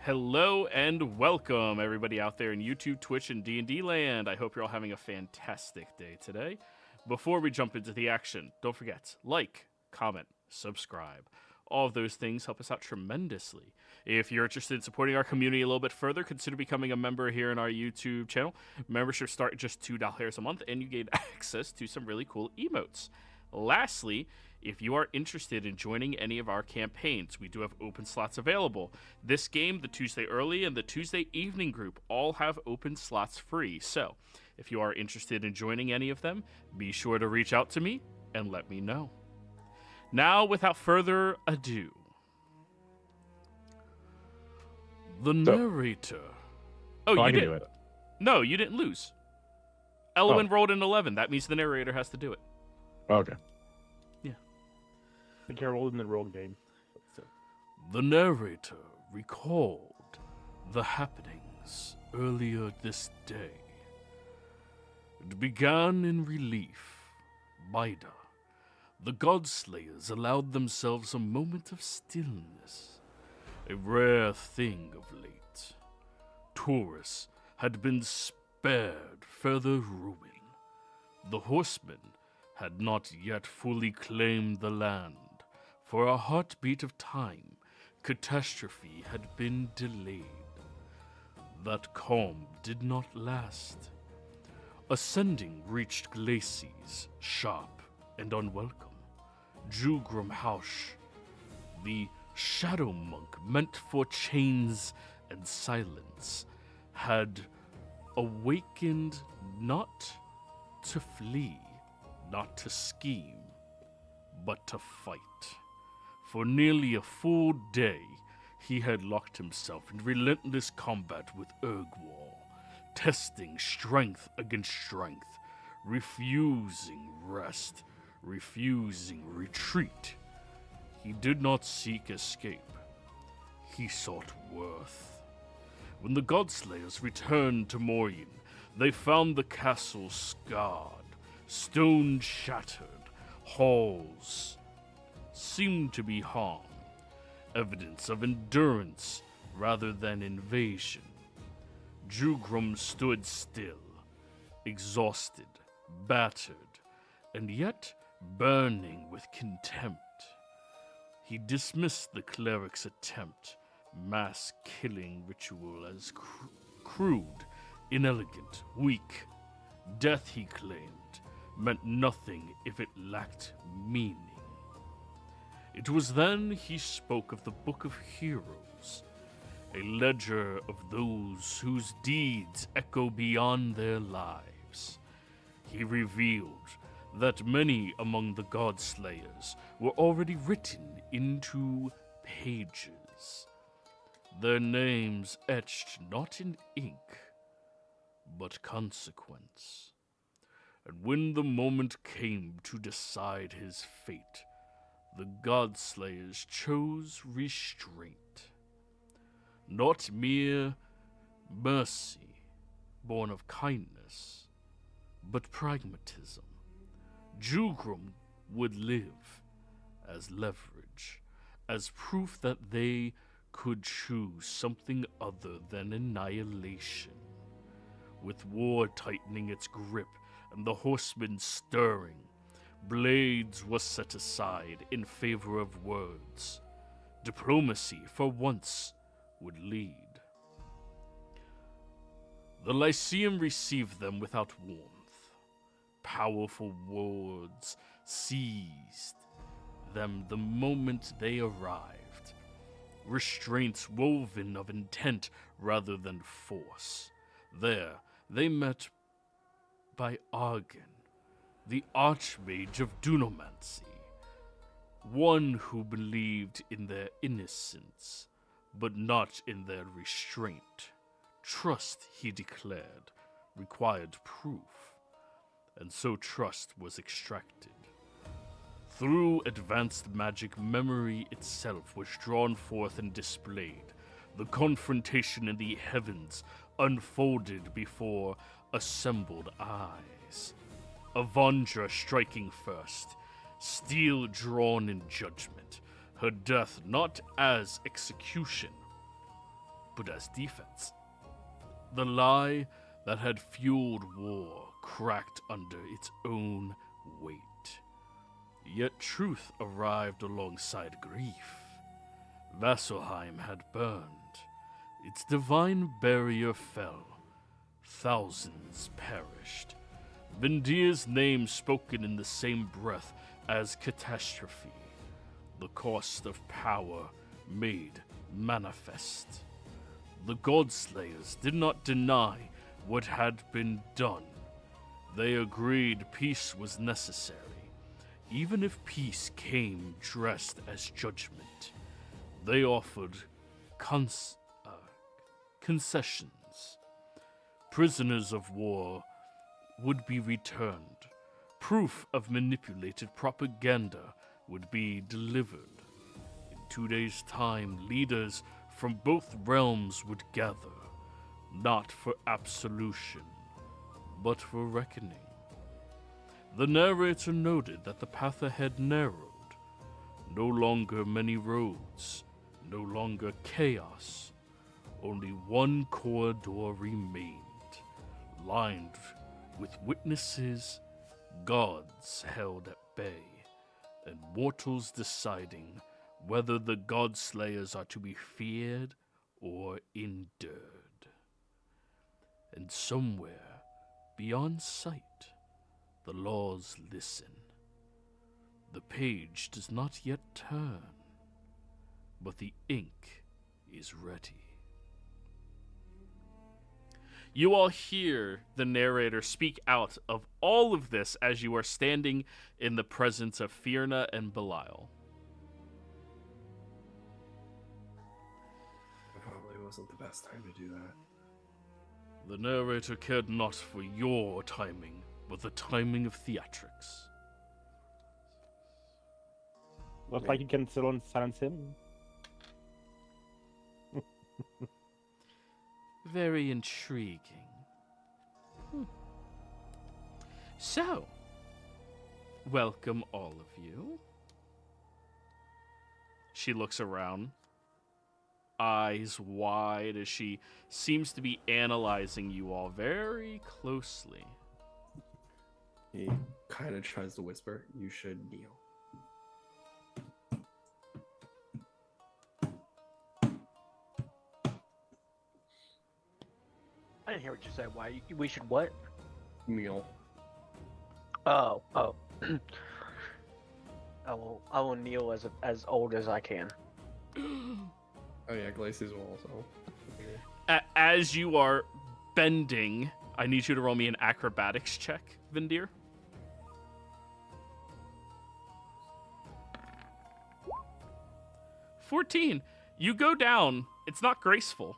Hello and welcome, everybody out there in YouTube, Twitch, and D&D land. I hope you're all having a fantastic day today. Before we jump into the action, don't forget, like, comment, subscribe. All of those things help us out tremendously. If you're interested in supporting our community a little bit further, consider becoming a member here in our YouTube channel. Memberships start at just $2 a month, and you gain access to some really cool emotes. Lastly, if you are interested in joining any of our campaigns, we do have open slots available. This game, the Tuesday early and the Tuesday evening group all have open slots free. So, if you are interested in joining any of them, be sure to reach out to me and let me know. Now, without further ado, the narrator. Oh, you didn't. Do it. No, you didn't lose. Elwin rolled an 11. That means the narrator has to do it. Okay. I think I rolled in the wrong game. So. The narrator recalled the happenings earlier this day. It began in relief. Bida, the Godslayers allowed themselves a moment of stillness, a rare thing of late. Taurus had been spared further ruin. The horsemen had not yet fully claimed the land. For a heartbeat of time, catastrophe had been delayed. That calm did not last. Ascending reached glacis, sharp and unwelcome. Jugrum Hausch, the shadow monk meant for chains and silence, had awakened not to flee, not to scheme, but to fight. For nearly a full day, he had locked himself in relentless combat with Urgwall, testing strength against strength, refusing rest, refusing retreat. He did not seek escape. He sought worth. When the Godslayers returned to Morian, they found the castle scarred, stone shattered, halls seemed to be harmed, evidence of endurance rather than invasion. Jugrum stood still, exhausted, battered, and yet burning with contempt. He dismissed the cleric's attempt, mass-killing ritual as crude, inelegant, weak. Death, he claimed, meant nothing if it lacked meaning. It was then he spoke of the Book of Heroes, a ledger of those whose deeds echo beyond their lives. He revealed that many among the Godslayers were already written into pages, their names etched not in ink, but consequence. And when the moment came to decide his fate, the Godslayers chose restraint. Not mere mercy, born of kindness, but pragmatism. Jugrum would live as leverage, as proof that they could choose something other than annihilation. With war tightening its grip and the horsemen stirring, blades was set aside in favor of words. Diplomacy, for once, would lead. The Lyceum received them without warmth. Powerful words seized them the moment they arrived. Restraints woven of intent rather than force. There, they met by Argon, the Archmage of Dunomancy, one who believed in their innocence, but not in their restraint. Trust, he declared, required proof, and so trust was extracted. Through advanced magic, memory itself was drawn forth and displayed. The confrontation in the heavens unfolded before assembled eyes. Avandra striking first, steel drawn in judgment, her death not as execution, but as defense. The lie that had fueled war cracked under its own weight. Yet truth arrived alongside grief. Vasselheim had burned. Its divine barrier fell. Thousands perished. Vindir's name spoken in the same breath as catastrophe. The cost of power made manifest. The Godslayers did not deny what had been done. They agreed peace was necessary, even if peace came dressed as judgment. They offered concessions. Prisoners of war would be returned. Proof of manipulated propaganda would be delivered. In 2 days' time, leaders from both realms would gather, not for absolution, but for reckoning. The narrator noted that the path ahead narrowed. No longer many roads, no longer chaos. Only one corridor remained, lined with witnesses, gods held at bay, and mortals deciding whether the Godslayers are to be feared or endured. And somewhere beyond sight, the laws listen. The page does not yet turn, but the ink is ready. You all hear the narrator speak out of all of this as you are standing in the presence of Fierna and Belial. Probably wasn't the best time to do that. The narrator cared not for your timing, but the timing of theatrics. Looks like you can still silence him. Very intriguing. So, welcome all of you. She looks around, eyes wide as she seems to be analyzing you all very closely. He kind of tries to whisper, "You should kneel." I didn't hear what you said. Why we should what? Kneel. Oh. I will kneel as old as I can. Oh yeah, Glaciers will also. As you are bending, I need you to roll me an acrobatics check, Vindir. $14. You go down. It's not graceful.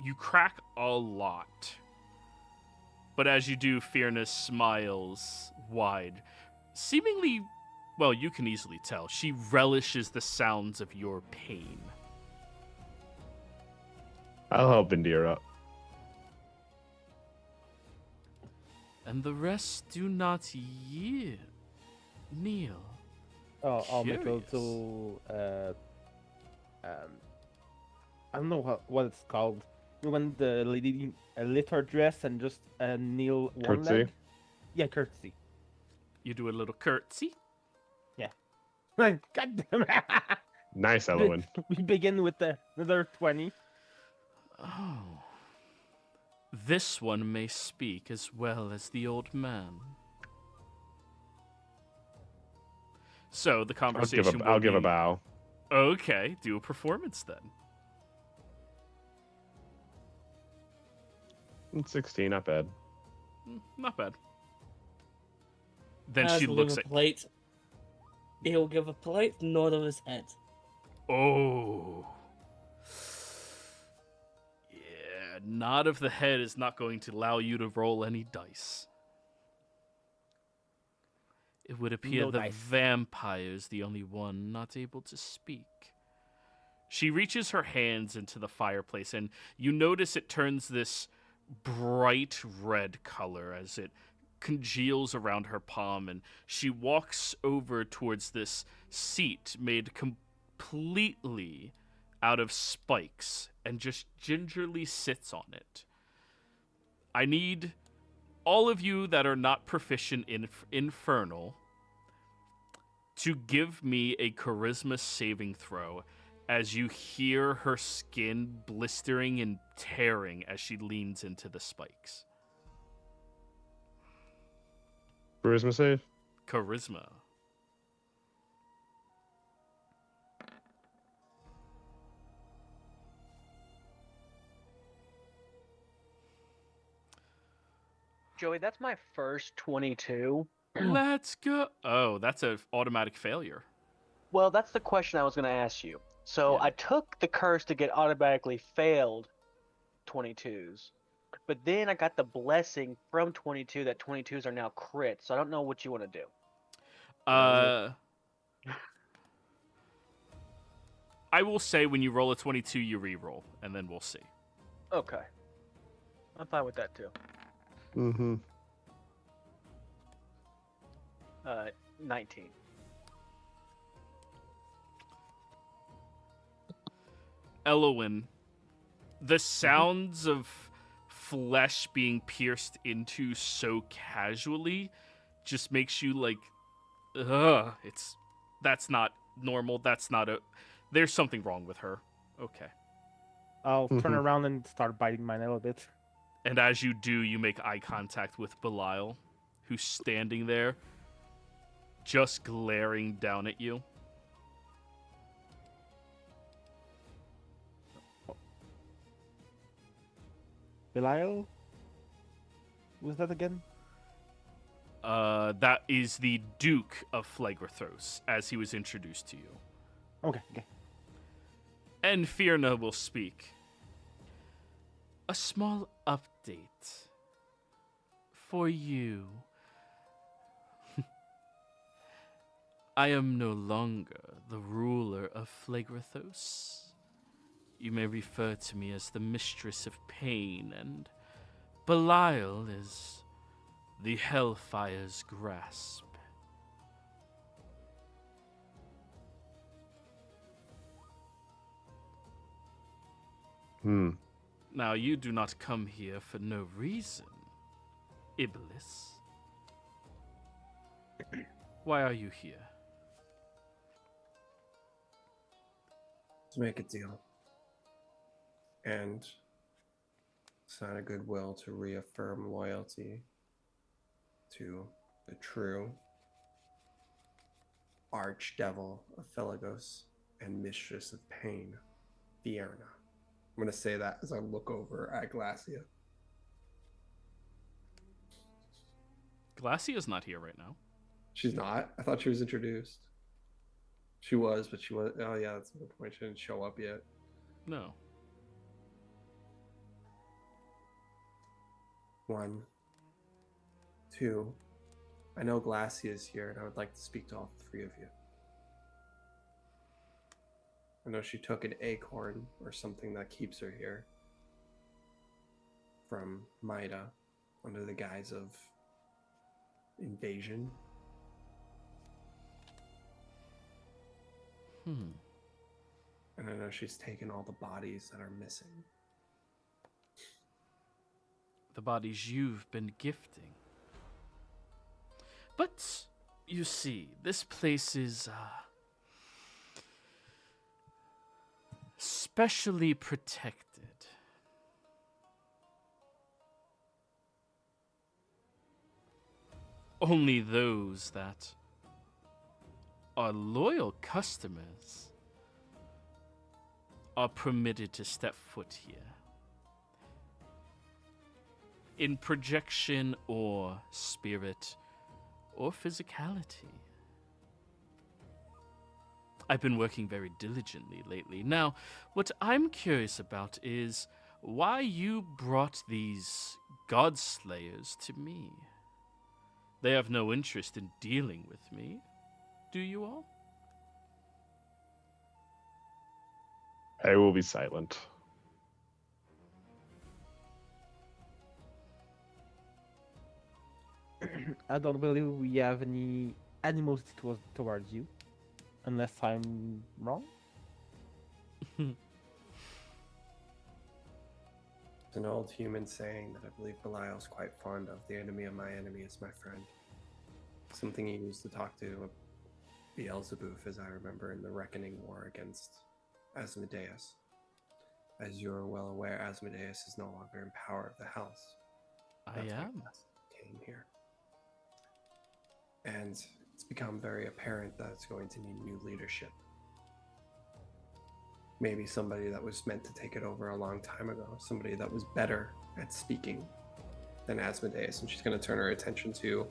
You crack a lot. But as you do, Fierna smiles wide. Seemingly, well, you can easily tell. She relishes the sounds of your pain. I'll help Indira up. And the rest do not kneel. Oh, I'll make a Curious. little. I don't know what it's called. When the lady lift her dress and just kneel one Curtsy? leg. Yeah, curtsy. You do a little curtsy. God damn it. Nice, Elowen. We begin with another 20. Oh. This one may speak as well as the old man. So the conversation I'll give a be- bow. Okay, do a performance then. 16, not bad. Not bad. Then As she will looks give at a polite. He'll give a polite nod of his head. Oh. Yeah, nod of the head is not going to allow you to roll any dice. It would appear No the dice. vampire's the only one not able to speak. She reaches her hands into the fireplace, and you notice it turns this bright red color as it congeals around her palm, and she walks over towards this seat made completely out of spikes and just gingerly sits on it. I need all of you that are not proficient in Infernal to give me a charisma saving throw as you hear her skin blistering and tearing as she leans into the spikes. Charisma save? Charisma. Joey, that's my first 22. Let's go. Oh, that's an automatic failure. Well, that's the question I was going to ask you. So Yeah. I took the curse to get automatically failed 22s, but then I got the blessing from 22 that 22s are now crit. So I don't know what you want to do. I will say when you roll a 22, you re-roll, and then we'll see. Okay. I'm fine with that too. Mm-hmm. 19. Elowen, the sounds of flesh being pierced into so casually just makes you like, ugh, that's not normal. There's something wrong with her. Okay. I'll turn Mhm. around and start biting mine a little bit. And as you do, you make eye contact with Belial, who's standing there, just glaring down at you. Belial? Who's that again? That is the Duke of Phlegrathos, as he was introduced to you. Okay. And Fierna will speak. A small update for you. I am no longer the ruler of Phlegrathos. You may refer to me as the Mistress of Pain, and Belial is the Hellfire's Grasp. Hmm. Now, you do not come here for no reason, Iblis. Why are you here? To make a deal. And sign a goodwill to reaffirm loyalty to the true archdevil of Felagos and mistress of pain, Fierna. I'm going to say that as I look over at Glacia. Glacia's not here right now. She's not? I thought she was introduced. She was, but she was. Oh, yeah, that's a good point. She didn't show up yet. No. 1, 2. I know Glacia is here, and I would like to speak to all 3 of you. I know she took an acorn or something that keeps her here from Maida under the guise of invasion. And I know she's taken all the bodies that are missing. The bodies you've been gifting. But, you see, this place is, specially protected. Only those that are loyal customers are permitted to step foot here. In projection or spirit or physicality. I've been working very diligently lately. Now, what I'm curious about is why you brought these Godslayers to me. They have no interest in dealing with me, do you all? I will be silent. I don't believe we have any animosity towards you, unless I'm wrong. There's an old human saying that I believe Belial's quite fond of. The enemy of my enemy is my friend. Something he used to talk to Beelzebub, as I remember, in the Reckoning War against Asmodeus. As you are well aware, Asmodeus is no longer in power of the house. I am. Came here. And it's become very apparent that it's going to need new leadership. Maybe somebody that was meant to take it over a long time ago. Somebody that was better at speaking than Asmodeus. And she's going to turn her attention to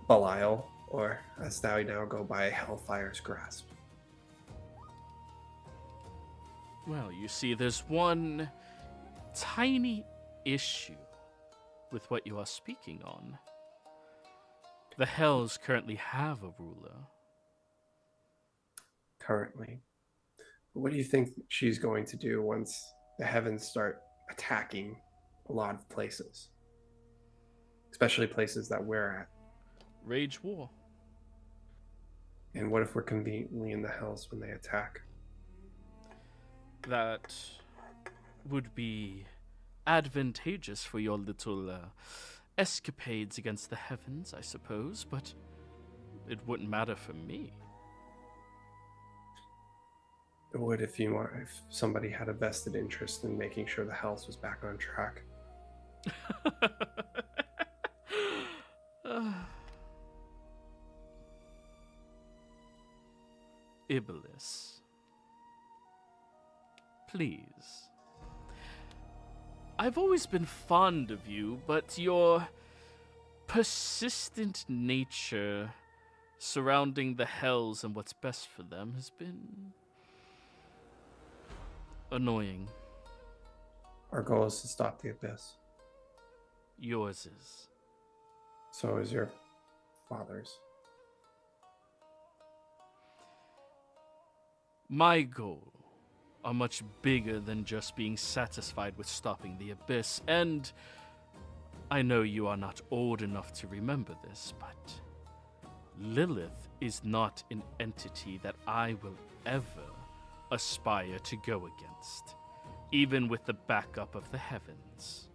Belial, or as thou now go by, Hellfire's Grasp. Well, you see, there's one tiny issue with what you are speaking on. The Hells currently have a ruler. Currently. But what do you think she's going to do once the heavens start attacking a lot of places? Especially places that we're at. Rage war. And what if we're conveniently in the Hells when they attack? That would be advantageous for your little escapades against the heavens, I suppose, but it wouldn't matter for me. It would if somebody had a vested interest in making sure the Hells was back on track. Iblis. Please. I've always been fond of you, but your persistent nature surrounding the Hells and what's best for them has been annoying. Our goal is to stop the Abyss. Yours is. So is your father's. My goal are much bigger than just being satisfied with stopping the Abyss, and I know you are not old enough to remember this, but Lilith is not an entity that I will ever aspire to go against, even with the backup of the heavens.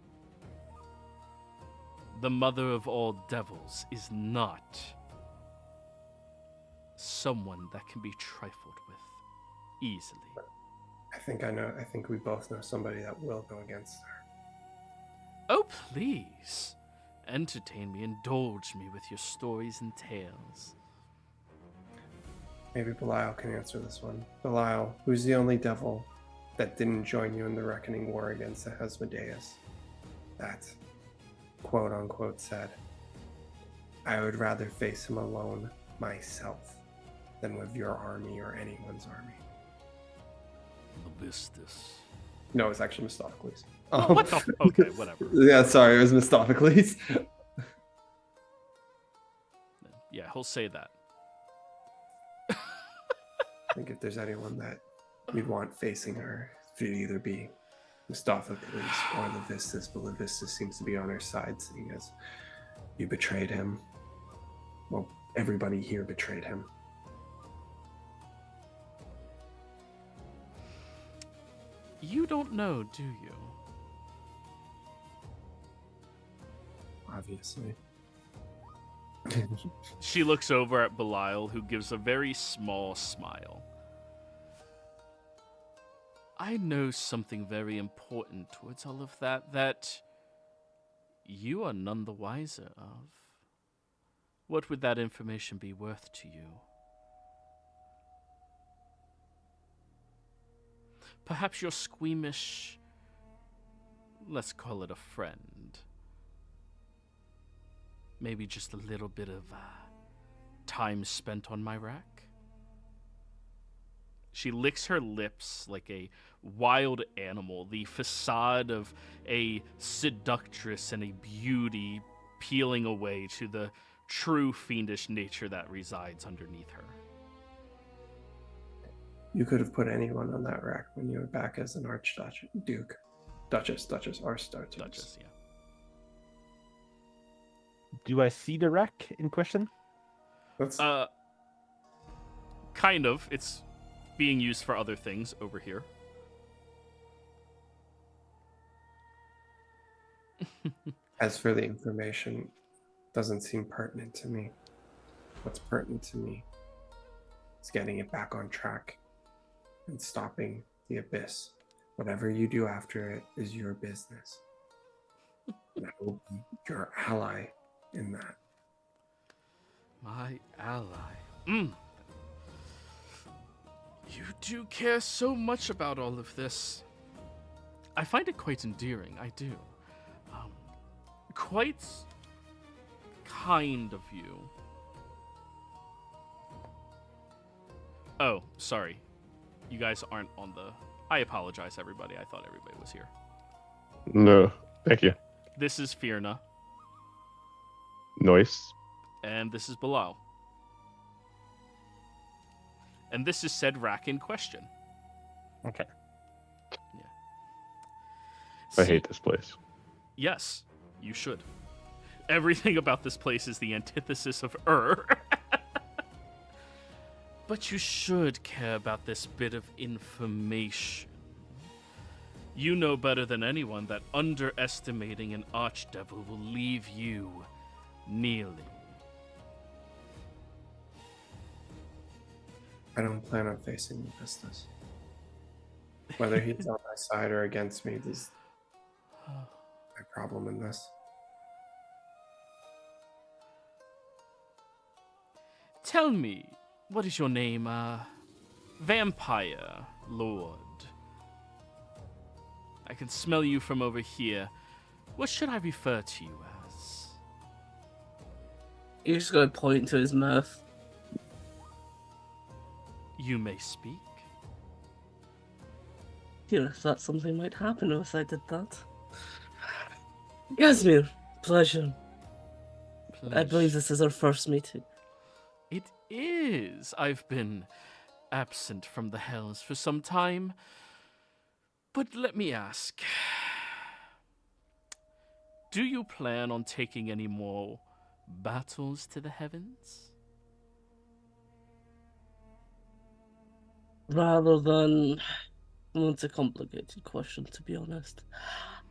The mother of all devils is not someone that can be trifled with easily. I think we both know somebody that will go against her. Oh, please. Entertain me, indulge me with your stories and tales. Maybe Belial can answer this one. Belial, who's the only devil that didn't join you in the Reckoning War against Asmodeus? That, quote unquote, said, I would rather face him alone myself than with your army or anyone's army. Mephistus. No, it's actually Mephistopheles. Oh, what the okay, whatever. Yeah, sorry, it was Mephistopheles. Yeah, he'll say that. I think if there's anyone that we'd want facing her, it would either be Mephistopheles or Levistus, but Levistus seems to be on her side, seeing as you betrayed him. Well, everybody here betrayed him. You don't know, do you? Obviously. She looks over at Belial, who gives a very small smile. I know something very important towards all of that you are none the wiser of. What would that information be worth to you? Perhaps your squeamish, let's call it a friend. Maybe just a little bit of time spent on my rack. She licks her lips like a wild animal, the facade of a seductress and a beauty peeling away to the true fiendish nature that resides underneath her. You could have put anyone on that rack when you were back as an archduke. Duchess, archduchess. Duchess, yeah. Do I see the rack in question? That's Kind of. It's being used for other things over here. As for the information, doesn't seem pertinent to me. What's pertinent to me is getting it back on track and stopping the abyss. Whatever you do after it is your business. And I will be your ally in that. My ally. You do care so much about all of this. I find it quite endearing, I do. Quite kind of you. Oh, sorry. You guys aren't on the... I apologize, everybody. I thought everybody was here. No, thank you. This is Firna, Noise. and this is Bilal. And this is said rack in question. Okay. I hate this place. Yes, you should. Everything about this place is the antithesis of But you should care about this bit of information. You know better than anyone that underestimating an archdevil will leave you kneeling. I don't plan on facing the business. Whether he's on my side or against me, this is my problem in this. Tell me, what is your name? Vampire Lord. I can smell you from over here. What should I refer to you as? He's just gonna point to his mouth. You may speak. You know, thought something might happen if I did that. Yasmin, pleasure. I believe this is our first meeting. It is. I've been absent from the Hells for some time. But let me ask. Do you plan on taking any more battles to the heavens? Rather than... Well, it's a complicated question, to be honest.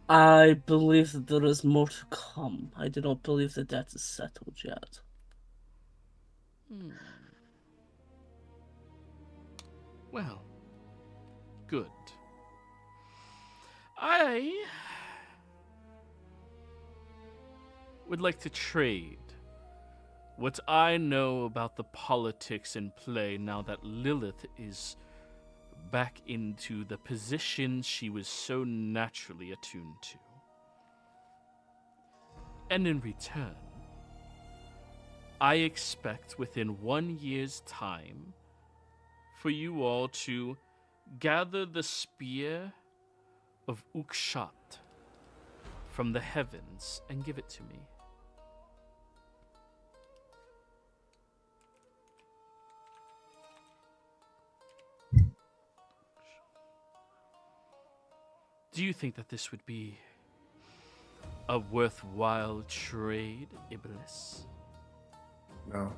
I believe that there is more to come. I do not believe the debt is settled yet. Well, good. I would like to trade what I know about the politics in play now that Lilith is back into the position she was so naturally attuned to. And in return, I expect within 1 year's time for you all to gather the spear of Ukshat from the heavens and give it to me. Do you think that this would be a worthwhile trade, Iblis? No.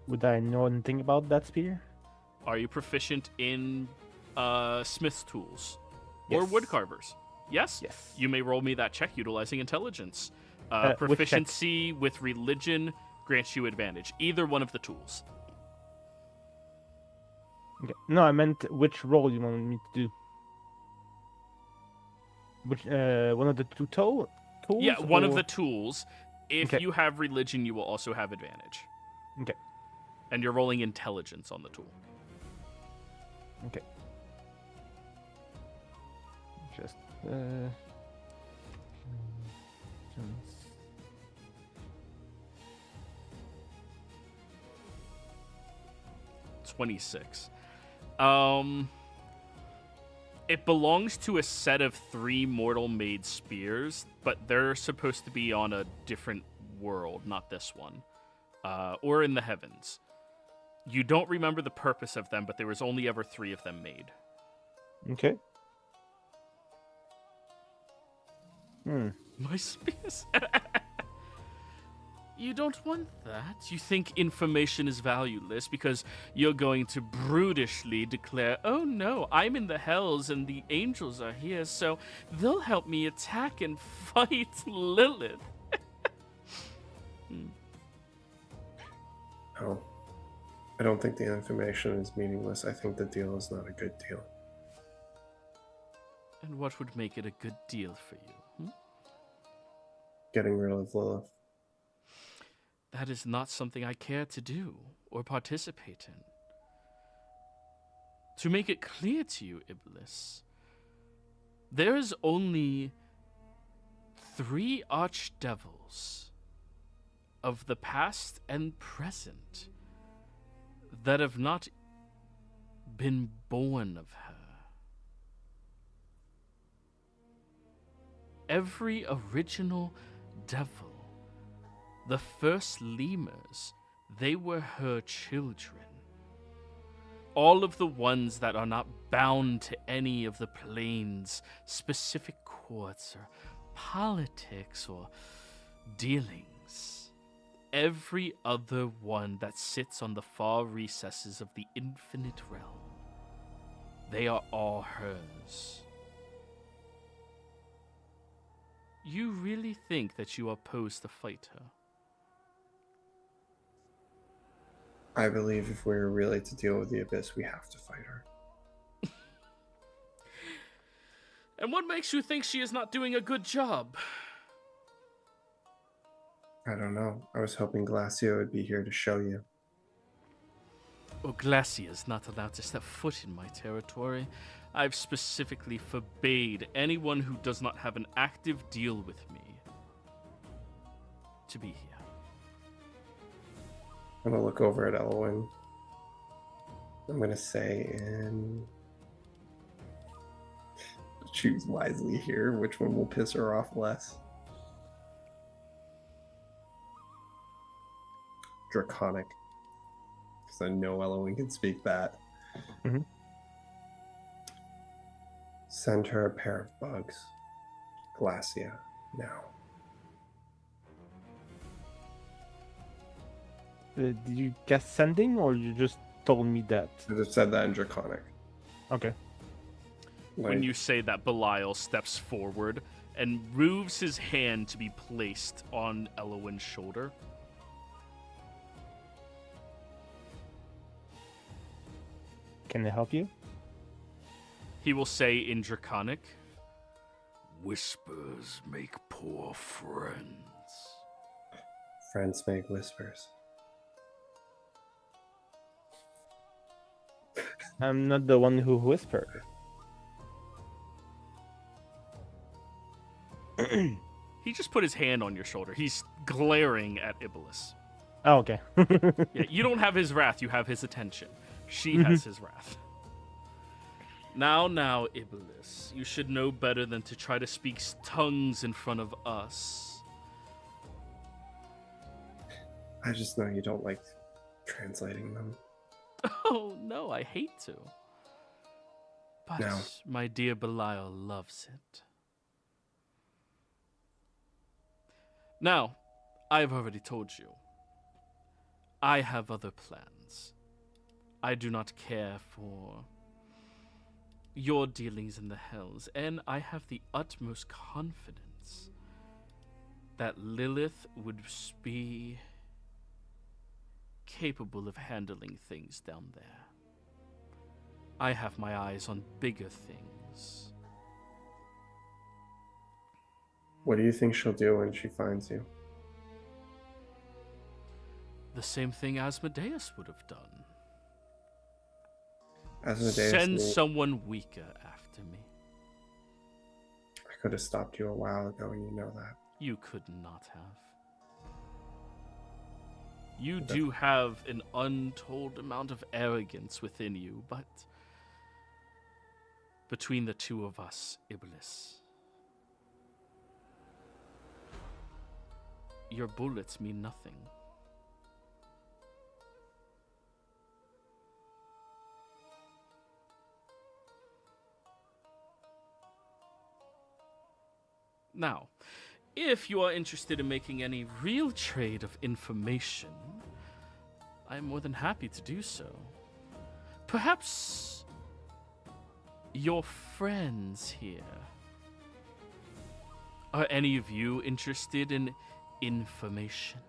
Would I know anything about that spear? Are you proficient in smith's tools or Yes. wood carvers? Yes? Yes. You may roll me that check utilizing intelligence. Which check? Proficiency with religion grants you advantage. Either one of the tools. Okay. No, I meant which roll you wanted me to do. Which one of the two tools? Yeah, one of or- the tools. If Okay. you have religion, you will also have advantage. Okay. And you're rolling intelligence on the tool. Okay. Just 26. It belongs to a set of 3 mortal-made spears, but they're supposed to be on a different world, not this one. Or in the heavens. You don't remember the purpose of them, but there was only ever 3 of them made. okay. My spears. You don't want that. You think information is valueless because you're going to brutishly declare, oh no, I'm in the hells and the angels are here, so they'll help me attack and fight Lilith. No. I don't think the information is meaningless. I think the deal is not a good deal. And what would make it a good deal for you? Getting rid of Lilith. That is not something I care to do or participate in. To make it clear to you, Iblis, there is only 3 archdevils of the past and present that have not been born of her. Every original devil, the first lemurs, they were her children. All of the ones that are not bound to any of the plane's specific courts or politics or dealings. Every other one that sits on the far recesses of the infinite realm, they are all hers. You really think that you are posed to fight her? I believe if we're really to deal with the Abyss, we have to fight her. And what makes you think she is not doing a good job? I don't know. I was hoping Glacio would be here to show you. Well, Glacia is not allowed to step foot in my territory. I've specifically forbade anyone who does not have an active deal with me to be here. I'm gonna look over at Elwyn. I'm gonna say choose wisely here. Which one will piss her off less? Draconic. Because I know Elwyn can speak that. Mhm. Send her a pair of bugs. Glacia, now. Did you guess sending, or you just told me that? I just said that in Draconic. Okay. When you say that, Belial steps forward and moves his hand to be placed on Elowin's shoulder. Can I help you? He will say in Draconic, "Whispers make poor friends." Friends make whispers. I'm not the one who whispered. He just put his hand on your shoulder. He's glaring at Iblis. Oh, okay. Yeah, you don't have his wrath, you have his attention. She has his wrath. Now, Iblis, you should know better than to try to speak tongues in front of us. I just know you don't like translating them. Oh, no, I hate to. But No. my dear Belial loves it. Now, I've already told you. I have other plans. I do not care for your dealings in the hells, and I have the utmost confidence that Lilith would be capable of handling things down there. I have my eyes on bigger things. What do you think she'll do when she finds you? The same thing Asmodeus would have done. Asmodeus Send knew- someone weaker after me. I could have stopped you a while ago, and you know that. You could not have. You do have an untold amount of arrogance within you, but between the two of us, Iblis, your bullets mean nothing. Now, If you are interested in making any real trade of information, I'm more than happy to do so. Perhaps your friends here. Are any of you interested in information?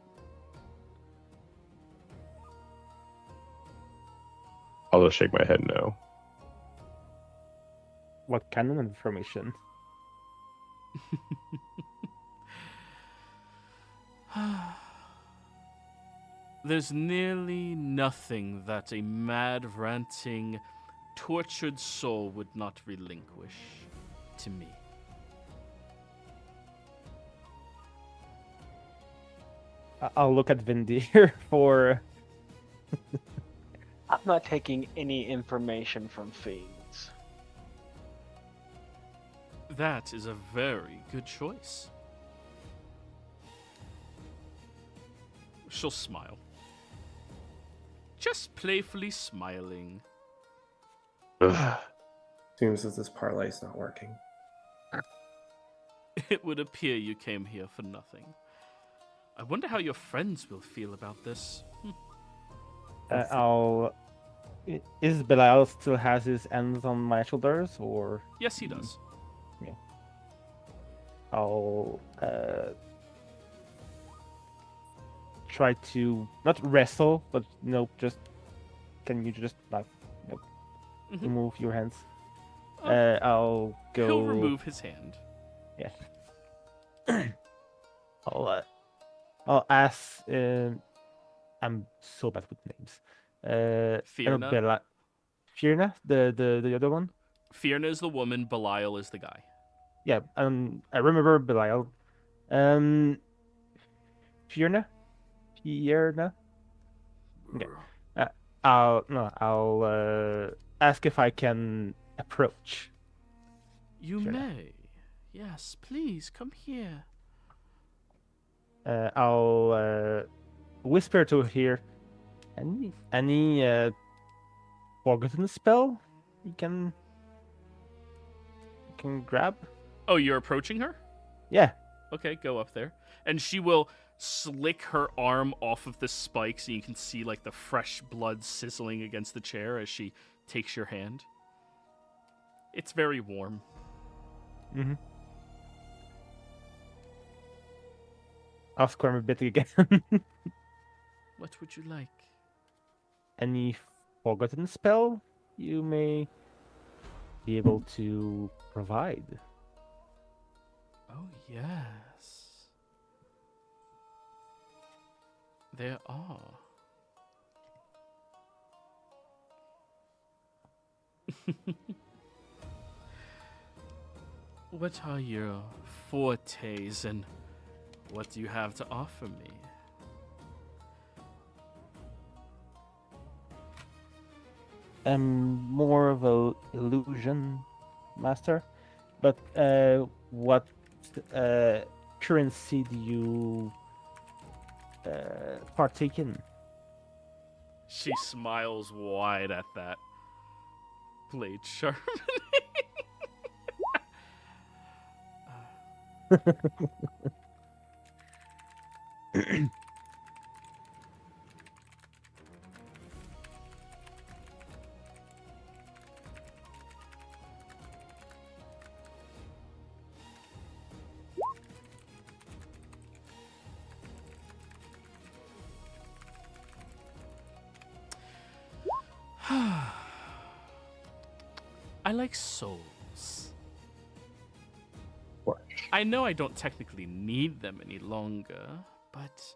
I'll just shake my head no. What kind of information? There's nearly nothing that a mad, ranting, tortured soul would not relinquish to me. I'll look at Vindir for. I'm not taking any information from fiends. That is a very good choice. She'll smile. Just playfully smiling. Seems that this parlay's not working. It would appear you came here for nothing. I wonder how your friends will feel about this. Is Belial still has his hands on my shoulders, or Yes, he does. I'll try to not wrestle, but just can you just like Mhm. remove your hands? Oh. I'll go. He'll remove his hand. Yeah. I'll ask. I'm so bad with names. Fierna? Fierna, the other one. Fierna is the woman, Belial is the guy. Yeah. I remember Belial. Fierna. Okay. I'll ask if I can approach. You Sure. may. Yes, please, come here. I'll whisper to her. Any forgotten spell you can grab? Oh, you're approaching her? Yeah. Okay, go up there. And she will slick her arm off of the spike so you can see like the fresh blood sizzling against the chair as she takes your hand. It's very warm. Mm-hmm. I'll squirm a bit again. What would you like? Any forgotten spell you may be able to provide? Oh, yes. There are. What are your fortes and what do you have to offer me? I'm more of a illusion master, but what currency do you partake in? She smiles wide at that. Blade sharp. I like souls. I know I don't technically need them any longer, but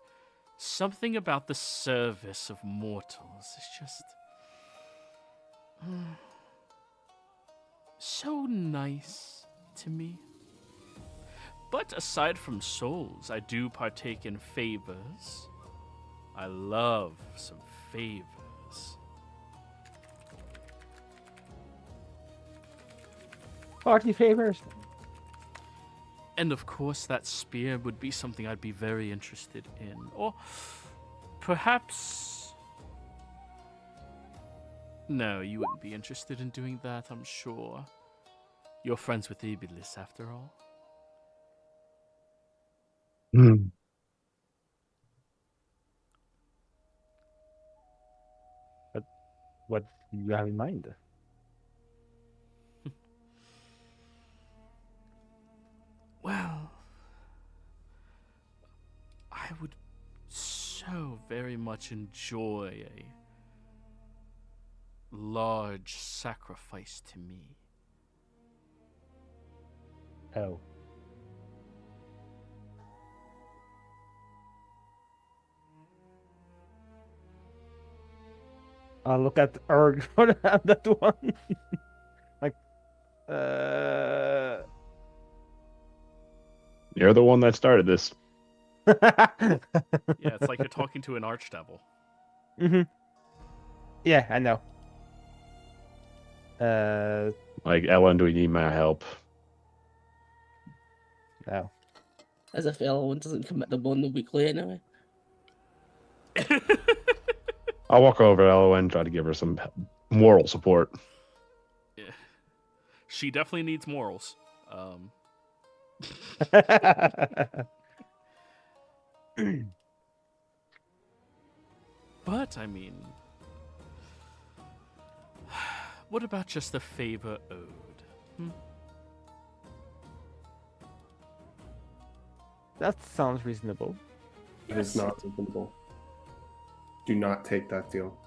something about the service of mortals is just so nice to me. But aside from souls, I do partake in favors. I love some favors. Party favors. And of course, that spear would be something I'd be very interested in. Or perhaps... No, you wouldn't be interested in doing that, I'm sure. You're friends with Iblis, after all. Hmm. What do you have in mind? Well, I would so very much enjoy a large sacrifice to me. Oh. I'll look at Erg for that one. Like, You're the one that started this. Yeah, it's like you're talking to an archdevil. Yeah, I know. Like, Ellen, do we need my help? No. As if Ellen doesn't commit the bond weekly anyway. I'll walk over to Ellen and try to give her some moral support. Yeah. She definitely needs morals. But, I mean, what about just a favor owed? That sounds reasonable. It is not reasonable. Do not take that deal.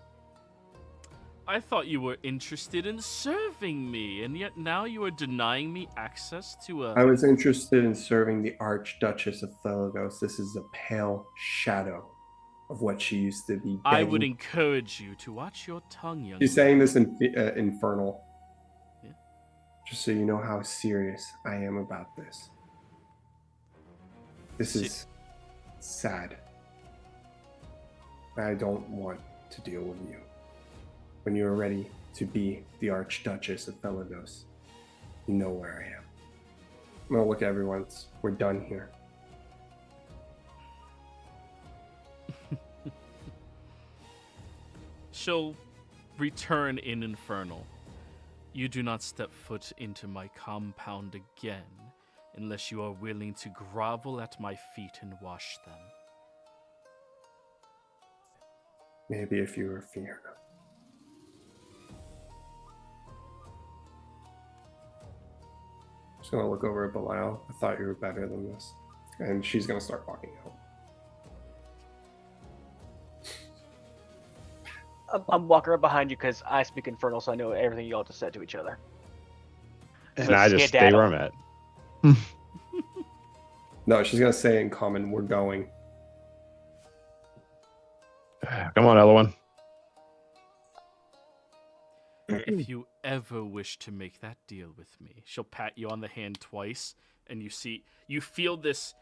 I thought you were interested in serving me, and yet now you are denying me access to a... I was interested in serving the Archduchess of Felagos. This is a pale shadow of what she used to be. I would begging. encourage you to watch your tongue, young She's saying this in infernal. Yeah. Just so you know how serious I am about this. This is sad. I don't want to deal with you. When you are ready to be the Archduchess of Felagos, you know where I am. I'm gonna look at everyone. We're done here. She'll return in Infernal. You do not step foot into my compound again unless you are willing to grovel at my feet and wash them. Maybe if you were Fiona. Just gonna look over at Belial. I thought you were better than this. And she's gonna start walking out. I'm walking right behind you because I speak Infernal, so I know everything you all just said to each other. And So I just stay skedaddle. where I'm at. No, she's gonna say in common, we're going. Come on, Ellen. If you ever wish to make that deal with me, she'll pat you on the hand twice, and you feel this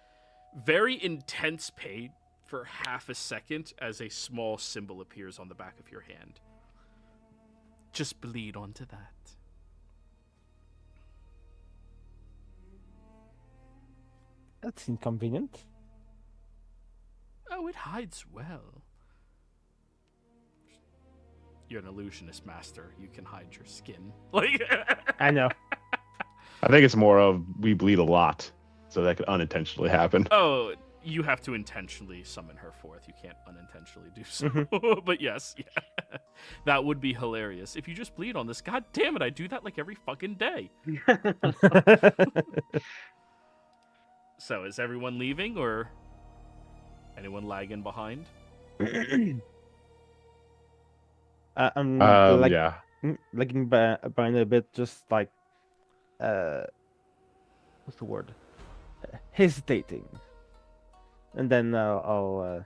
very intense pain for half a second as a small symbol appears on the back of your hand. Just bleed onto that. That's inconvenient. Oh, it hides well. You're an illusionist, master. You can hide your skin. Like, I know. I think it's more of we bleed a lot, so that could unintentionally happen. oh, you have to intentionally summon her forth. You can't unintentionally do so. But yes, yeah. That would be hilarious. If you just bleed on this, god damn it, I do that like every fucking day. So, is everyone leaving, or anyone lagging behind? I'm Yeah. lagging behind a bit, just like, what's the word? Hesitating. And then I'll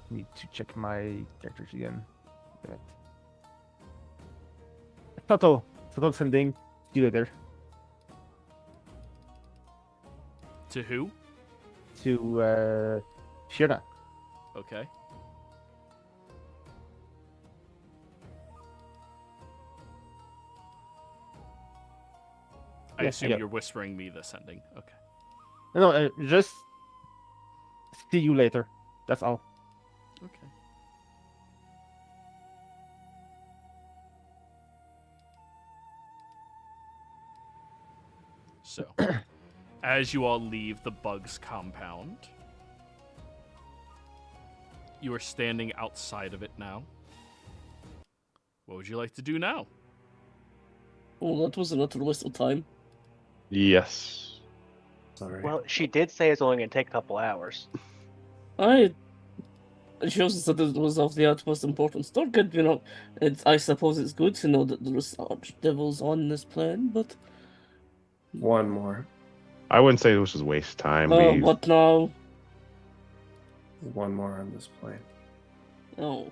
need to check my characters again. Right. Total sending. See you later. To who? To Shira. Okay. I Yes, assume yeah. you're whispering me the sending. Okay. No, just see you later. That's all. Okay. So, as you all leave the bug's compound, you are standing outside of it now. What would you like to do now? Well, that was an utter waste of time. Yes. Sorry. Well, she did say it's only going to take a couple hours. She also said it was of the utmost importance. Don't get, I suppose it's good to know that there's archdevils on this plane, but... One more. I wouldn't say this was waste time. What now? One more on this plane. Oh,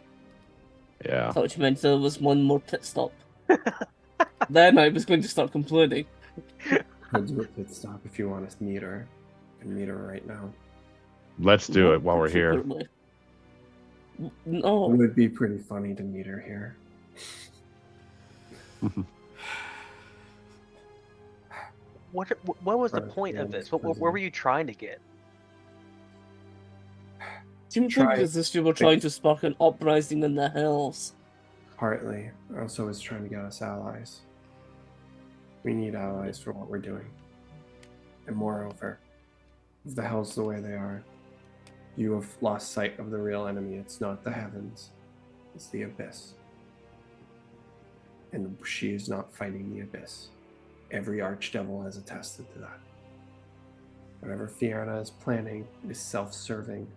Yeah. I thought you meant there was one more pit stop. Then I was going to start complaining. I'll do a pit stop if you want to meet her. I can meet her right now. Let's do it while we're here. Secretly. It No, would be pretty funny to meet her here. What was the Right, point yeah, of this? it's Where prison. were you trying to get? seems Try- like as if you were trying to spark an uprising in the hills. Partly. I also was trying to get us allies. We need allies for what we're doing. And moreover, if the hell's the way they are, you have lost sight of the real enemy. It's not the heavens, it's the abyss. And she is not fighting the abyss. Every archdevil has attested to that. Whatever Fiona is planning is self-serving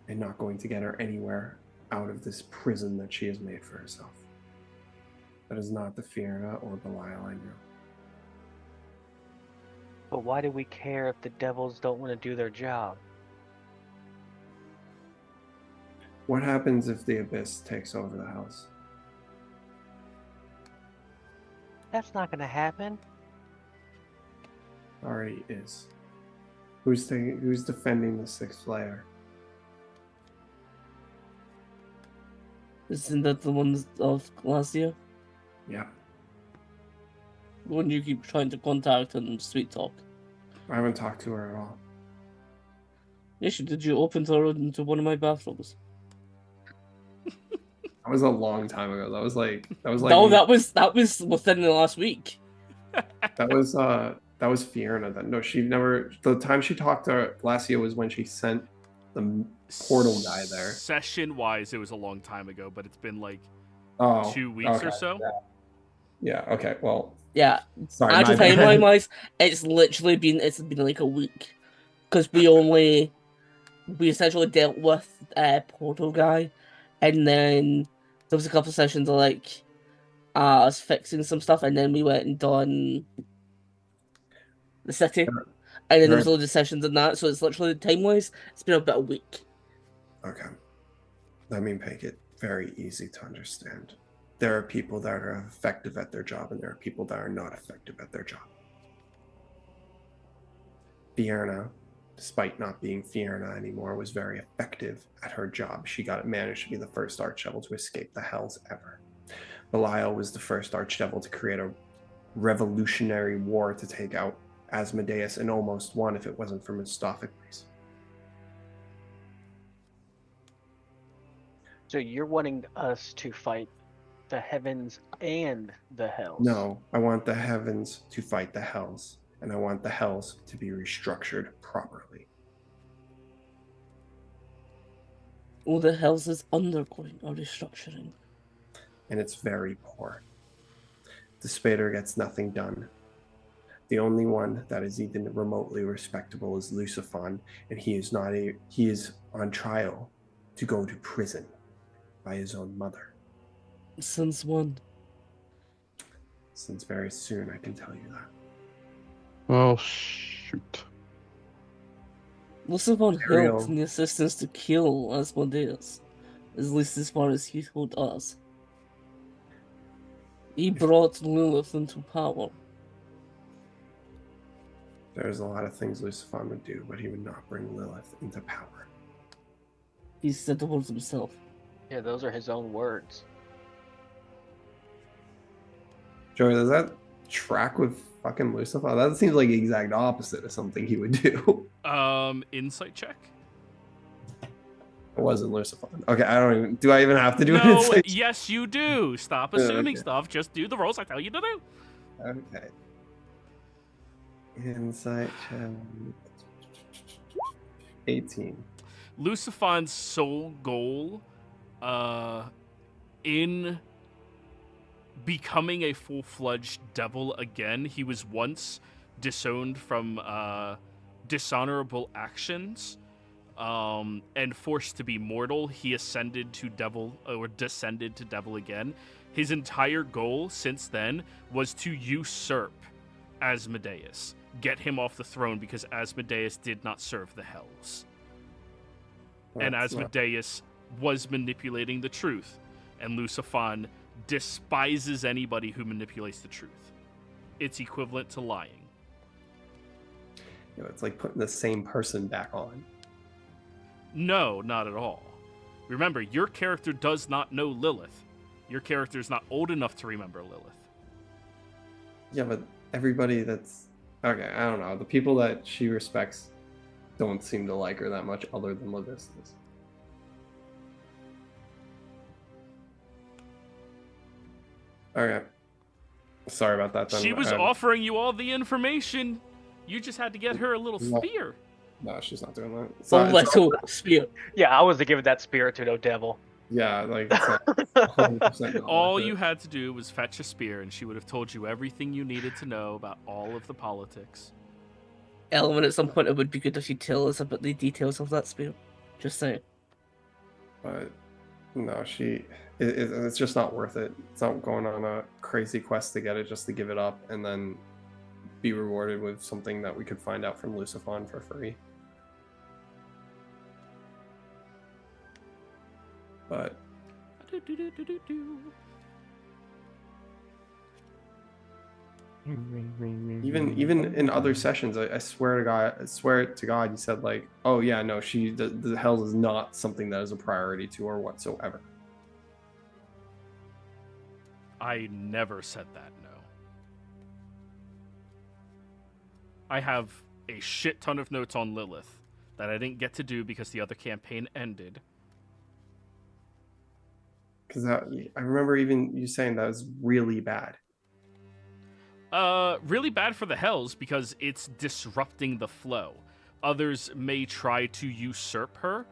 and not going to get her anywhere out of this prison that she has made for herself. That is not the Fiona or Belial I know. But why do we care if the devils don't want to do their job? What happens if the abyss takes over the house? That's not going to happen. Already is. Who's defending the sixth layer? Isn't that the one of Glacia? Yeah. The one you keep trying to contact and sweet talk. I haven't talked to her at all. Yes, did you open her into one of my bathrooms? That was a long time ago. That was like No, that was within the last week. that was Fiona. No, she never. The time she talked to Glacia was when she sent the portal guy there. Session-wise, it was a long time ago, but it's been like Oh, 2 weeks or so. Yeah. Okay. Well. Yeah, Sorry. actual my bad. timeline wise, it's been like a week, because we essentially dealt with portal guy, and then there was a couple of sessions of like us fixing some stuff, and then we went and done the city, and then there was loads of sessions in that. So it's literally time wise, it's been about a week. Okay. Let me make it very easy to understand. There are people that are effective at their job, and there are people that are not effective at their job. Fiona, despite not being Fiona anymore, was very effective at her job. She managed to be the first archdevil to escape the hells ever. Belial was the first archdevil to create a revolutionary war to take out Asmodeus, and almost won if it wasn't for Mephistopheles. So you're wanting us to fight the heavens and the hells? No, I want the heavens to fight the hells, and I want the hells to be restructured properly. All the hells is undergoing a restructuring. And it's very poor. The Spader gets nothing done. The only one that is even remotely respectable is Lucifon, and he is on trial to go to prison by his own mother. Since when? Since very soon, I can tell you that. Oh, shoot. Lucifon Ariel. helped in the assistance to kill Asmodeus, at least as far as he told us. He brought Lilith into power. There's a lot of things Lucifon would do, but he would not bring Lilith into power. He said the words himself. Yeah, those are his own words. Joey, does that track with fucking Lucifon? That seems like the exact opposite of something he would do. Insight check. It wasn't Lucifon. Okay, do I even have to do an No, insight? yes, you do. Stop assuming okay. stuff. Just do the rolls I tell you to do. Okay. Insight check. 18. Lucifan's sole goal in becoming a full-fledged devil again, he was once disowned from dishonorable actions and forced to be mortal. He ascended to devil, or descended to devil again. His entire goal since then was to usurp Asmodeus, get him off the throne, because Asmodeus did not serve the hells. And Asmodeus was manipulating the truth, and Lucifan despises anybody who manipulates the truth. It's equivalent to lying. You know, it's like putting the same person back on. No, not at all. Remember, your character does not know Lilith. Your character is not old enough to remember Lilith. Yeah, but everybody that's... Okay, I don't know. The people that she respects don't seem to like her that much other than Lovistus. Okay. Sorry about that then. She was offering you all the information. You just had to get her a little spear. No, she's not doing that. It's Oh, not- let's it's go not- spear. Yeah, I was to give that spear to no devil. Yeah, like it's not 100% not All worth you it. had to do was fetch a spear, and she would have told you everything you needed to know about all of the politics. Ellen, at some point, it would be good if you tell us about the details of that spear. Just saying. But no, it's just not worth it. It's not going on a crazy quest to get it just to give it up and then be rewarded with something that we could find out from Lucifon for free. But even in other sessions, I swear to God, you said like, oh yeah, no, the hells is not something that is a priority to her whatsoever. I never said that, no. I have a shit ton of notes on Lilith that I didn't get to do because the other campaign ended. Because I remember even you saying that was really bad. Really bad for the hells because it's disrupting the flow. Others may try to usurp her,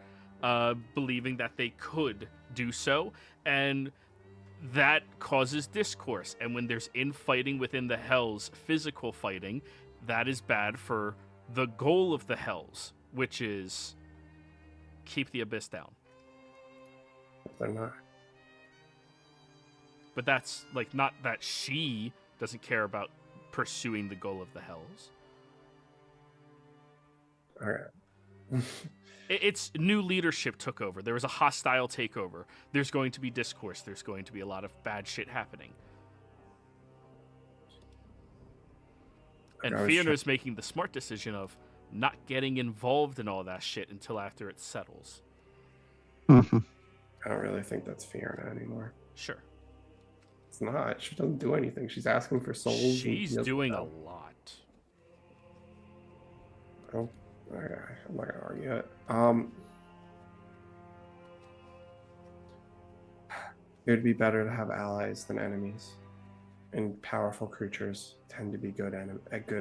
believing that they could do so, and that causes discourse. And when there's infighting within the hells, physical fighting, that is bad for the goal of the hells, which is keep the abyss down. They're not. But that's like not that she doesn't care about pursuing the goal of the hells. All right. It's new leadership took over. There was a hostile takeover. There's going to be discourse. There's going to be a lot of bad shit happening. And Fiona's making the smart decision of not getting involved in all that shit until after it settles. I don't really think that's Fiona anymore. Sure. It's not. She doesn't do anything. She's asking for souls. She's doing a lot. Oh, okay. I'm not gonna argue it. It would be better to have allies than enemies, and powerful creatures tend to be good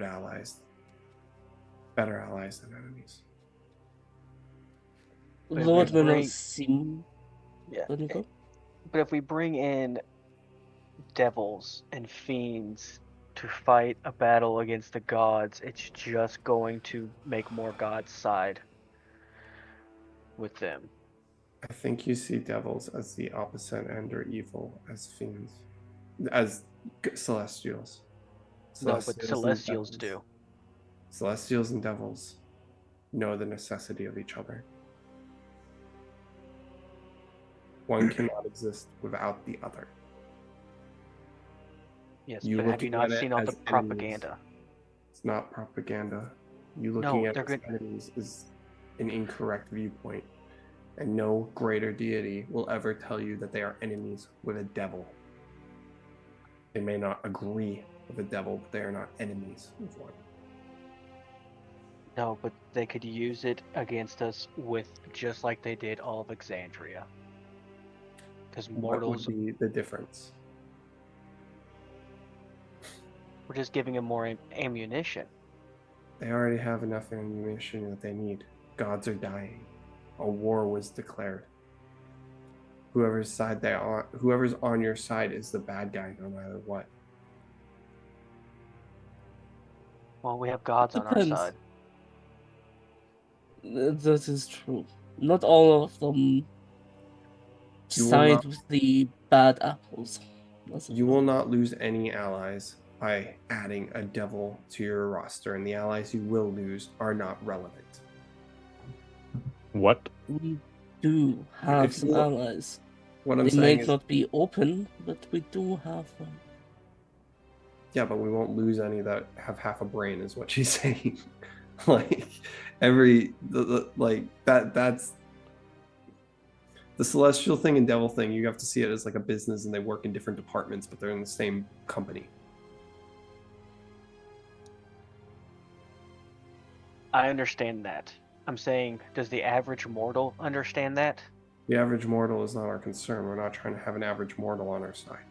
allies. Better allies than enemies. But Lord if will we not bring- seem. Yeah. Let me go. But if we bring in devils and fiends to fight a battle against the gods, it's just going to make more gods side with them. I think you see devils as the opposite end, or evil as fiends, as celestials. No, but and celestials devils. do. Celestials and devils know the necessity of each other. One cannot exist without the other. Yes, You but have looking you not at it seen all as the propaganda? It's not propaganda. You No, looking at they're it as good- enemies is an incorrect viewpoint. And no greater deity will ever tell you that they are enemies with a devil. They may not agree with a devil, but they are not enemies with one. No, but they could use it against us with just like they did all of Exandria. Because What mortals, would be the difference? we're just giving them more ammunition. They already have enough ammunition that they need. Gods are dying. A war was declared. Whoever's on your side is the bad guy, no matter what. Well, we have gods on our Depends. side. That is true. Not all of them You will side not- with the bad apples. You will not lose any allies by adding a devil to your roster, and the allies you will lose are not relevant. What? We do have If some you- allies. What I'm They saying might is, not be open, but we do have them. yeah, but we won't lose any that have half a brain, is what she's saying. Like that's the celestial thing and devil thing. You have to see it as like a business, and they work in different departments, but they're in the same company. I understand that. I'm saying, does the average mortal understand that? The average mortal is not our concern. We're not trying to have an average mortal on our side.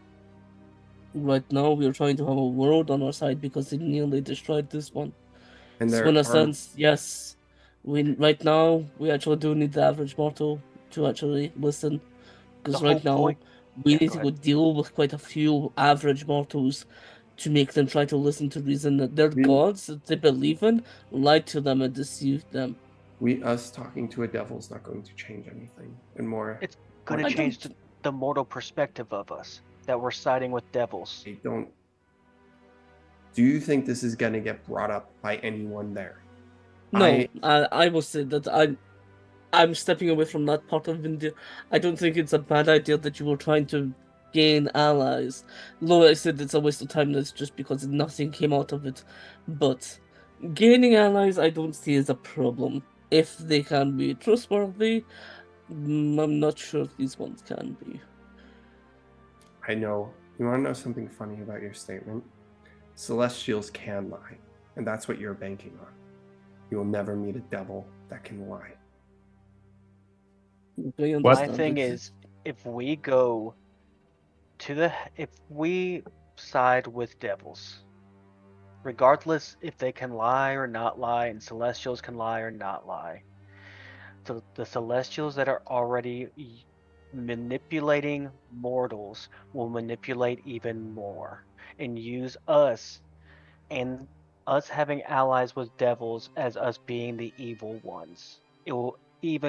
Right now, we are trying to have a world on our side because they nearly destroyed this one. And So there in a are sense, yes, right now we actually do need the average mortal to actually listen, because The right whole now point- we Yeah, need go to go ahead. deal with quite a few average mortals to make them try to listen to reason that their We- gods that they believe in lied to them and deceived them. us talking to a devil is not going to change anything. And more, It's gonna I change don't- the mortal perspective of us, that we're siding with devils. I don't. Do you think this is going to get brought up by anyone there? No, I will say that I'm stepping away from that part of India. I don't think it's a bad idea that you were trying to gain allies. Though I said it's a waste of time, that's just because nothing came out of it. But gaining allies, I don't see as a problem. If they can be trustworthy, I'm not sure if these ones can be. I know. You want to know something funny about your statement? Celestials can lie, and that's what you're banking on. You will never meet a devil that can lie. I What? My understand thing it. is, if we go if we side with devils, regardless if they can lie or not lie, and celestials can lie or not lie, the celestials that are already manipulating mortals will manipulate even more and use us and us having allies with devils as us being the evil ones. It will it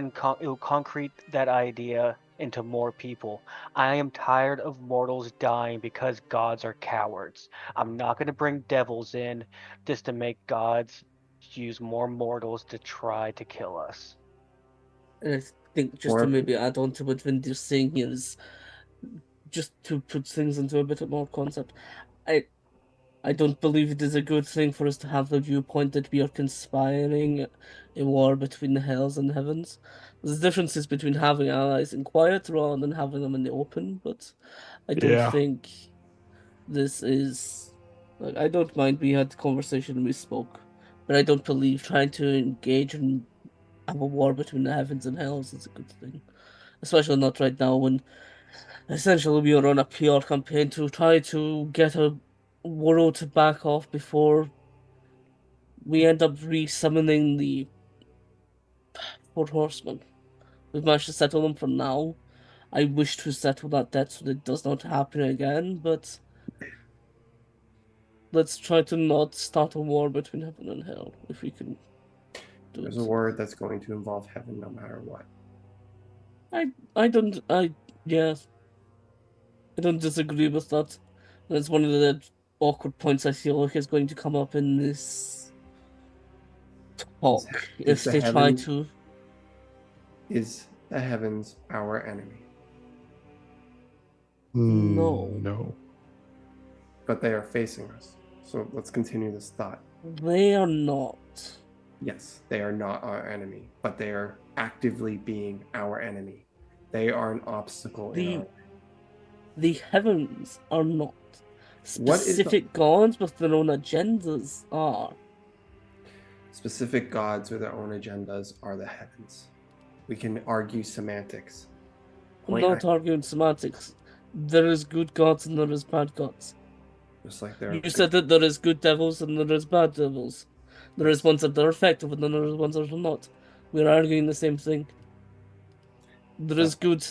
will concrete that idea into more people. I am tired of mortals dying because gods are cowards. I'm not going to bring devils in just to make gods use more mortals to try to kill us. And I think just to Or- maybe add on to what Vindy's saying here is just to put things into a bit more concept. I don't believe it is a good thing for us to have the viewpoint that we are conspiring a war between the hells and heavens. There's differences between having allies in quiet rather than having them in the open, but I don't Yeah. think this is like I don't mind we had the conversation and we spoke, but I don't believe trying to engage and have a war between the heavens and hells is a good thing. Especially not right now when essentially we are on a PR campaign to try to get a world to back off before we end up re-summoning the Four Horsemen. We've managed to settle them for now. I wish to settle that debt so that it does not happen again, but let's try to not start a war between heaven and hell, if we can do There's it. a word that's going to involve heaven no matter what. Yes. I don't disagree with that. That's one of the awkward points I feel like is going to come up in this talk if the they try heavens- to. Is the heavens our enemy? No. No. But they are facing us. So let's continue this thought. They are not. Yes, they are not our enemy, but they are actively being our enemy. They are an obstacle in our way. The heavens are not. What is the- Specific gods with their own agendas are. Specific gods with their own agendas are the heavens. We can argue semantics. I'm Point not arguing semantics. There is good gods and there is bad gods. just like there You said that there is good devils and there is bad devils. There is ones that are effective, and then there is ones that are not. We're arguing the same thing. There is good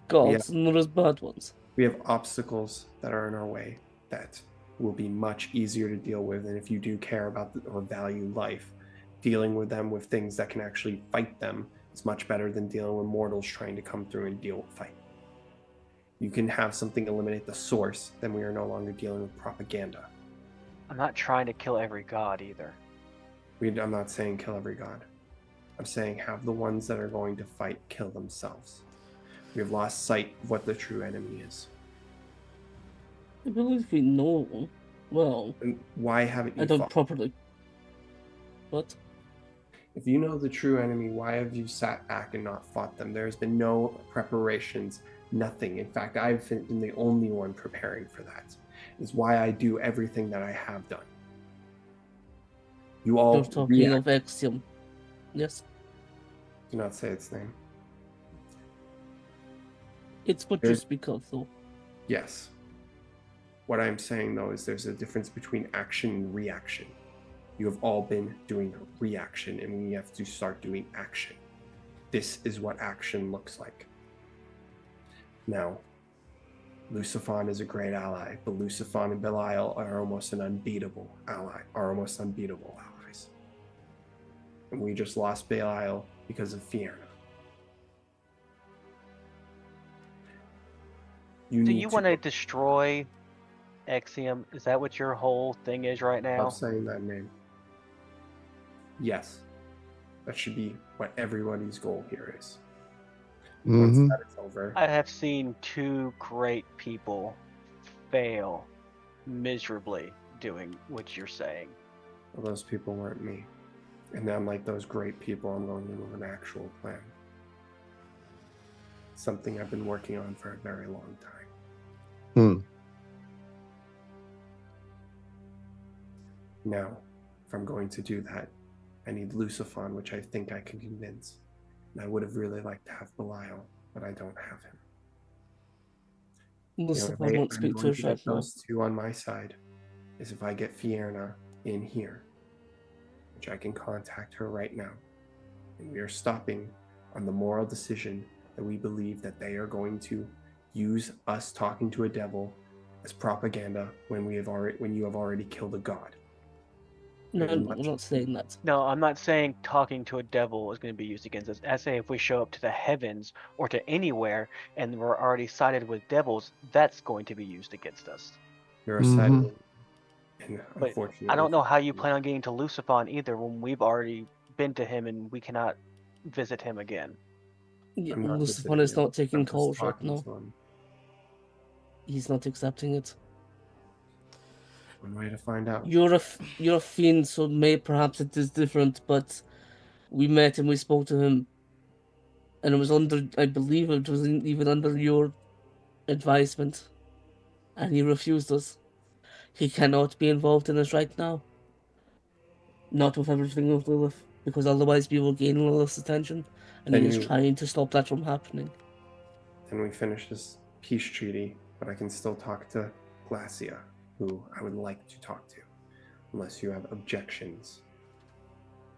gods, and there is bad ones. We have obstacles that are in our way that will be much easier to deal with, and if you do care about or value life, dealing with them with things that can actually fight them is much better than dealing with mortals trying to come through and fight. You can have something eliminate the source, then we are no longer dealing with propaganda. I'm not trying to kill every god either. I'm not saying kill every god. I'm saying have the ones that are going to fight kill themselves. We have lost sight of what the true enemy is. I believe we know. Well, And why haven't you I don't fought? properly. What? If you know the true enemy, why have you sat back and not fought them? There's been no preparations, nothing. In fact, I've been the only one preparing for that. It's why I do everything that I have done. You all You're talking of Axiom. Yes. Do not say its name. It's what you speak of, though. Yes. What I'm saying, though, is there's a difference between action and reaction. You have all been doing reaction, and we have to start doing action. This is what action looks like. Now, Lucifer is a great ally, but Lucifer and Belial are almost an unbeatable ally, allies. And we just lost Belial because of Fianna. Do you want to destroy Axiom? Is that what your whole thing is right now? Stop saying that name. Yes. That should be what everybody's goal here is. Once that is over. I have seen two great people fail miserably doing what you're saying. Well, those people weren't me. And unlike those great people, I'm going in with an actual plan. Something I've been working on for a very long time. Now, if I'm going to do that, I need Lucifer, which I think I can convince. And I would have really liked to have Belial, but I don't have him. Lucifer won't speak to us right now. Those two on my side is if I get Fianna in here, which I can contact her right now, and we are stopping on the moral decision that we believe that they are going to use us talking to a devil as propaganda when you have already killed a god. No, I'm not saying that. No, I'm not saying talking to a devil is going to be used against us. I say if we show up to the heavens or to anywhere and we're already sided with devils, that's going to be used against us. You're a side, and But unfortunately, I don't know how you plan on getting to Lucifer either when we've already been to him and we cannot visit him again. Yeah, I'm not Lucifer visiting is him. not taking I'm just calls right talking now. to him. He's not accepting it. One way to find out. You're a fiend, so perhaps it is different, but we met and we spoke to him, and it was I believe it was even under your advisement, and he refused us. He cannot be involved in this right now. Not with everything with Lilith, because otherwise we will gain Lilith's attention, and he is trying to stop that from happening. Then we finish this peace treaty, but I can still talk to Glacia, who I would like to talk to, unless you have objections.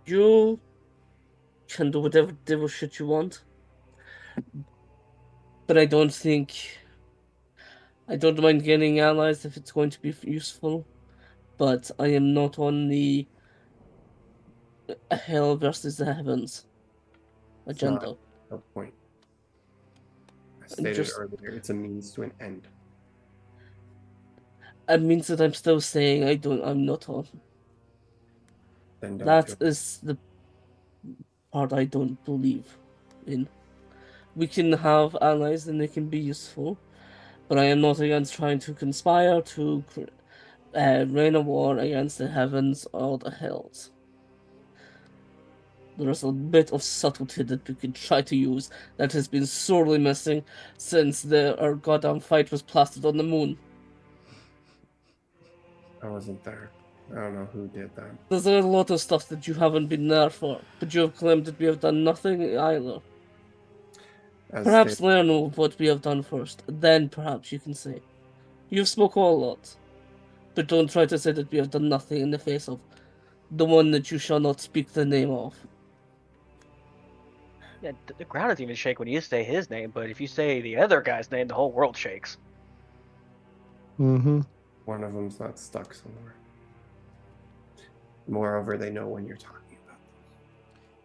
You can do whatever devil shit you want, but I don't mind getting allies if it's going to be useful, but I am not on the hell versus the heavens agenda. No point. I stated earlier, it's a means to an end. It means that I'm still saying I'm not on. Then don't That do it. is the part I don't believe in. We can have allies and they can be useful, but I am not against trying to conspire to reign a war against the heavens or the hells. There is a bit of subtlety that we could try to use that has been sorely missing since our goddamn fight was plastered on the moon. I wasn't there. I don't know who did that. There's a lot of stuff that you haven't been there for, but you have claimed that we have done nothing either. Perhaps learn what we have done first, then perhaps you can say. You've spoken a lot, but don't try to say that we have done nothing in the face of The one that you shall not speak the name of. Yeah, the ground doesn't even shake when you say his name, but if you say the other guy's name, the whole world shakes. Mm-hmm. One of them's not stuck somewhere. Moreover, they know when you're talking about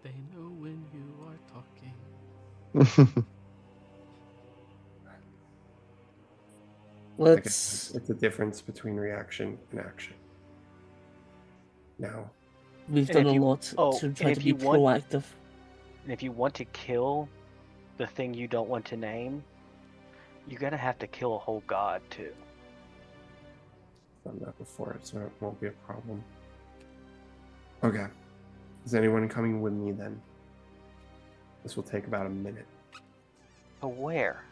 them. They know when you are talking. I guess Let's. it's a difference between reaction and action. Now, We've And done if a you- lot oh, to try and to if be you want- proactive. And if you want to kill the thing you don't want to name, you're gonna have to kill a whole god too. I've done that before, so it won't be a problem. Okay. Is anyone coming with me then? This will take about a minute. But where?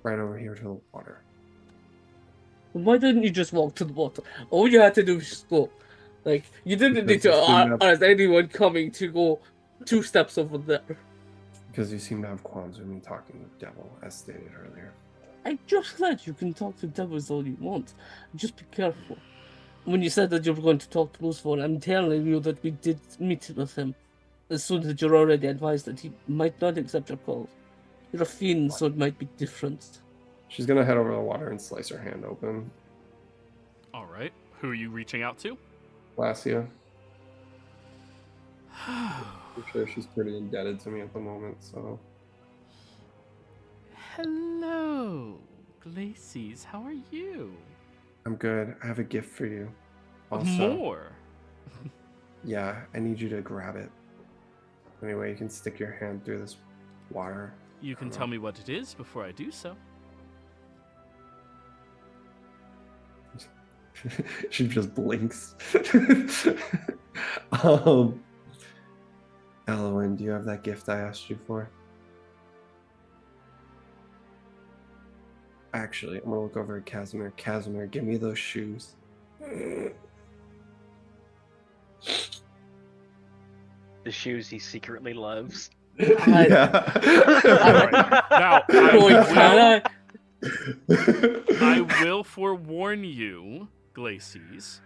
Right over here to the water. Why didn't you just walk to the water? All you had to do was just go. Like, you didn't need to Because you didn't have- ask anyone coming to go 2 steps over there. Because you seem to have qualms with me talking with the devil, as stated earlier. I just said you can talk to devils all you want. Just be careful. When you said that you were going to talk to Lucifer, I'm telling you that we did meet with him. As soon as you're already advised that he might not accept your call. You're a fiend, so it might be different. She's gonna head over to the water and slice her hand open. All right. Who are you reaching out to? Lassia. I'm sure she's pretty indebted to me at the moment, so. Hello, Glacies. How are you? I'm good. I have a gift for you. Also, More. yeah, I need you to grab it. Anyway, you can stick your hand through this water. You can tell me what it is before I do so. She just blinks. Elowen, do you have that gift I asked you for? Actually, I'm gonna look over at Casimir. Casimir, give me those shoes. The shoes he secretly loves. Yeah. Now, Boy, can I will forewarn you, Glacies.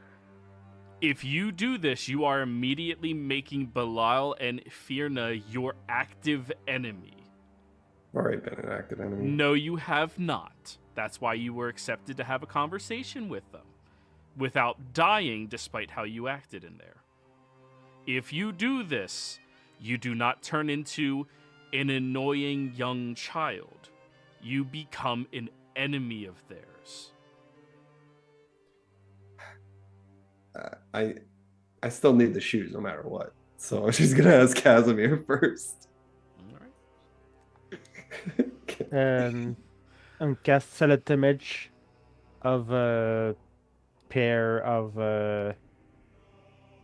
If you do this, you are immediately making Belial and Firna your active enemy. Already been an active enemy. No, you have not. That's why you were accepted to have a conversation with them, without dying despite how you acted in there. If you do this, you do not turn into an annoying young child. You become an enemy of theirs. I still need the shoes no matter what. So she's gonna ask Casimir first. All right. And cast select image of a pair of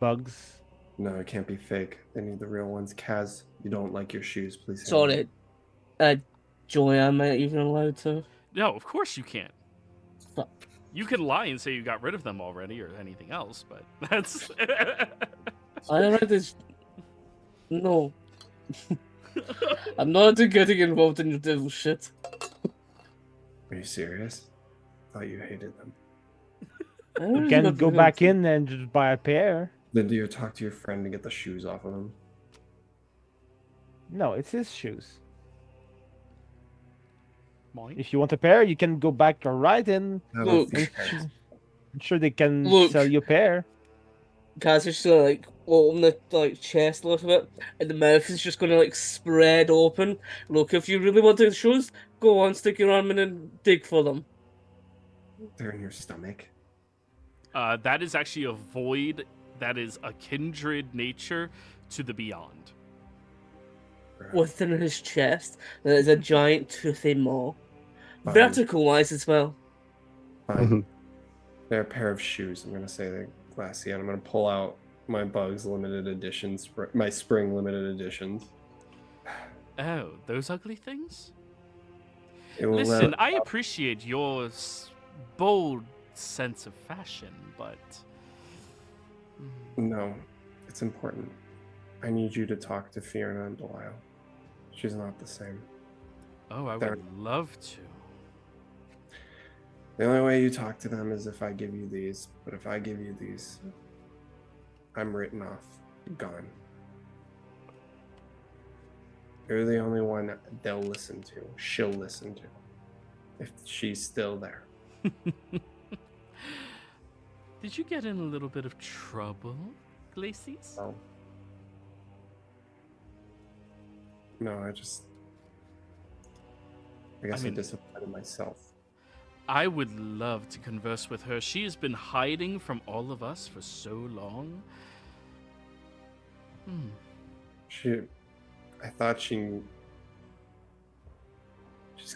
bugs. No, it can't be fake. They need the real ones. Kaz, you don't like your shoes, please. hand Sorry. Joy, am I even allowed to? No, of course you can't. Fuck. You can lie and say you got rid of them already or anything else, but that's... I already. No. I'm not getting involved in your devil shit. Are you serious? I thought you hated them. I You already can got go rid of back them. in and just buy a pair. Then do you talk to your friend to get the shoes off of him? No, it's his shoes. Mine? If you want a pair, you can go back right in. I Look. don't think Kaz- I'm sure they can Look. sell you a pair. Kaz is just gonna like open the chest a little bit, and the mouth is just gonna like spread open. Look, if you really want the shoes, go on, stick your arm in and dig for them. They're in your stomach. That is actually a void that is a kindred nature to the beyond. Within his chest, there is a giant toothy maw. Fine. Vertical wise as well. Fine. They're a pair of shoes. I'm gonna say they're glassy, and I'm gonna pull out my Bugs limited editions, my Spring limited editions. Oh, those ugly things? It will Listen, I appreciate your bold sense of fashion, but... No, it's important. I need you to talk to Fiona and Belial. She's not the same. Oh, I They're- would love to. The only way you talk to them is if I give you these. But if I give you these, I'm written off. Gone. You're the only one they'll listen to. She'll listen to. If she's still there. Did you get in a little bit of trouble, Glacies? Oh. No, I guess I disappointed myself. I would love to converse with her. She has been hiding from all of us for so long. I thought she's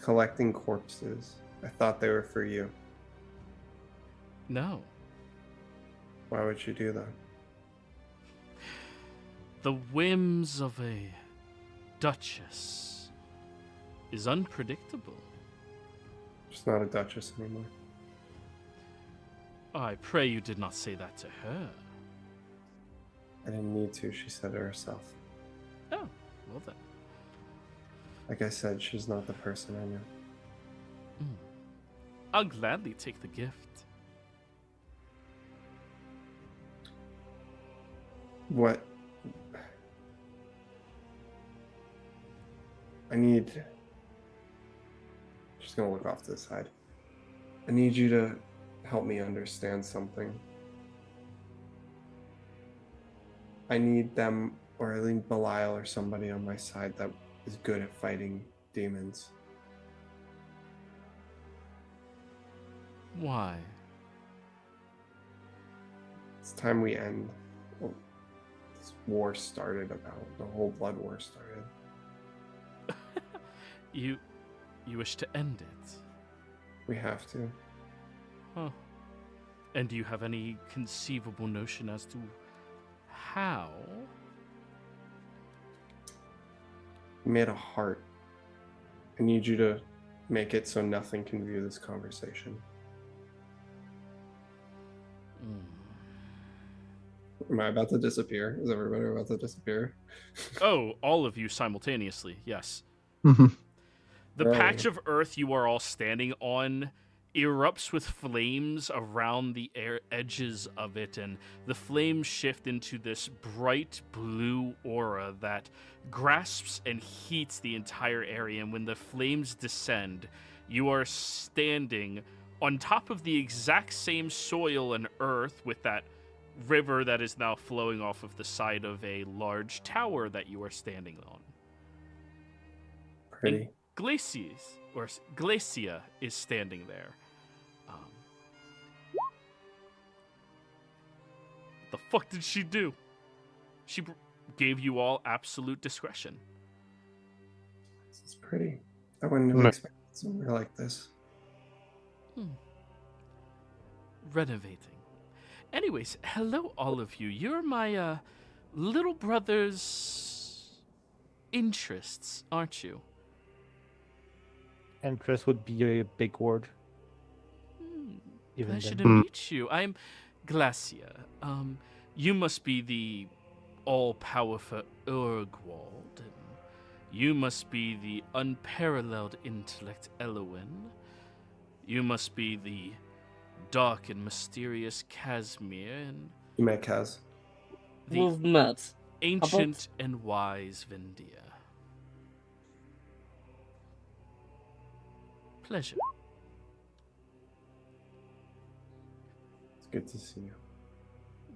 collecting corpses. I thought they were for you. No. Why would she do that? The whims of a duchess is unpredictable. She's not a duchess anymore. I pray you did not say that to her. I didn't need to. She said it herself. Oh, well then. Like I said, she's not the person I knew. I'll gladly take the gift. What? Just gonna look off to the side. I need you to help me understand something. I need them, or I need Belial or somebody on my side that is good at fighting demons. Why? It's time we end. Well, this war started about. The whole blood war started. You wish to end it? We have to. Huh. And do you have any conceivable notion as to how? We made a heart. I need you to make it so nothing can view this conversation. Am I about to disappear? Is everybody about to disappear? Oh, all of you simultaneously, yes. The Right. patch of earth you are all standing on erupts with flames around the edges of it, and the flames shift into this bright blue aura that grasps and heats the entire area. And when the flames descend, you are standing on top of the exact same soil and earth with that river that is now flowing off of the side of a large tower that you are standing on. Pretty. Glacia is standing there. What the fuck did she do? She gave you all absolute discretion. This is pretty. I wouldn't have expected somewhere like this. Renovating. Anyways, hello all of you. You're my little brother's interests, aren't you? Interest would be a big word. Even Pleasure then. to meet you. I'm Glacia. You must be the all-powerful Urgwald. And you must be the unparalleled intellect Elowin. You must be the dark and mysterious Casimir, and You met Kaz. the We've met. ancient and wise Vendia. Pleasure. It's good to see you.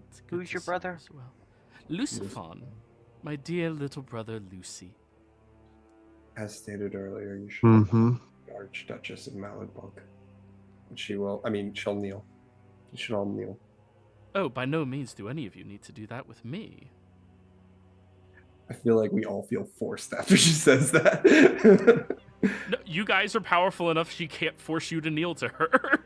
It's good Who's to your see you brother? as well. Luciphon, my dear little brother Lucy. As stated earlier, you should have Mm-hmm. the Archduchess of Malibunk. And she'll kneel. You should all kneel. Oh, by no means do any of you need to do that with me. I feel like we all feel forced after she says that. No, you guys are powerful enough she can't force you to kneel to her.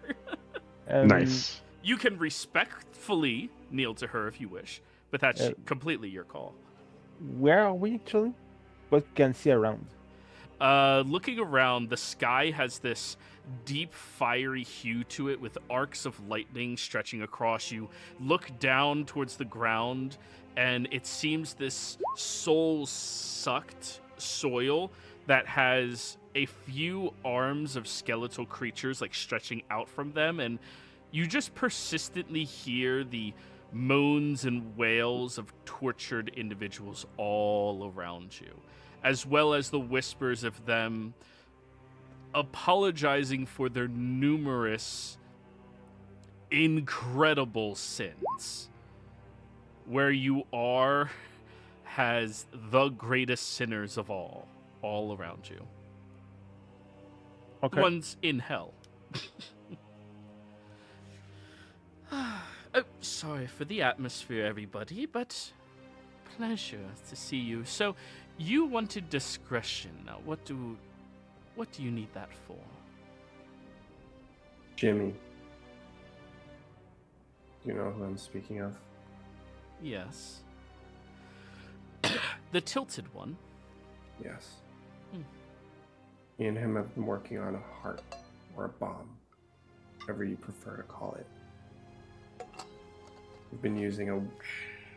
Nice. You can respectfully kneel to her if you wish, but that's Uh, completely your call. Where are we actually? What can see around? Looking around, the sky has this deep, fiery hue to it with arcs of lightning stretching across. You look down towards the ground, and it seems this soul-sucked soil that has a few arms of skeletal creatures like stretching out from them, and you just persistently hear the moans and wails of tortured individuals all around you, as well as the whispers of them apologizing for their numerous incredible sins. Where you are has the greatest sinners of all around you. Okay. The ones in hell. Oh, sorry for the atmosphere, everybody, but pleasure to see you. So, you wanted discretion. Now, what do you need that for? Jimmy. Do you know who I'm speaking of? Yes. The tilted one. Yes. Hmm. Me and him have been working on a heart or a bomb, whatever you prefer to call it. We've been using a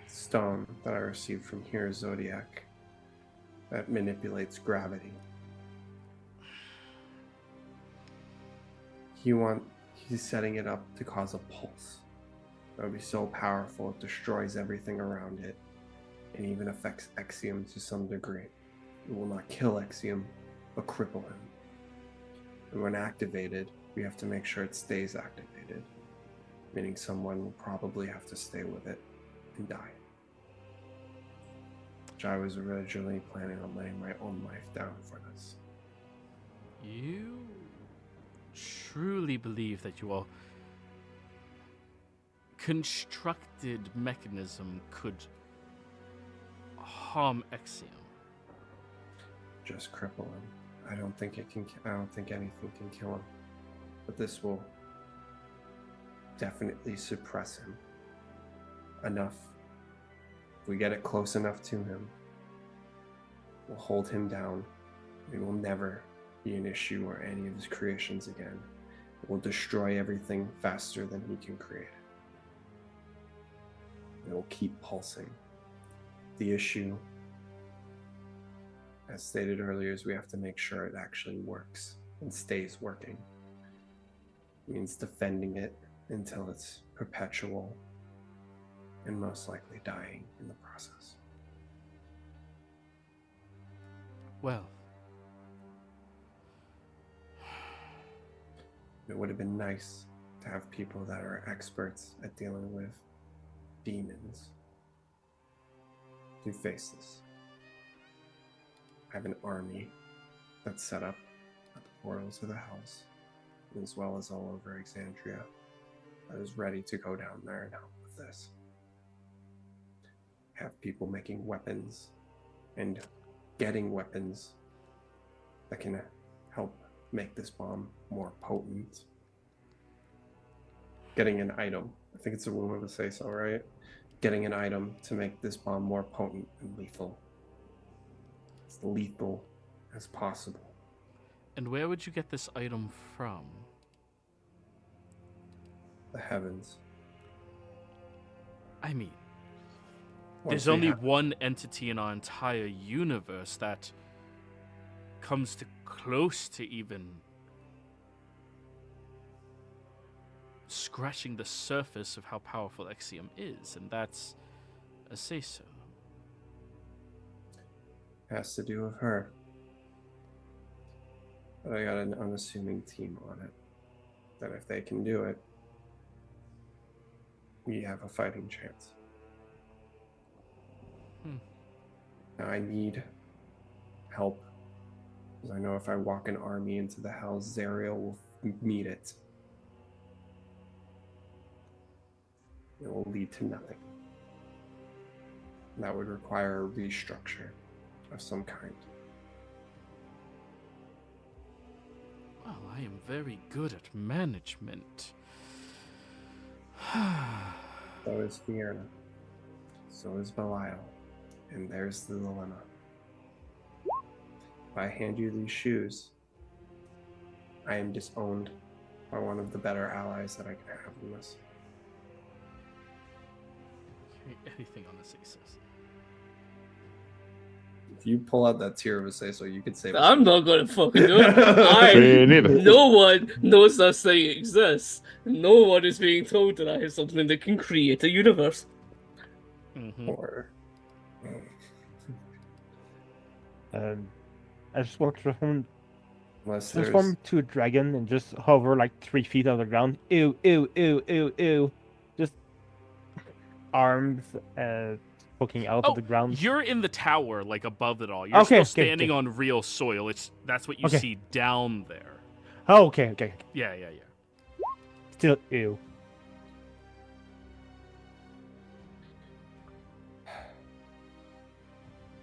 stone that I received from here, Zodiac, that manipulates gravity. He's setting it up to cause a pulse. That would be so powerful it destroys everything around it, and even affects Exium to some degree. It will not kill Exium, but cripple him. And when activated, we have to make sure it stays activated, meaning someone will probably have to stay with it and die. Which I was originally planning on laying my own life down for this. You truly believe that your constructed mechanism could harm Exium? Just cripple him. I don't think anything can kill him. But this will definitely suppress him enough. If we get it close enough to him, we'll hold him down. It will never be an issue or any of his creations again. It will destroy everything faster than he can create it. It will keep pulsing. The issue, as stated earlier, is we have to make sure it actually works and stays working. It means defending it until it's perpetual and most likely dying in the process. Well, it would have been nice to have people that are experts at dealing with demons to face this. I have an army that's set up at the portals of the house, as well as all over Exandria, that is ready to go down there and help with this. Have people making weapons and getting weapons that can help make this bomb more potent. Getting an item. I think it's a woman to say so, right? Getting an item to make this bomb more potent and lethal. As lethal as possible. and where would you get this item from? The heavens. I mean, Once there's we only have- one entity in our entire universe that comes to close to even scratching the surface of how powerful Exium is, and that's a say-so. Has to do with her. But I got an unassuming team on it. That if they can do it, we have a fighting chance. Now I need help. Because I know if I walk an army into the house, Zariel will meet it. It will lead to nothing. That would require a restructure of some kind. Well, I am very good at management. So is Fiona. So is Belial. And there's the dilemma. If I hand you these shoes, I am disowned by one of the better allies that I can have in this. Anything on this aces. If you pull out that tear of a say so, you could save us. I'm not gonna fucking do it. Me neither. No one knows that thing exists. No one is being told that I have something that can create a universe. Mm-hmm. Or I just want to unless transform to a dragon and just hover like 3 feet off the ground. Ew, ew, ew, ew, ew. Just arms poking out of the ground. You're in the tower, like above it all. You're Okay, still okay, standing okay. on real soil. That's what you Okay. see down there. Oh, okay, okay. Yeah. Still, ew.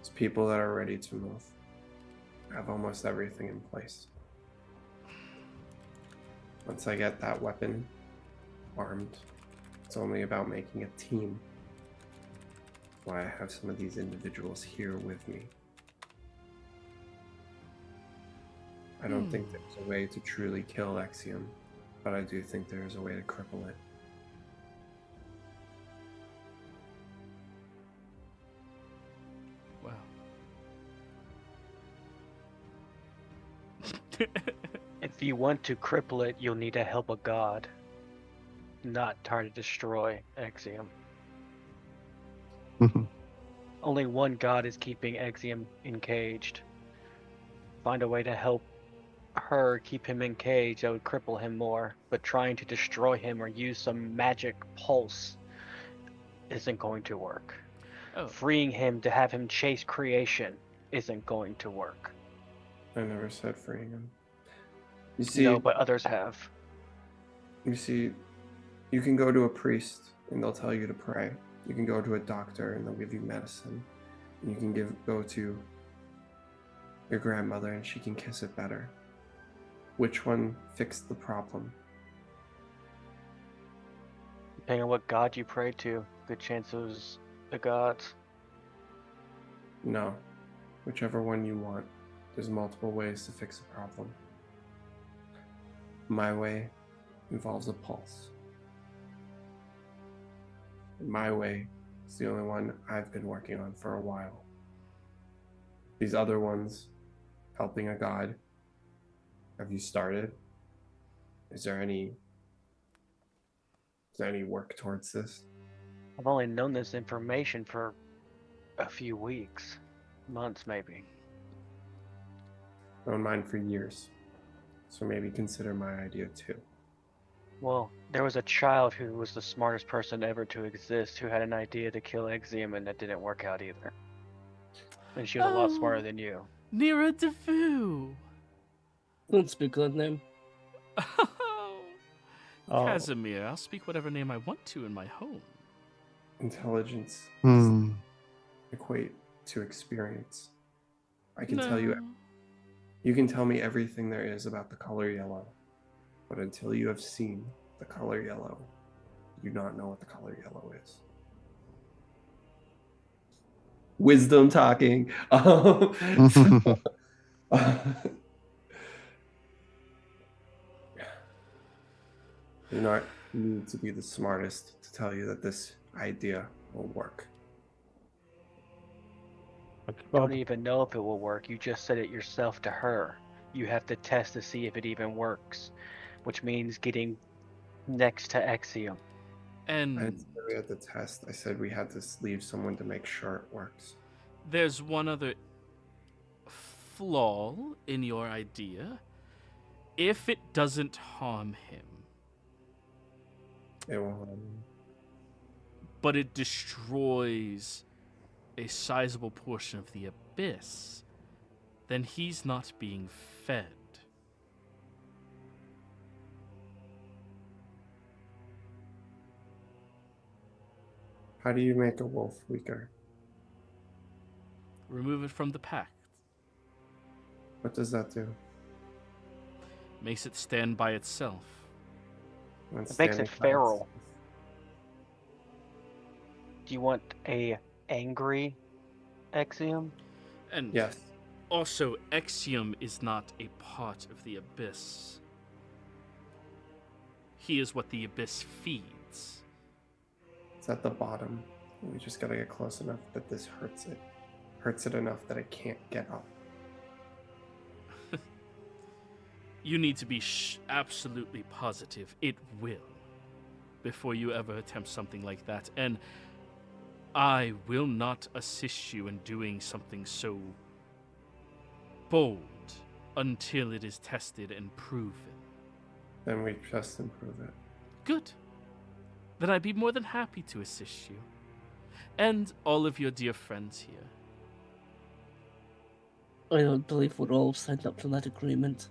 It's people that are ready to move. Have almost everything in place. Once I get that weapon armed, it's only about making a team. That's why I have some of these individuals here with me. I don't think there's a way to truly kill Exium, but I do think there is a way to cripple it. Wow. If you want to cripple it, you'll need to help a god, not try to destroy Exium. Only one god is keeping Exium encaged. Find a way to help her keep him encaged that would cripple him more, but trying to destroy him or use some magic pulse isn't going to work. Oh. Freeing him to have him chase creation isn't going to work. I never said freeing him. You see, No, but others have. you see, you can go to a priest and they'll tell you to pray. You can go to a doctor and they'll give you medicine. And you can go to your grandmother and she can kiss it better. Which one fixed the problem? Depending on what god you pray to, good chance it was the gods. No. Whichever one you want. There's multiple ways to fix a problem. My way involves a pulse. My way is the only one I've been working on for a while. These other ones, helping a god, have you started? Is there any work towards this? I've only known this information for a few weeks, months maybe. Known mine for years. So maybe consider my idea too. Well, there was a child who was the smartest person ever to exist who had an idea to kill Exium and that didn't work out either. And she was a lot smarter than you. Nira Defu. Don't speak that name. Oh. Casimir, I'll speak whatever name I want to in my home. Intelligence Hmm. equate to experience. I can tell you, No. you can tell me everything there is about the color yellow, but until you have seen the color yellow, you do not know what the color yellow is. Wisdom talking. You not need to be the smartest to tell you that this idea will work. I don't even know if it will work. You just said it yourself to her. You have to test to see if it even works, which means getting next to Exium. I And didn't say we had to test. I said we had to leave someone to make sure it works. there's one other flaw in your idea. If it doesn't harm him, It will. but it destroys a sizable portion of the abyss, then he's not being fed. How do you make a wolf weaker? Remove it from the pact. What does that do? Makes it stand by itself. When It makes standing it by feral. itself? Do you want a angry Exium? And Yes. also, Exium is not a part of the abyss. He is what the abyss feeds. It's at the bottom. We just gotta get close enough that this hurts it. Hurts it enough that I can't get up. You need to be absolutely positive it will before you ever attempt something like that. And I will not assist you in doing something so bold until it is tested and proven. Then we just improve it. Good. Then I'd be more than happy to assist you. And all of your dear friends here. I don't believe we're all signed up for that agreement.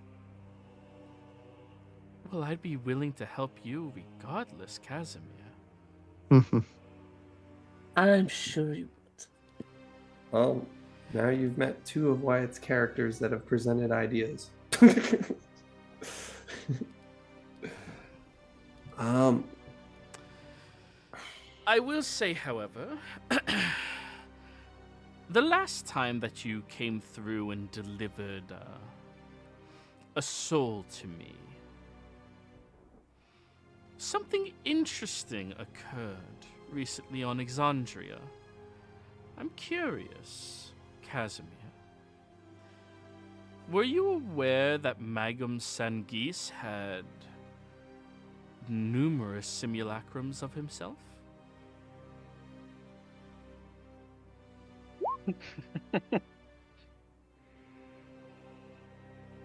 Well, I'd be willing to help you regardless, Casimir. I'm sure you would. Well, now you've met two of Wyatt's characters that have presented ideas. I will say, however, the last time that you came through and delivered a soul to me, something interesting occurred recently on Exandria. I'm curious, Casimir. Were you aware that Magum Sangis had numerous simulacrums of himself?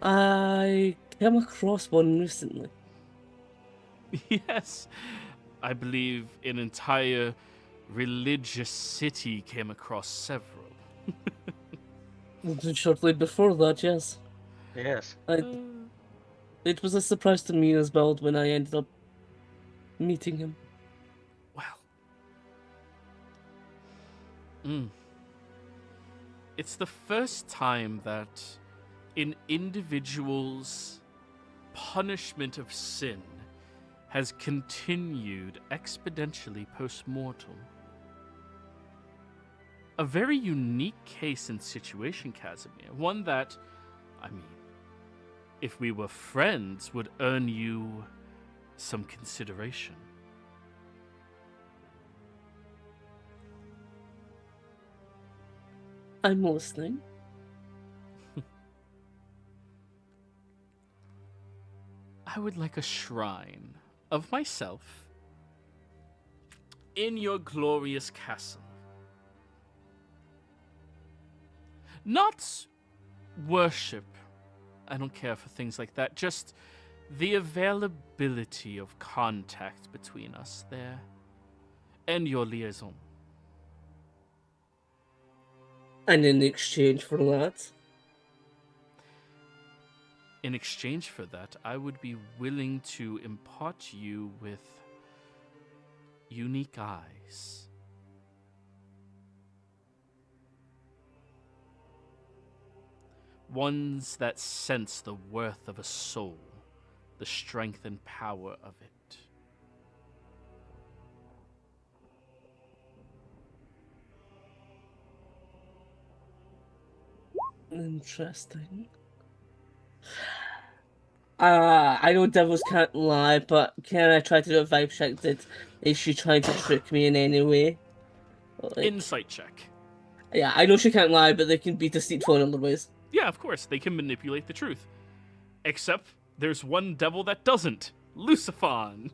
I came across one recently. Yes, I believe an entire religious city came across several. Shortly before that, yes. Yes. It was a surprise to me as well when I ended up meeting him. Well. It's the first time that an individual's punishment of sin has continued exponentially post-mortem. A very unique case and situation, Casimir. One that, I mean, if we were friends, would earn you some consideration. I'm listening. I would like a shrine of myself in your glorious castle. Not worship. I don't care for things like that. Just the availability of contact between us there and your liaison. And in exchange for that? In exchange for that, I would be willing to impart you with unique eyes. Ones that sense the worth of a soul, the strength and power of it. Interesting. I know devils can't lie, but can I try to do a vibe check? Is she trying to trick me in any way? Like, Insight check. yeah, I know she can't lie, but they can be deceitful in other ways. Yeah, of course, they can manipulate the truth. Except there's one devil that doesn't. Luciphon.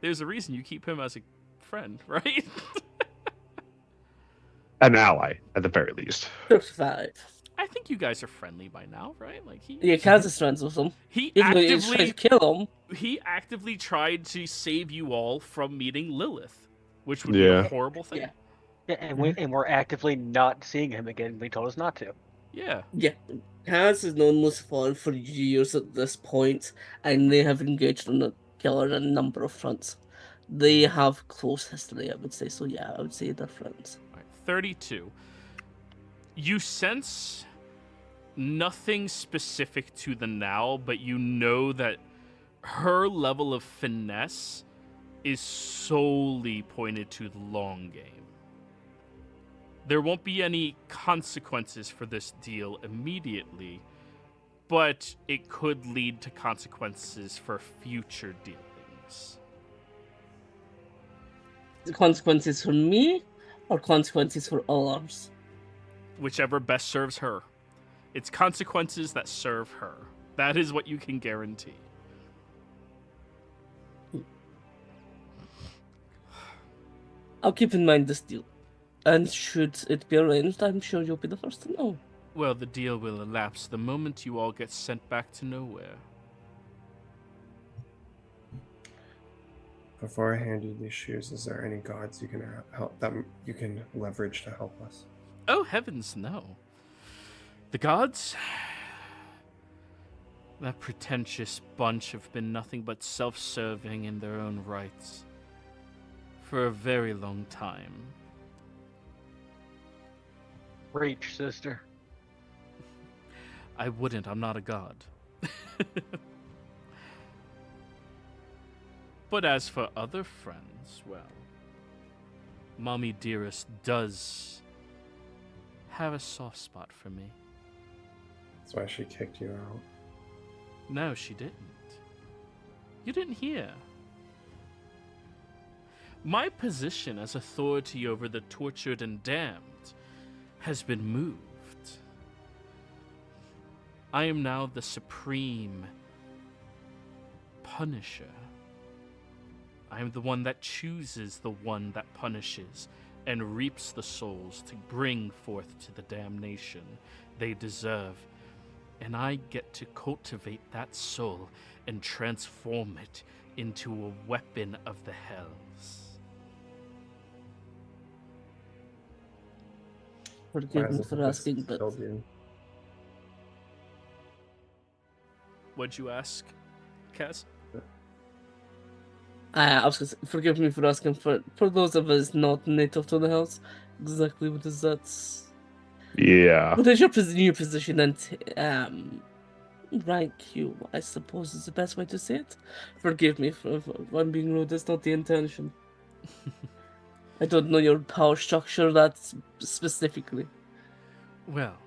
There's a reason you keep him as a friend, right? An ally, at the very least. 35. I think you guys are friendly by now, right? Like Yeah, Kaz is friends with him. he Even though he's trying to kill him. he actively tried to save you all from meeting Lilith, which would be a horrible thing. Yeah. Yeah, and we're actively not seeing him again. They told us not to. Yeah. Yeah. Kaz has known Lucifer for years at this point, and they have engaged on the killer on a number of fronts. They have close history, I would say. So yeah, I would say they're friends. All right, 32. You sense nothing specific to the now, but you know that her level of finesse is solely pointed to the long game. There won't be any consequences for this deal immediately, but it could lead to consequences for future dealings. The consequences for me, or consequences for others? whichever best serves her. It's consequences that serve her. That is what you can guarantee. I'll keep in mind this deal. And should it be arranged, I'm sure you'll be the first to know. Well, the deal will elapse the moment you all get sent back to nowhere. Before I hand you these shoes, is there any gods you can help that you can leverage to help us? Oh, heavens, no. The gods? That pretentious bunch have been nothing but self-serving in their own rights for a very long time. Reach, sister. I wouldn't, I'm not a god. But as for other friends, well, Mommy Dearest does have a soft spot for me. That's why she kicked you out. No, she didn't. You didn't hear. My position as authority over the tortured and damned has been moved. I am now the supreme punisher. I am the one that chooses the one that punishes and reaps the souls to bring forth to the damnation they deserve. And I get to cultivate that soul and transform it into a weapon of the hells. Forgive me for asking, but What'd you ask, Kaz? I was gonna say, forgive me for asking, for those of us not native to the house, exactly what is that? Yeah. What is your new position and rank you, I suppose is the best way to say it? Forgive me for I'm being rude, that's not the intention. I don't know your power structure that specifically. Well,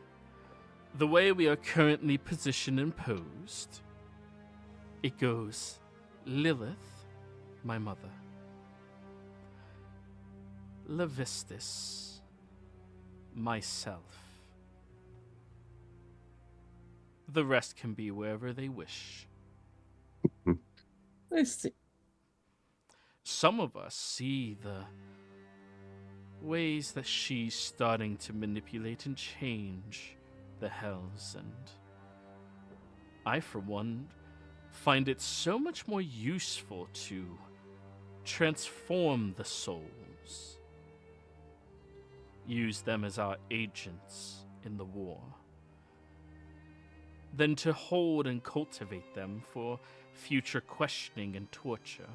the way we are currently positioned and posed, it goes Lilith, my mother, Levistus, myself. The rest can be wherever they wish. I see. Some of us see the ways that she's starting to manipulate and change the hells, and I, for one, find it so much more useful to transform the souls, use them as our agents in the war, than to hold and cultivate them for future questioning and torture.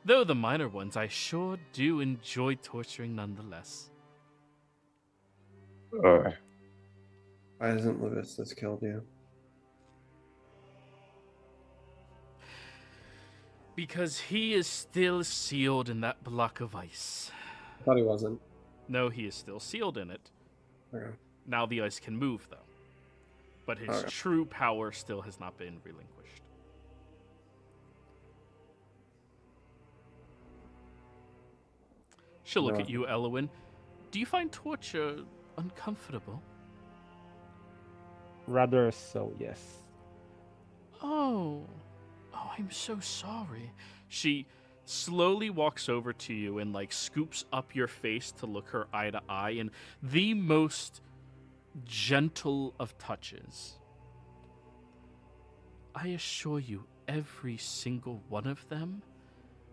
Though the minor ones I sure do enjoy torturing nonetheless. Why hasn't Levistus killed you? Because he is still sealed in that block of ice. I thought he wasn't. No, he is still sealed in it. Okay. Now the ice can move, though. But his Okay. true power still has not been relinquished. She'll look No. at you, Elowin. Do you find torture uncomfortable? Rather so, yes. Oh, I'm so sorry. She slowly walks over to you and scoops up your face to look her eye to eye in the most gentle of touches. I assure you, every single one of them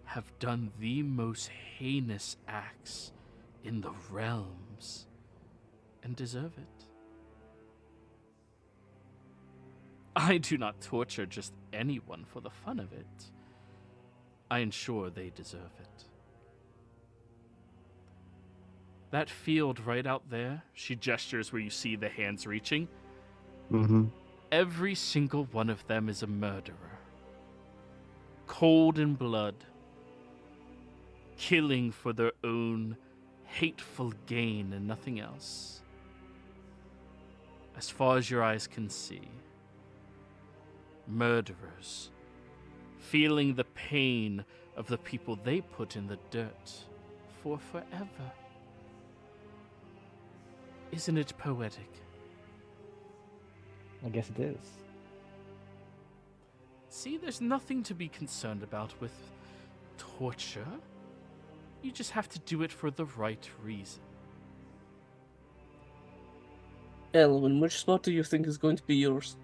have done the most heinous acts in the realms and deserve it. I do not torture just anyone for the fun of it. I ensure they deserve it. That field right out there, she gestures where you see the hands reaching. Mm-hmm. Every single one of them is a murderer. Cold in blood. Killing for their own hateful gain and nothing else. As far as your eyes can see. Murderers, feeling the pain of the people they put in the dirt for forever. Isn't it poetic? I guess it is. See, there's nothing to be concerned about with torture. You just have to do it for the right reason. Elwin, which spot do you think is going to be yours?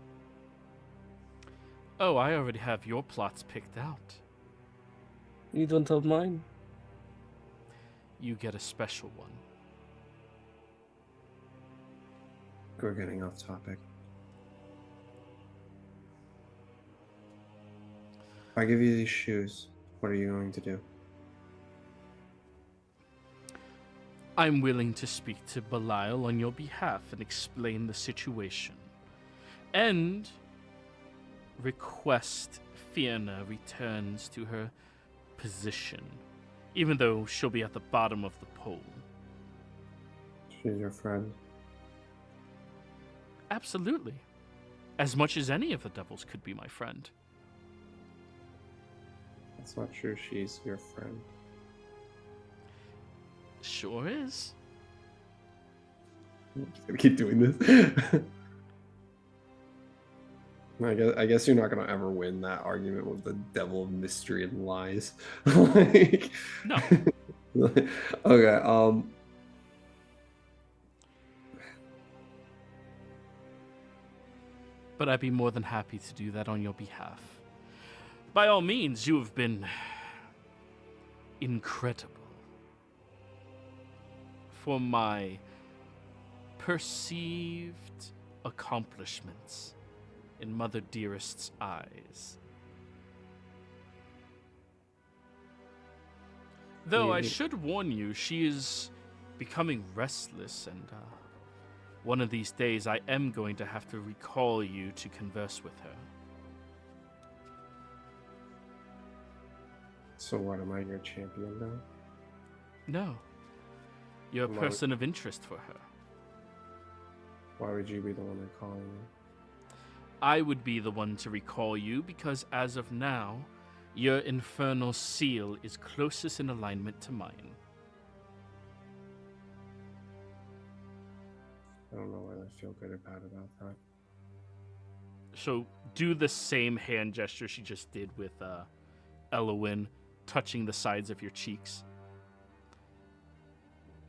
Oh, I already have your plots picked out. You don't have mine. You get a special one. We're getting off topic. If I give you these shoes, what are you going to do? I'm willing to speak to Belial on your behalf and explain the situation. And request Fiona returns to her position, even though she'll be at the bottom of the pole. She's your friend. Absolutely. As much as any of the devils could be my friend. That's not true. She's your friend. Sure is. I'm just gonna keep doing this. I guess you're not gonna ever win that argument with the devil of mystery and lies. Like, No. Okay. But I'd be more than happy to do that on your behalf. By all means, you have been incredible. For my perceived accomplishments in Mother Dearest's eyes. Though I should warn you, she is becoming restless, and one of these days I am going to have to recall you to converse with her. So what, am I your champion now? No. You're a Why- person of interest for her. Why would you be the one recalling me? I would be the one to recall you because as of now, your infernal seal is closest in alignment to mine. I don't know what I feel good about that. So do the same hand gesture she just did with Elwin, touching the sides of your cheeks.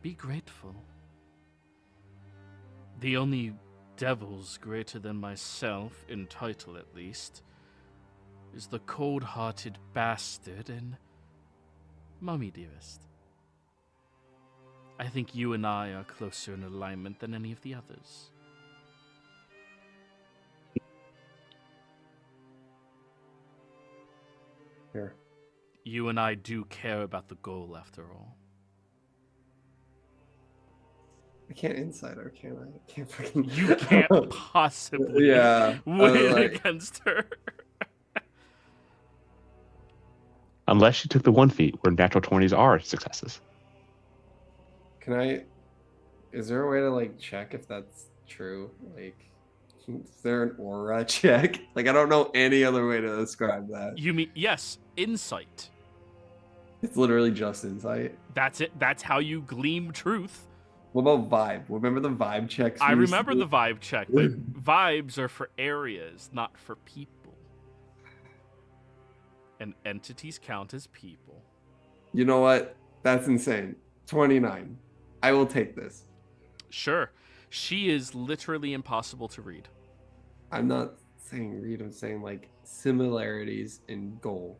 Be grateful. The only devils greater than myself, in title at least, is the cold-hearted bastard and Mummy Dearest. I think you and I are closer in alignment than any of the others. Here. You and I do care about the goal, after all. I can't insider, can I? I can't fucking... You can't possibly Yeah, win like- against her. Unless you took the one feat where natural 20s are successes. Can I... Is there a way to, like, check if that's true? Like, is there an aura check? Like, I don't know any other way to describe that. You mean, yes, insight. It's literally just insight. That's it. That's how you gleam truth. What about vibe? Remember the vibe checks? I we used to remember do? the vibe check, but vibes are for areas, not for people. And entities count as people. You know what? That's insane. 29. I will take this. Sure. She is literally impossible to read. I'm not saying read, I'm saying, like, similarities in goal.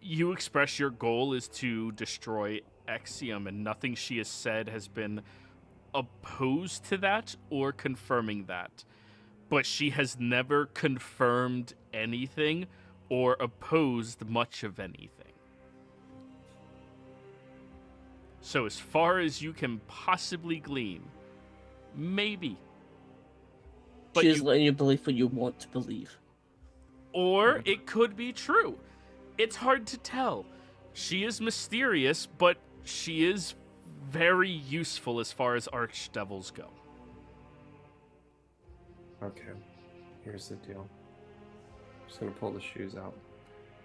You express your goal is to destroy Axiom, and nothing she has said has been opposed to that or confirming that. But she has never confirmed anything or opposed much of anything. So as far as you can possibly glean, maybe. But She's you- letting you believe what you want to believe. Or it could be true. It's hard to tell. She is mysterious, but she is very useful as far as archdevils go. Okay. Here's the deal. I'm just gonna pull the shoes out.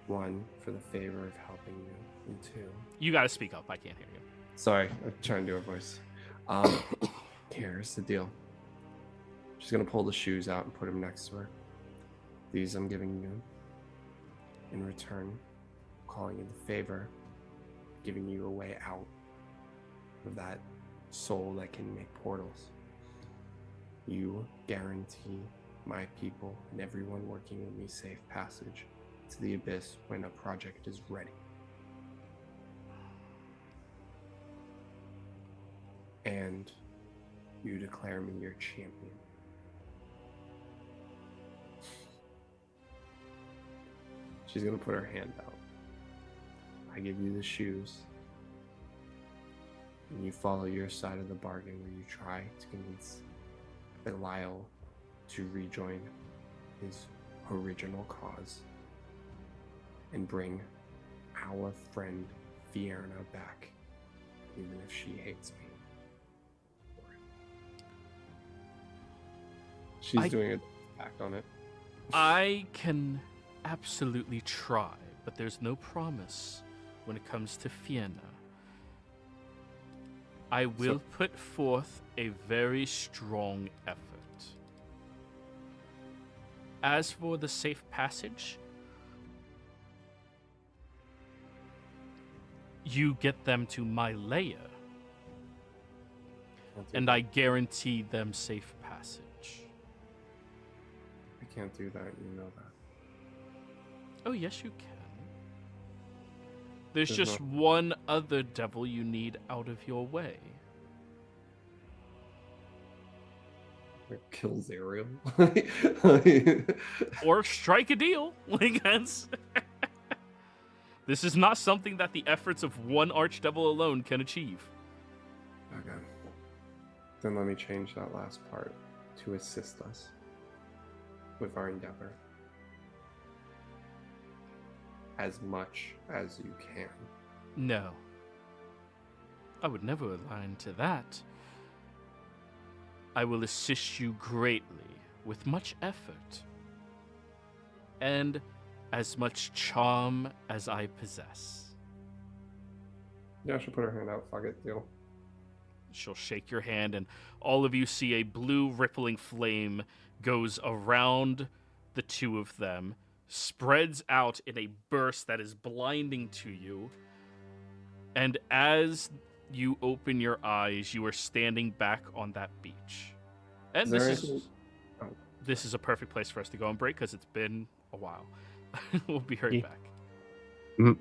1, for the favor of helping you. And 2. You gotta speak up. I can't hear you. Sorry, I'm trying to do a voice. Here's the deal. She's gonna pull the shoes out and put them next to her. These I'm giving you. In return, calling in the favor, giving you a way out of that soul that can make portals. You guarantee my people and everyone working with me safe passage to the abyss when a project is ready. And you declare me your champion. She's gonna put her hand out. I give you the shoes. And you follow your side of the bargain where you try to convince Belial to rejoin his original cause and bring our friend Fierna back, even if she hates me. She's doing a act on it. I can absolutely try, but there's no promise when it comes to Fiena. I will put forth a very strong effort. As for the safe passage, you get them to my lair, and I guarantee them safe passage. I can't do that, you know that. Oh, yes, you can. There's just one other devil you need out of your way. Kill Zariel. Or strike a deal. Like, that's... This is not something that the efforts of one archdevil alone can achieve. Okay. Then let me change that last part to assist us with our endeavor. As much as you can. No. I would never align to that. I will assist you greatly with much effort and as much charm as I possess. Yeah, she'll put her hand out. Fuck it, deal. She'll shake your hand, and all of you see a blue rippling flame goes around the two of them, spreads out in a burst that is blinding to you, and as you open your eyes, you are standing back on that beach. And this is a perfect place for us to go on break because it's been a while. We'll be right back. Mhm.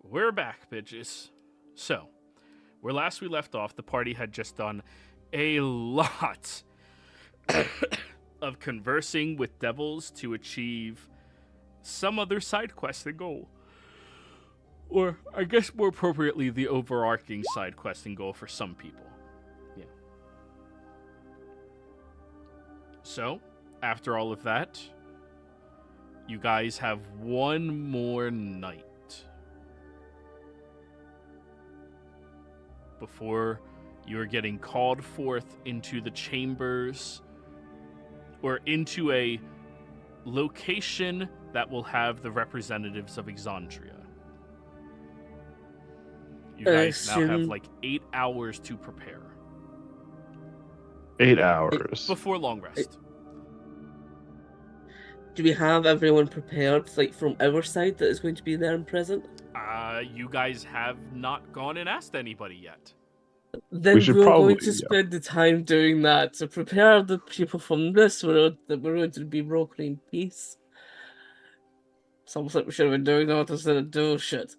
we're back, bitches. So, where last we left off, the party had just done a lot of conversing with devils to achieve some other side quest and goal. Or, I guess more appropriately, the overarching side quest and goal for some people. Yeah. So, after all of that, you guys have one more night before you're getting called forth into the chambers or into a location that will have the representatives of Exandria. You guys now have like 8 hours to prepare 8 hours. before long rest. Do we have everyone prepared, like from our side, that is going to be there and present? You guys have not gone and asked anybody yet. Then We should we're probably- going to spend the time doing that to prepare the people from this world that we're going to be brokering peace. It's almost like we should have been doing that instead of do shit.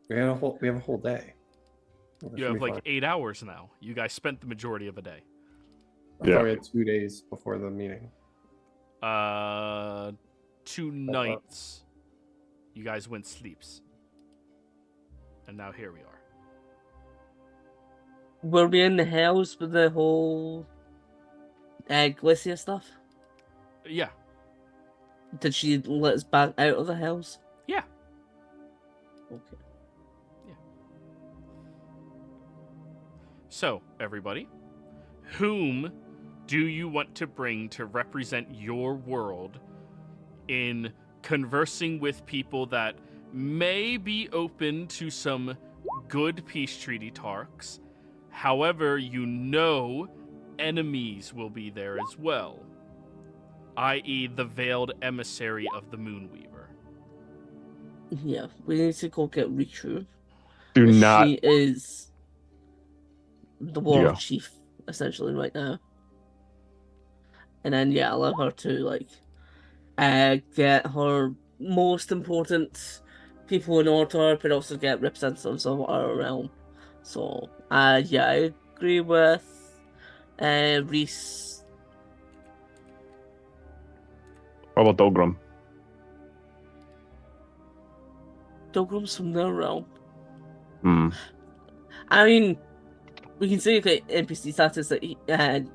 We have a whole day. That You should have be like fine. 8 hours now. You guys spent the majority of a day. I Yeah. thought we had 2 days before the meeting. 2 nights. You guys went sleeps. And now here we are. Were we in the house with the whole Glacia stuff? Yeah. Did she let us back out of the house? Yeah. Okay. So, everybody, whom do you want to bring to represent your world in conversing with people that may be open to some good peace treaty talks? However, you know enemies will be there as well, i.e. the veiled emissary of the Moonweaver. Yeah, we need to go get Riku. Do not. She is the war Yeah. chief, essentially, right now. And then, yeah, allow her to, like, get her most important people in order, but also get representatives of our realm. So, yeah, I agree with Reese. What about Dogrum? Pilgrims from their realm. Hmm. I mean, we can say that NPC status that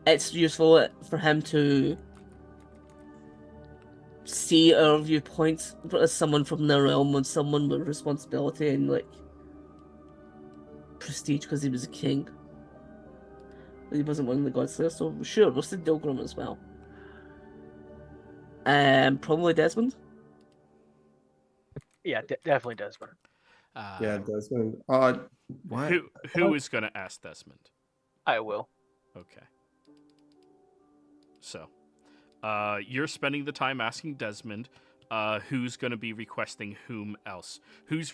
it's useful for him to see our viewpoints as someone from their realm and someone with responsibility and like prestige because he was a king. But he wasn't one of the Godslayers, so sure, we'll see Dilgrim as well. Probably Desmond. Yeah, definitely Desmond. Yeah, Desmond. What? Who is going to ask Desmond? I will. Okay. So, you're spending the time asking Desmond who's going to be requesting whom else. Who's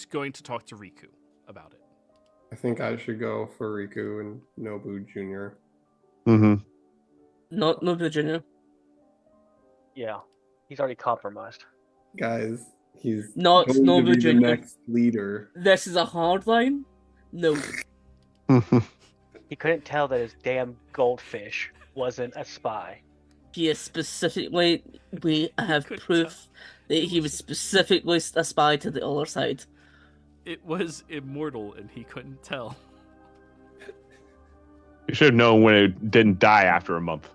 going to talk to Riku about it? I think I should go for Riku and Nobu Jr. Mm-hmm. Not Virginia. Yeah, he's already compromised. Guys, he's Not going Nobu to be the Jr.. next leader. This is a hard line. No. He couldn't tell that his damn goldfish wasn't a spy. He is specifically. We have Couldn't proof that he was specifically a spy to the other side. It was immortal, and he couldn't tell. You should have known when it didn't die after a month.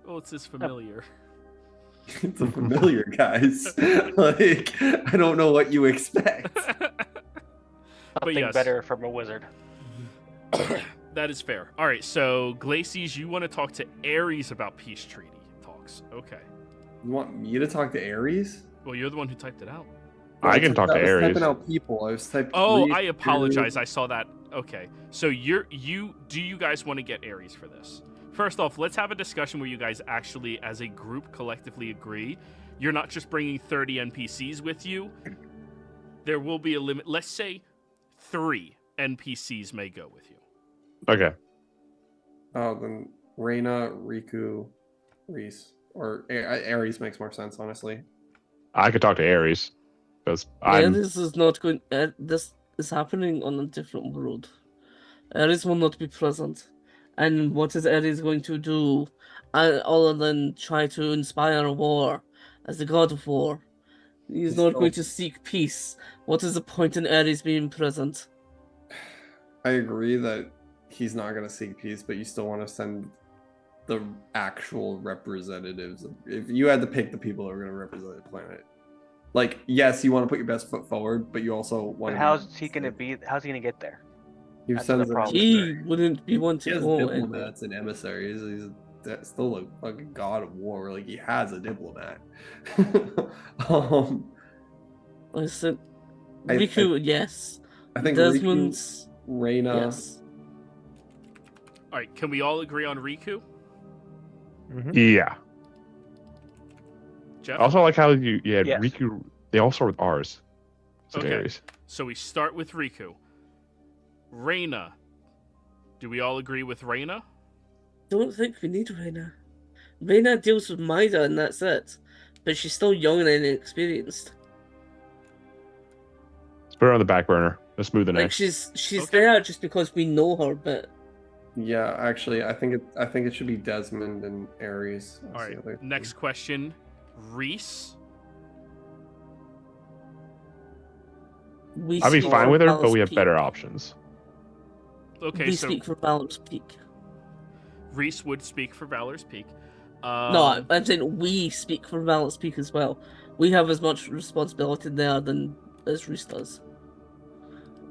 Oh, it's his familiar. It's a familiar, guys. Like, I don't know what you expect. Something yes. better from a wizard. That is fair. All right, so Glacies, you want to talk to Ares about peace treaty talks. Okay. You want me to talk to Ares? Well, you're the one who typed it out. I can talk to I was Ares. typing out people. I was typing. Oh, I apologize. I saw that. Okay. So do you guys want to get Ares for this? First off, let's have a discussion where you guys actually, as a group, collectively agree. You're not just bringing 30 NPCs with you. There will be a limit. Let's say 3 NPCs may go with you. Okay. Oh, then Reina, Riku, Reese, or Ares makes more sense, honestly. I could talk to Ares. Because I'm Ares is not going. This is happening on a different world. Ares will not be present. And what is Ares going to do other than try to inspire a war as the god of war? He's not going to seek peace. What is the point in Ares being present? I agree that he's not going to seek peace, but you still want to send the actual representatives. If you had to pick the people that are going to represent the planet, like, yes, you want to put your best foot forward, but you also want. But how's he going to be? How's he going to get there? He That's sends the problem. He wouldn't be one He to has go. diplomats and emissaries. He's still a fucking god of war. Like, he has a diplomat. Listen, I Riku, yes. I think Desmond's, Riku, Reina. yes. All right, can we all agree on Riku? yeah. Jeff? I also like how you had Yes. Riku. They all start with R's. So Okay. Aries. So we start with Riku. Reina. Do we all agree with Reina? Don't think we need Reina. Reina deals with Maida and that's it. But she's still young and inexperienced. Let's put her on the back burner. Let's move the Like next. she's Okay. there just because we know her, but Yeah, actually, I think it should be Desmond and Ares. All right, next question. Reese. we I'd be speak fine for with her, but Valor's we have Peak. better options. Okay, We so speak for Valor's Peak. Reese would speak for Valor's Peak. No, I'm saying we speak for Valor's Peak as well. We have as much responsibility there than as Reese does.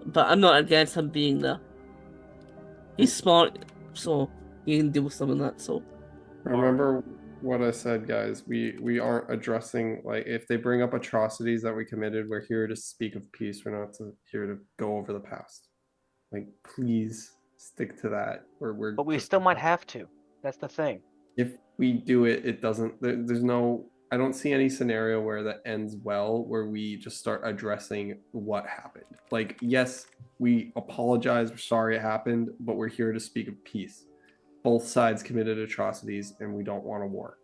But I'm not against him being there. He's smart, so he can deal with some of that. So Remember what I said, guys. We aren't addressing, like, if they bring up atrocities that we committed, we're here to speak of peace. We're not here to go over the past. Like, please stick to that. Or But we still might have to. That's the thing. If we do it, it doesn't. There's no. I don't see any scenario where that ends well, where we just start addressing what happened. Like, yes, we apologize. We're sorry it happened, but we're here to speak of peace. Both sides committed atrocities, and we don't want a war.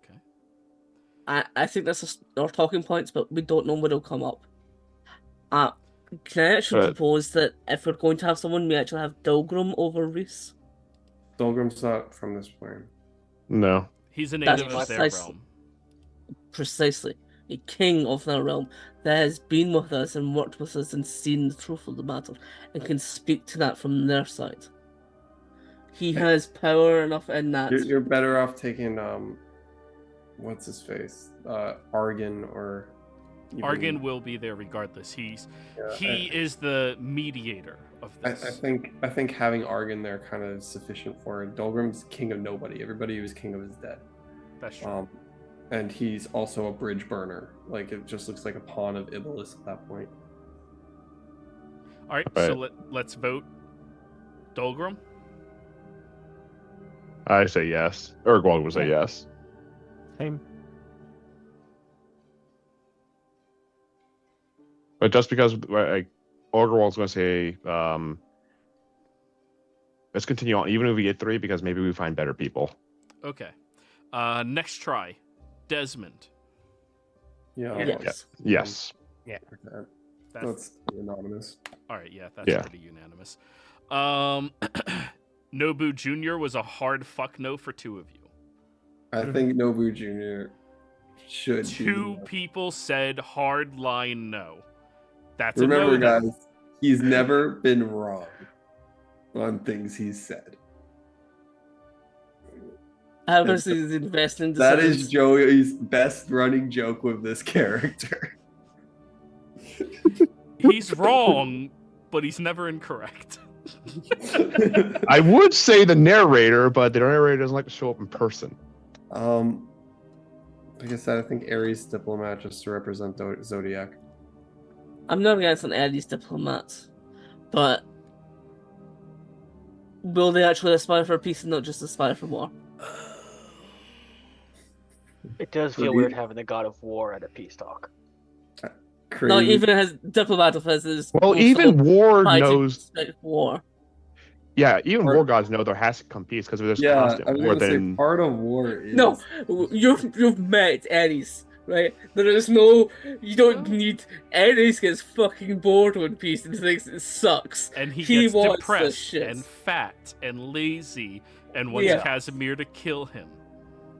Okay. I think that's our talking points, but we don't know when it'll come up. Can I actually But- propose that if we're going to have someone, we actually have Dolgrim over Reese? Dolgrim's not from this plane. No. He's a That's native of their precisely- realm. Precisely. A king of their realm that has been with us and worked with us and seen the truth of the matter and can speak to that from their side. He has power enough in that. You're better off taking what's his face, Argon or. even- Argon will be there regardless. He Yeah, is the mediator of I this. think having Argon there kind of is sufficient for it. Dolgrim's king of nobody. Everybody who's king of is dead. That's true. And he's also a bridge burner. Like, it just looks like a pawn of Iblis at that point. All right, Right. so let's vote. Dolgrim. I say yes. Urgwald would say yes. Same. But just because like Urgwald's going to say, let's continue on, even if we get 3, because maybe we find better people. Okay. Next try. Desmond. Yeah. Yes. Yes. That's anonymous. All right. Yeah, that's Yeah. pretty unanimous. Nobu Jr. was a hard fuck no for 2 of you. I think Nobu Jr. should be. 2 people said hard line no. That's a Remember, no. then. guys, he's never been wrong on things he's said. Obviously, he's investing. That is Joey's best running joke with this character. He's wrong, but he's never incorrect. I would say the narrator, but the narrator doesn't like to show up in person. Like I said, I think Ares diplomat just to represent Zodiac. I'm not against an Ares diplomat, but will they actually aspire for peace and not just aspire for war? It does feel weird having the god of war at a peace talk. No, Crazy. even as diplomat of his is Well, also even war trying to knows. expect war. Yeah, even Or- war gods know there has to come peace because there's Yeah, I constant was war. gonna say Then part of war is No, you've met Ares. Right? There is no. You don't No. need. Ares gets fucking bored One Piece and thinks it sucks. And he He gets wants the depressed shit. and fat and lazy and wants Yeah. Casimir to kill him.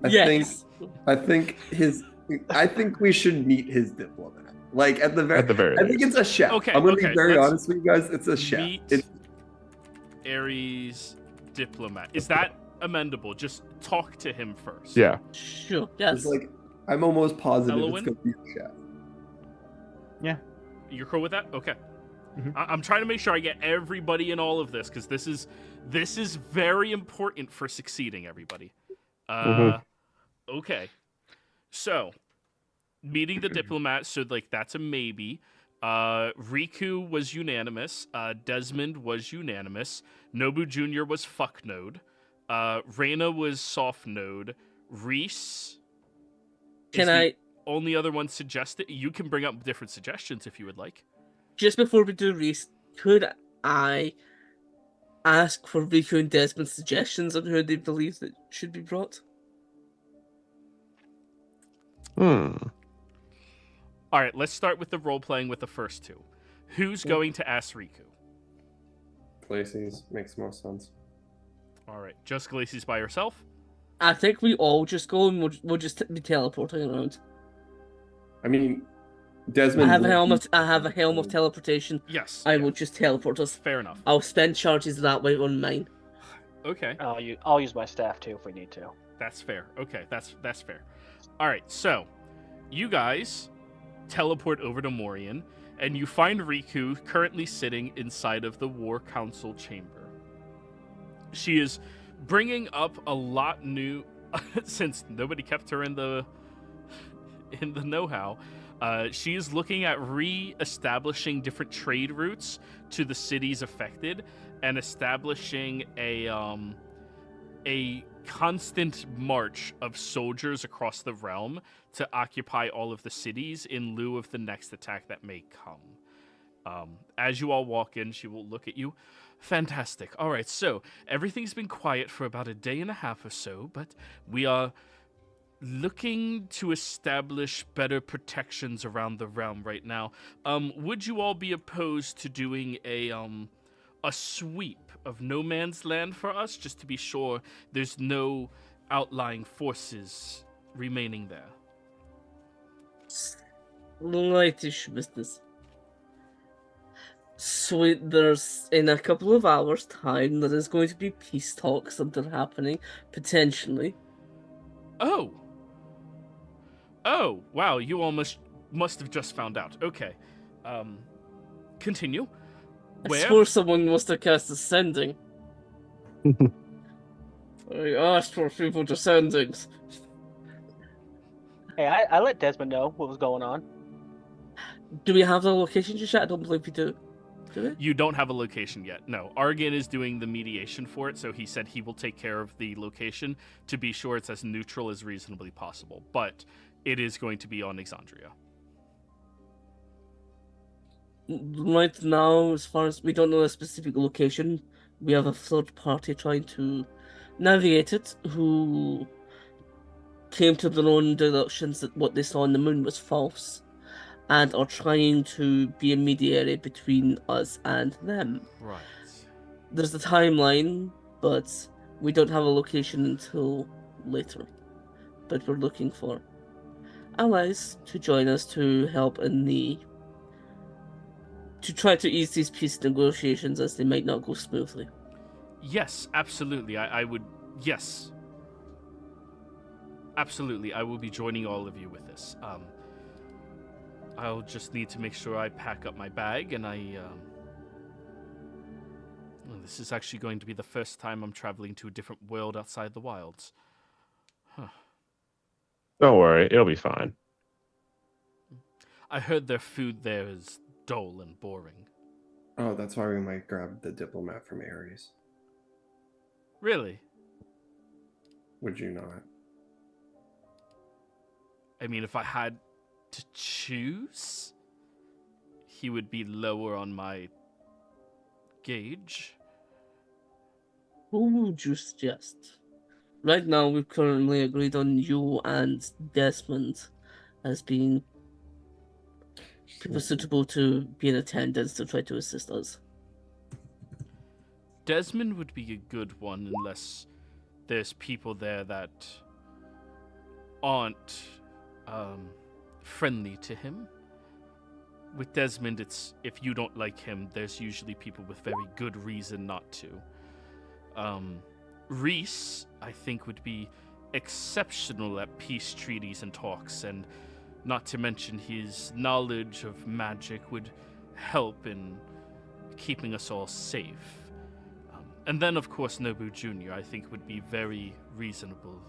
Yes. I think we should meet his diplomat. Like at the very I think it's a chef. Okay, I'm gonna okay, be very let's honest with you guys. It's a chef. Meet It's Ares diplomat. Is that amendable? Just talk to him first. Yeah. Sure. Yes. it's like I'm almost positive Elowen? it's gonna be a chef. You're cool with that? Okay. Mhm. I'm trying to make sure I get everybody in all of this because this is very important for succeeding. Everybody. Okay. So, meeting the diplomat. So like that's a maybe. Riku was unanimous. Desmond was unanimous. Nobu Jr. was fuck node. Reina was soft node. Reese. Can is the I only other one suggested? You can bring up different suggestions if you would like. just before we do Reese, could I ask for Riku and Desmond's suggestions on who they believe that should be brought? Hmm. All right, let's start with the role playing with the first two. Who's going to ask Riku? Glacies makes more sense. All right, just Glacies by herself. I think we all just go and we'll just be teleporting around. I mean, Desmond. I have a will helm of teleportation. Yes. I will just teleport us. Fair enough. I'll spend charges that way on mine. Okay, I'll use my staff too if we need to. that's fair. Okay, that's fair. All right, so you guys teleport over to Morian, and you find Riku currently sitting inside of the War Council chamber. She is bringing up a lot new, since nobody kept her in the know-how. She is looking at re-establishing different trade routes to the cities affected, and establishing a constant march of soldiers across the realm to occupy all of the cities in lieu of the next attack that may come. As you all walk in, she will look at you. Fantastic. All right, so everything's been quiet for about a day and a half or so, but we are looking to establish better protections around the realm right now. Would you all be opposed to doing a sweep of no man's land for us, just to be sure there's no outlying forces remaining there? Lightish business. So there's in a couple of hours' time there is going to be peace talks that are happening, potentially. Oh, wow, you all must have just found out. Okay. Continue. I Where? swore someone must have cast Ascending. I asked for people descending. Hey, I let Desmond know what was going on. Do we have the location just yet? I don't believe we do. Do we? You don't have a location yet. No, Argan is doing the mediation for it, so he said he will take care of the location to be sure it's as neutral as reasonably possible. But it is going to be on Exandria. Right now, as far as we don't know a specific location, we have a third party trying to navigate it who came to their own deductions that what they saw on the moon was false and are trying to be a mediator between us and them. Right. There's a timeline, but we don't have a location until later. But we're looking for allies to join us to help to try to ease these peace negotiations as they might not go smoothly. Yes, absolutely. I would. Yes. Absolutely. I will be joining all of you with this. I'll just need to make sure I pack up my bag, and this is actually going to be the first time I'm traveling to a different world outside the wilds. Huh. Don't worry, it'll be fine. I heard their food there is dull and boring. Oh, that's why we might grab the diplomat from Ares. Really? Would you not? I mean, if I had to choose, he would be lower on my gauge. Who would you suggest? Right now, we've currently agreed on you and Desmond as being people suitable to be in attendance to try to assist us. Desmond would be a good one unless there's people there that aren't friendly to him. With Desmond, it's if you don't like him, there's usually people with very good reason not to. Reese, I think, would be exceptional at peace treaties and talks, and not to mention his knowledge of magic would help in keeping us all safe. And then, of course, Nobu Jr., I think, would be very reasonable.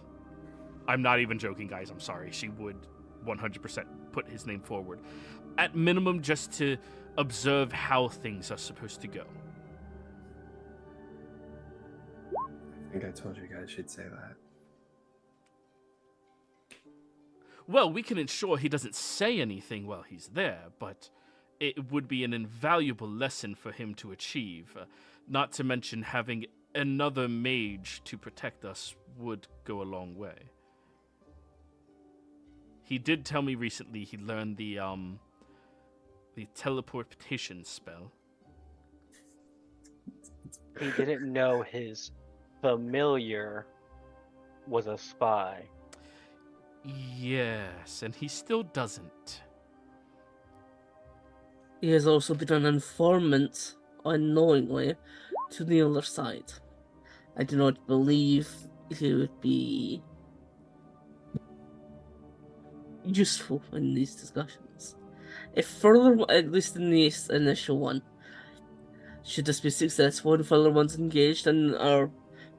I'm not even joking, guys. I'm sorry. She would 100% put his name forward. At minimum, just to observe how things are supposed to go. I think I told you guys she'd say that. Well, we can ensure he doesn't say anything while he's there, but it would be an invaluable lesson for him to achieve. Not to mention having another mage to protect us would go a long way. He did tell me recently he learned the teleportation spell. He didn't know his familiar was a spy. Yes, and he still doesn't. He has also been an informant, unknowingly, to the other side. I do not believe he would be useful in these discussions. If further, at least in this initial one, should this be successful and further ones engaged and our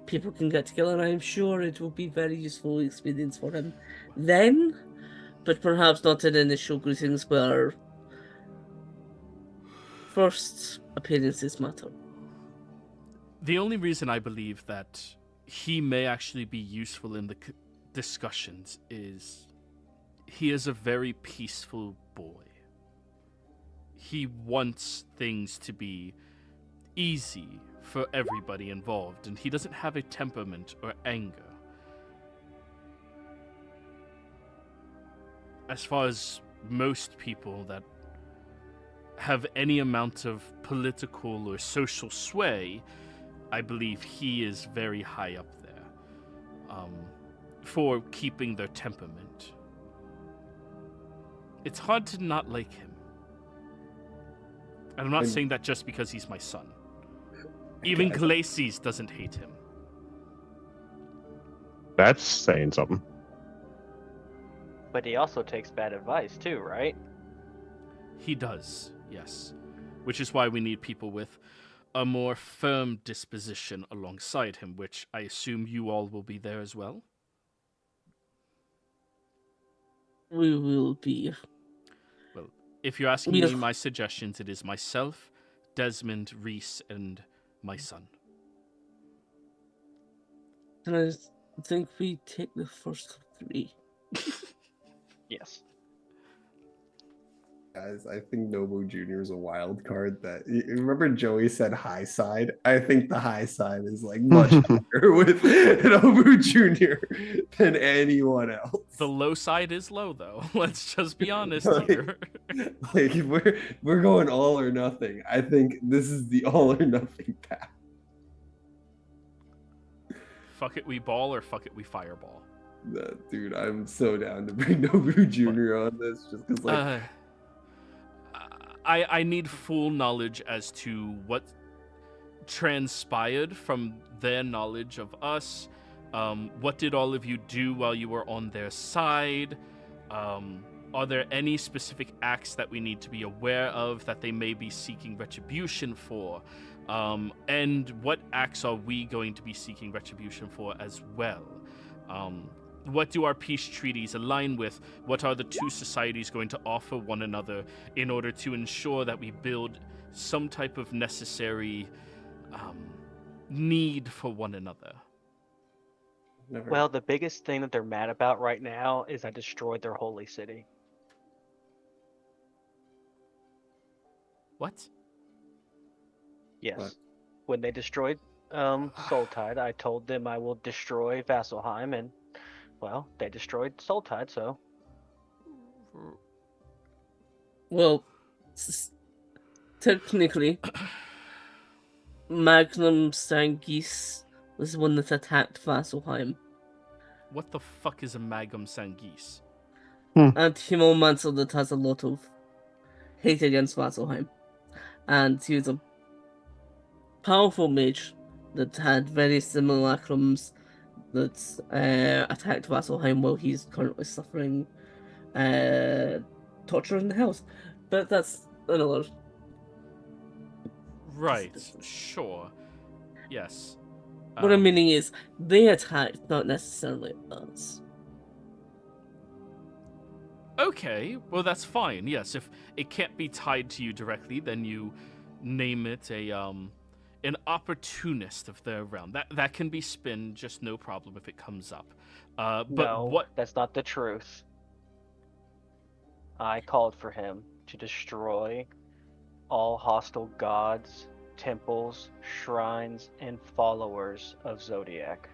people can get together, I am sure it will be very useful experience for him then, but perhaps not in initial greetings where first appearances matter. The only reason I believe that he may actually be useful in the discussions is he is a very peaceful boy. He wants things to be easy for everybody involved, and he doesn't have a temperament or anger. As far as most people that have any amount of political or social sway, I believe he is very high up there for keeping their temperament. It's hard to not like him. And I'm not saying that just because he's my son. Even Glacies doesn't hate him. That's saying something. But he also takes bad advice too, right? He does, yes. Which is why we need people with a more firm disposition alongside him, which I assume you all will be there as well. We will be. Well, if you're asking me my suggestions, it is myself, Desmond, Reese, and my son. And I think we take the first three. Yes. Guys, I think Nobu Jr. is a wild card. That remember Joey said high side. I think the high side is like much higher with Nobu Jr. than anyone else. The low side is low, though. Let's just be honest here. Like if we're going all or nothing. I think this is the all or nothing path. Fuck it, we ball, or fuck it, we fireball. Dude, I'm so down to bring Nobu Jr. on this, just because like. I need full knowledge as to what transpired from their knowledge of us. What did all of you do while you were on their side? Are there any specific acts that we need to be aware of that they may be seeking retribution for? And what acts are we going to be seeking retribution for as well? What do our peace treaties align with? What are the two societies going to offer one another in order to ensure that we build some type of necessary need for one another? Well, the biggest thing that they're mad about right now is I destroyed their holy city. What? Yes. What? When they destroyed Soltide, I told them I will destroy Vasselheim, and well, they destroyed Soltide, so. Well, technically, Magnum Sangis was the one that attacked Vasselheim. What the fuck is a Magum Sangis? And Himomancer that has a lot of hate against Vasselheim. And he was a powerful mage that had very similar acronyms that attacked Vasselheim while he's currently suffering torture in the house. But that's another. Right, sure. Yes. What I'm meaning is, they attacked, not necessarily us. Okay, well that's fine. Yes, if it can't be tied to you directly, then you name it an opportunist of their realm. That can be spin, just no problem if it comes up. But no, what? that's not the truth. I called for him to destroy all hostile gods, temples, shrines, and followers of Zodiac.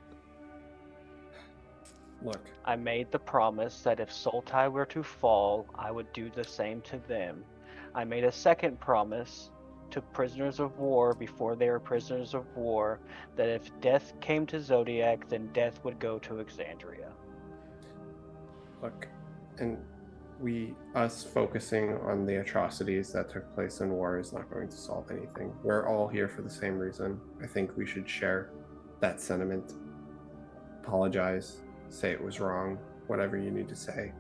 Look, I made the promise that if Sultai were to fall, I would do the same to them. I made a second promise to prisoners of war before they were prisoners of war, that if death came to Zodiac, then death would go to Exandria. look, and us focusing on the atrocities that took place in war is not going to solve anything. We're all here for the same reason. I think we should share that sentiment, apologize, say it was wrong, whatever you need to say,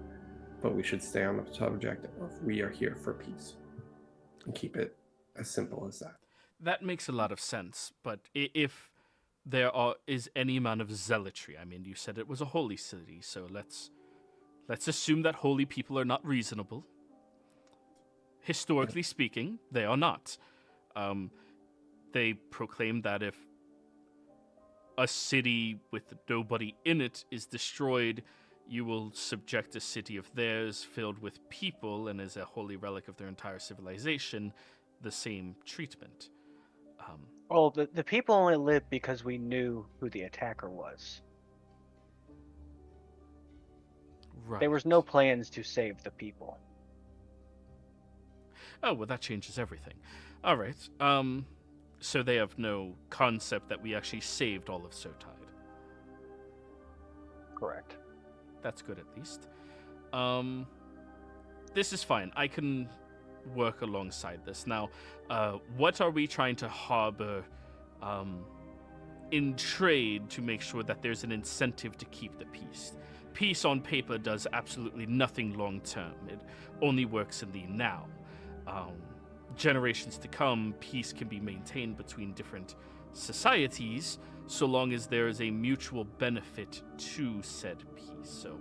but we should stay on the subject of we are here for peace and keep it as simple as that. That makes a lot of sense, but if there is any amount of zealotry, I mean, you said it was a holy city, so let's assume that holy people are not reasonable. Historically speaking, they are not. They proclaim that if a city with nobody in it is destroyed, you will subject a city of theirs filled with people and as a holy relic of their entire civilization the same treatment. Well, the people only lived because we knew who the attacker was. Right. There was no plans to save the people. Oh, well, that changes everything. All right. So they have no concept that we actually saved all of Sotide. Correct. That's good, at least. This is fine. I can work alongside this. Now, what are we trying to harbor in trade to make sure that there's an incentive to keep the peace? Peace on paper does absolutely nothing long term. It only works in the now. Generations to come, peace can be maintained between different societies so long as there is a mutual benefit to said peace. So,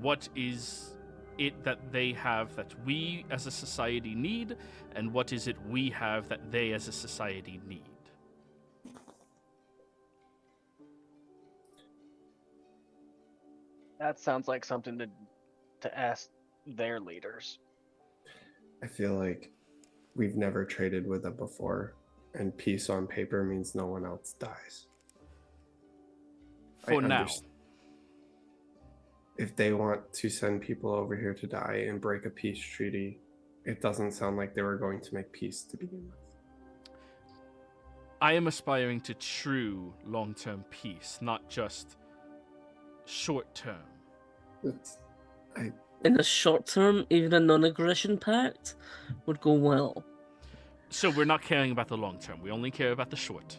what is it that they have that we as a society need, and what is it we have that they as a society need? That sounds like something to ask their leaders. I feel like we've never traded with them before, and peace on paper means no one else dies. For now. If they want to send people over here to die and break a peace treaty, it doesn't sound like they were going to make peace to begin with. I am aspiring to true long-term peace, not just short-term. In the short term, even a non-aggression pact would go well. So we're not caring about the long term. We only care about the short.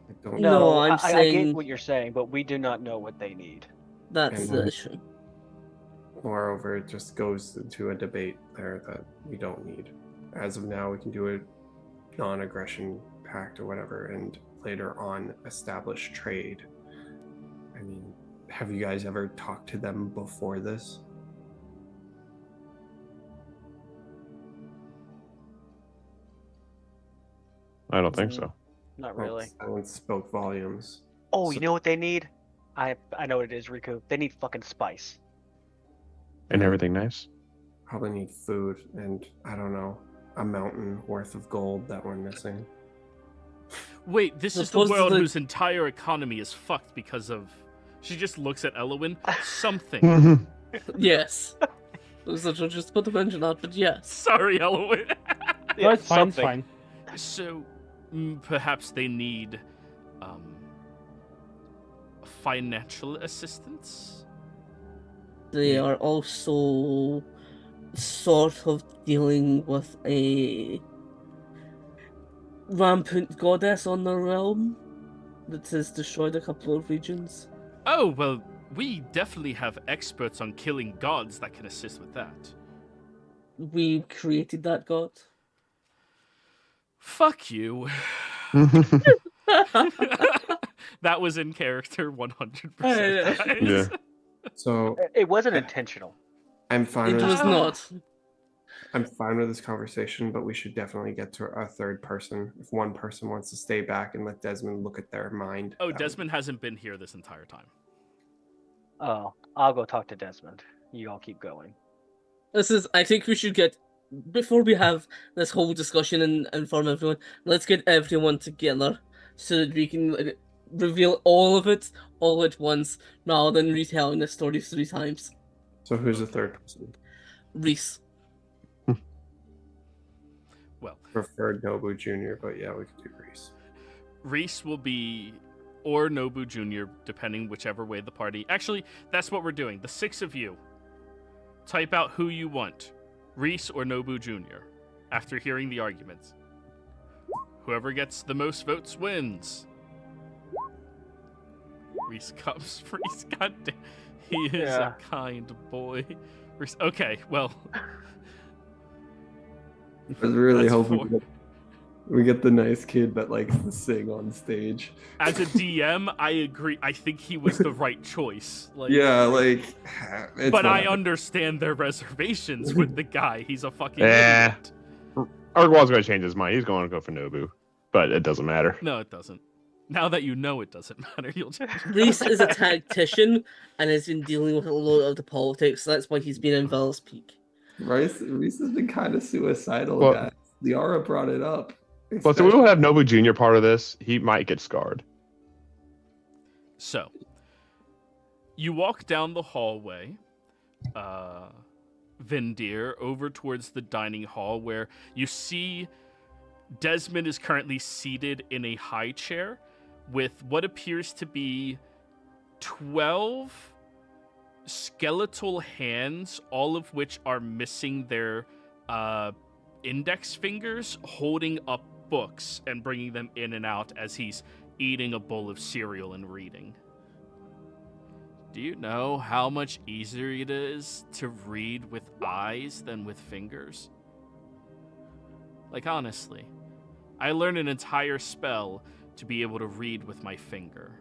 I don't No, I'm I saying- get what you're saying, but we do not know what they need. That's And the then- issue. Moreover, it just goes into a debate there that we don't need. As of now, we can do a non-aggression pact or whatever, and later on establish trade. I mean, have you guys ever talked to them before this? I don't think so. Not Well, really. silence spoke volumes. Oh, So- you know what they need? I know what it is, Riku. They need fucking spice. And everything nice. Probably need food and, I don't know, a mountain worth of gold that we're missing. Wait, this is the world Supposedly- whose entire economy is fucked because of... She just looks at Elowin. Something. Mhm. Yes. So just put the mention out, but yes. Sorry, Eloy. No, it's fine. It's something. fine. So, perhaps they need financial assistance? They are also sort of dealing with a rampant goddess on their realm that has destroyed a couple of regions. Oh, well, we definitely have experts on killing gods that can assist with that. We created that god. Fuck you. That was in character 100%. Guys. Yeah. So It wasn't intentional. I'm fine It with was this. not. I'm fine with this conversation, but we should definitely get to a third person. If one person wants to stay back and let Desmond look at their mind. Oh, that would- Desmond hasn't been here this entire time. Oh, I'll go talk to Desmond. You all keep going. I think we should get, before we have this whole discussion and inform everyone, let's get everyone together so that we can reveal all of it all at once, rather than retelling the story 3 times. So who's the third person? Reese. Well, Preferred Nobu Jr., but yeah, we could do Reese. Reese will be, or Nobu Jr., depending whichever way the party. Actually, that's what we're doing. The 6 of you. Type out who you want, Reese or Nobu Jr., after hearing the arguments. Whoever gets the most votes wins. Reese comes. Reese, goddamn. He is Yeah. a kind boy. Reese, okay, well. I was really That's hoping four. we get the nice kid that likes to sing on stage. As a DM, I agree. I think he was the right choice. Like, Yeah, like. It's but I whatever. understand their reservations with the guy. He's a fucking Yeah. idiot. Argwal's going to change his mind. He's going to go for Nobu, but it doesn't matter. No, it doesn't. Now that you know it doesn't matter, you'll just... Reese is a tactician and has been dealing with a lot of the politics, so that's why he's been in Val's Peak. Reese has been kind of suicidal, Well- guys. Liara brought it up. Well, so we will have Nobu Jr. part of this. He might get scarred. So, you walk down the hallway, Vindir, over towards the dining hall, where you see Desmond is currently seated in a high chair with what appears to be 12 skeletal hands, all of which are missing their index fingers, holding up books and bringing them in and out as he's eating a bowl of cereal and reading. Do you know how much easier it is to read with eyes than with fingers? Like, honestly, I learned an entire spell to be able to read with my finger.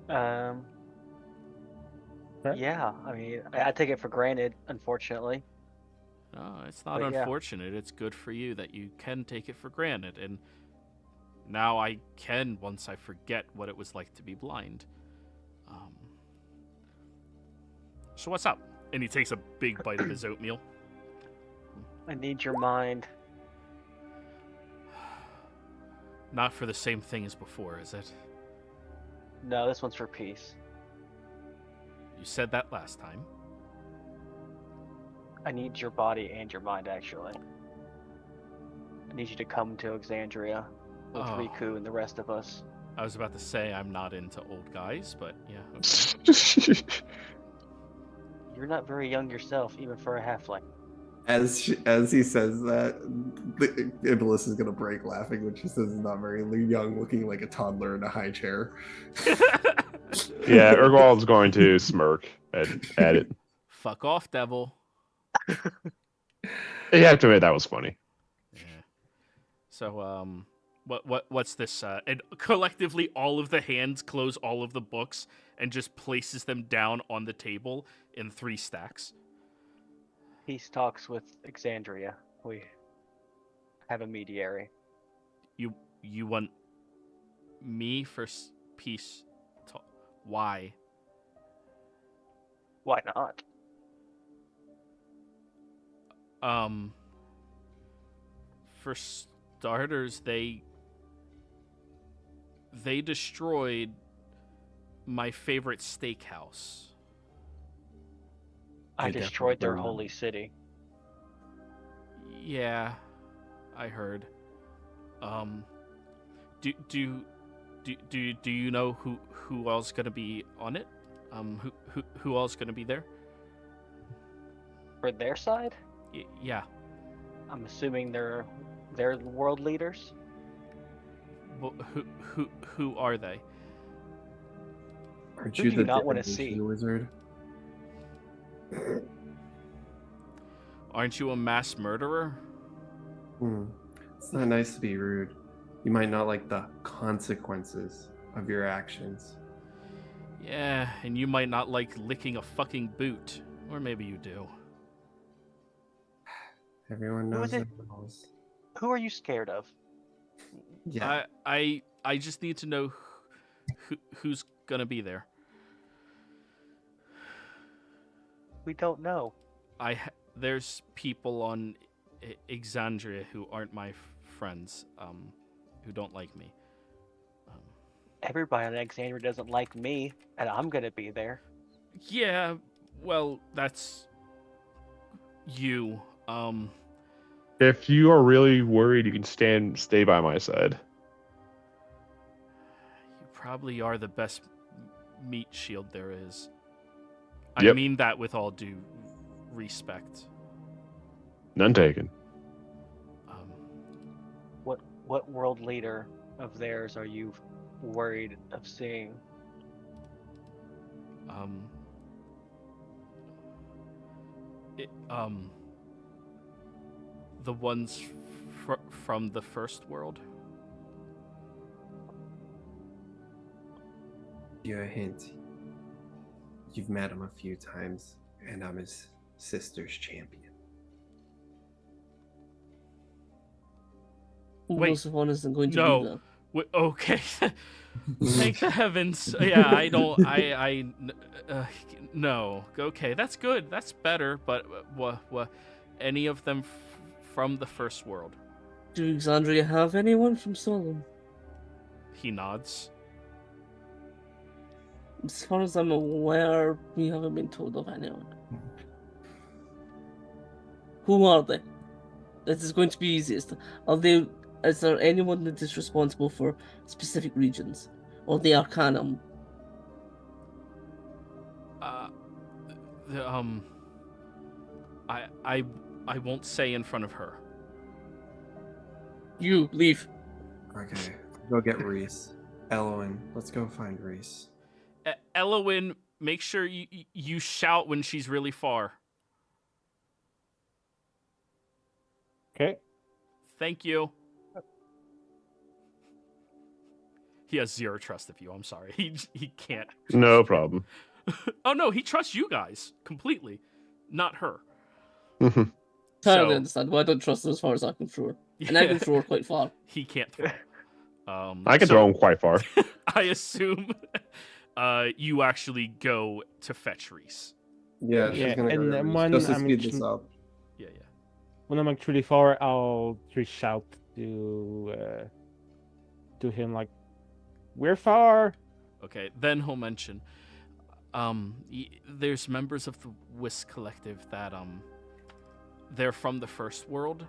Yeah, I mean, I take it for granted, unfortunately. No, it's not But yeah. unfortunate. It's good for you that you can take it for granted. And now I can, once I forget what it was like to be blind. So what's up? And he takes a big bite of his oatmeal. I need your mind. Not for the same thing as before, is it? No, this one's for peace. You said that last time. I need your body and your mind, actually. I need you to come to Exandria with Oh. Riku and the rest of us. I was about to say I'm not into old guys, but yeah. Okay. You're not very young yourself, even for a halfling. As he says that, Iblis is gonna break laughing when she says he's not very young, looking like a toddler in a high chair. Yeah, Urgwald's going to smirk at it. Fuck off, devil. You have to admit that was funny. Yeah. So, what's this? And collectively, all of the hands close all of the books and just places them down on the table in 3 stacks. Peace talks with Exandria. We have a mediary. You want me for peace? Why? Why not? For starters, they destroyed my favorite steakhouse. I They destroyed their definitely burned holy city. Yeah, I heard. Do you know who else gonna be on it? Who else gonna be there? For their side, Yeah. I'm assuming they're world leaders. Well, who are they? Aren't Who you do the you not wanna divination see? wizard? Aren't you a mass murderer? It's not nice to be rude. You might not like the consequences of your actions. Yeah, and you might not like licking a fucking boot, or maybe you do. Everyone Who knows is it? their roles. Who are you scared of? Yeah. I just need to know who's gonna be there. We don't know. There's people on Exandria who aren't my friends, who don't like me. Everybody on Exandria doesn't like me, and I'm gonna be there. Yeah, well, that's you. If you are really worried, you can stay by my side. You probably are the best meat shield there is. I Yep. mean that with all due respect. None taken. What world leader of theirs are you worried of seeing? The ones from the first world. Give you a hint. You've met him a few times, and I'm his sister's champion. Wait, Most one isn't going to no. be there. Okay. Thank the heavens. Yeah, I don't. No. Okay, that's good. That's better. But what? Any of them from the first world? Do Exandria have anyone from Solon? He nods. As far as I'm aware, we haven't been told of anyone. Who are they? This is going to be easiest. Is there anyone that is responsible for specific regions? Or the Arcanum? I won't say in front of her. You, leave. Okay, go get Reese. Elowen, let's go find Reese. Elowen, make sure you shout when she's really far. Okay. Thank you. He has zero trust of you. I'm sorry. He can't. No problem. Oh no, he trusts you guys completely, not her. Mhm. Totally So- understand. Well, I don't trust her as far as I can throw her. And I can throw her quite far. He can't throw. I can throw him quite far. I assume you actually go to fetch Reese. Yeah, she's Yeah, gonna go and get then Reese. when Just to I'm speed this actually- up. Yeah. When I'm actually far, I'll reach out to him like, "We're far." Okay. Then he'll mention, there's members of the Whisk Collective that they're from the first world,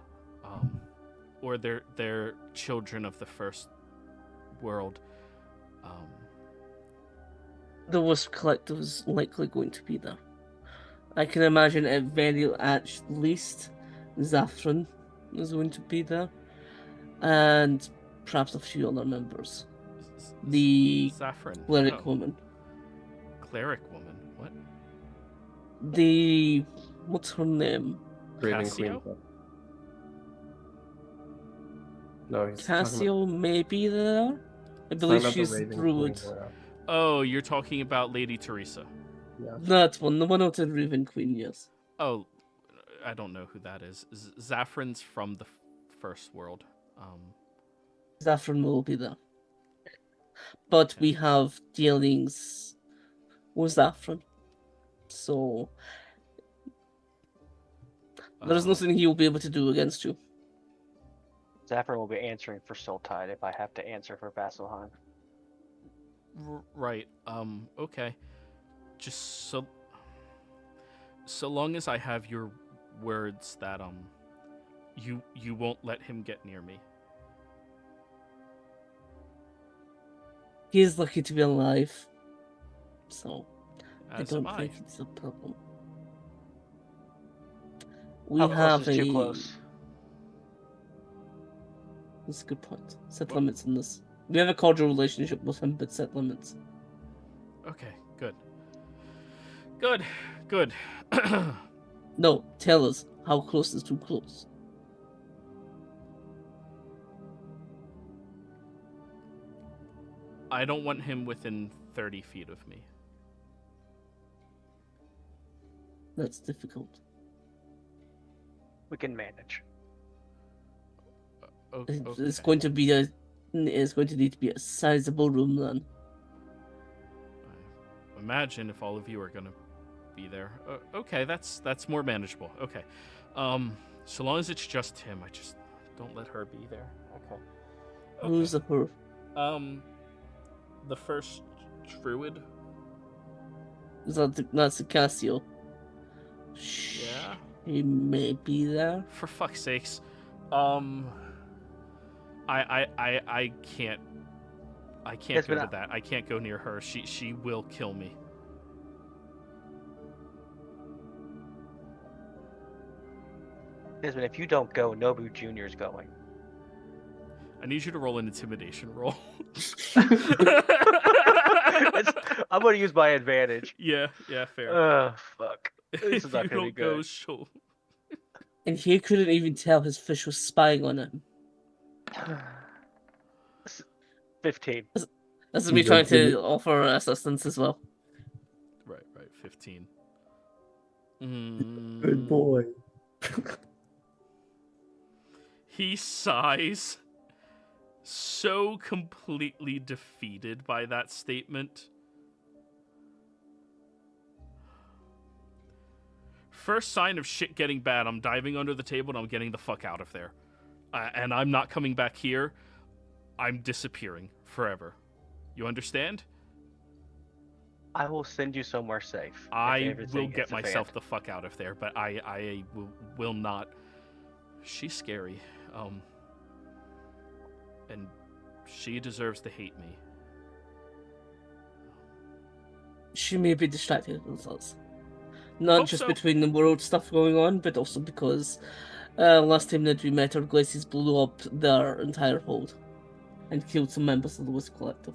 or they're children of the first world. The Wisp Collective is likely going to be there. I can imagine at least Zaffron is going to be there. And perhaps a few other members. The Saffron. Cleric Oh, woman. Cleric woman. What? What's her name? Raven Cassio? Queen. No, he's talking Cassio may be there. I about- believe talking about the she's Raven Druid. Queen, Laura. Oh, you're talking about Lady Teresa. Yeah. That one, the one out in Raven Queen, yes. Oh, I don't know who that is. Zaffron's from the first world. Zaffron will be there. But we have dealings with Zaffron. So there is um, nothing he will be able to do against you. Zephyr will be answering for Sultide if I have to answer for Vasselheim. Right. Okay. Just So long as I have your words that you won't let him get near me. He is lucky to be alive, so I As don't am I. think it's a problem. We How have close is too close? That's a good point. Set What? limits on this. We have a cordial relationship with him, but set limits. Okay, good. Good, good. No, tell us how close is too close. I don't want him within 30 feet of me. That's difficult. We can manage. Okay. It's going to be a. It's going to need to be a sizable room then. Imagine if all of you are gonna be there. Okay, that's more manageable. Okay, so long as it's just him, I just don't let her be there. Okay. Who's the her? The first druid. That's a Cassio. Yeah. He may be there. For fuck's sakes, I can't. I can't Yes, go but to that. I can't go near her. She will kill me. Desmond, if you don't go, Nobu Jr. is going. I need you to roll an intimidation roll. I'm going to use my advantage. Yeah, fair. Fuck. This If is not you going to be don't go, good. she'll... And he couldn't even tell his fish was spying on him. 15. This is me trying to offer assistance as well. Right, 15. Good boy. He sighs, so completely defeated by that statement. First sign of shit getting bad, I'm diving under the table and I'm getting the fuck out of there. And I'm not coming back here. I'm disappearing forever. You understand? I will send you somewhere safe. if I everything will get hits the fan. myself the fuck out of there, but I will not. She's scary. And she deserves to hate me. She may be distracted with us. Not Hope just so. between the world stuff going on, but also because last time that we met, our glaciers blew up their entire hold and killed some members of the Wisp Collective.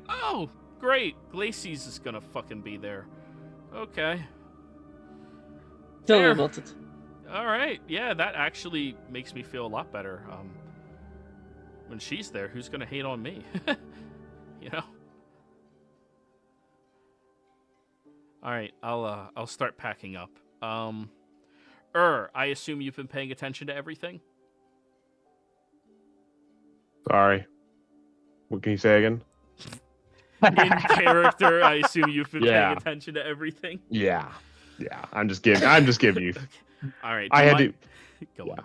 Oh, great! Glacies is gonna fucking be there. Okay. Tell me Fair. about it. All right. Yeah, that actually makes me feel a lot better. When she's there, who's gonna hate on me? You know. All right. I'll start packing up. I assume you've been paying attention to everything. Sorry. What can you say again? In character, I assume you've been Yeah. paying attention to everything. Yeah. I'm just giving you. All right. I had to. Go Yeah. on.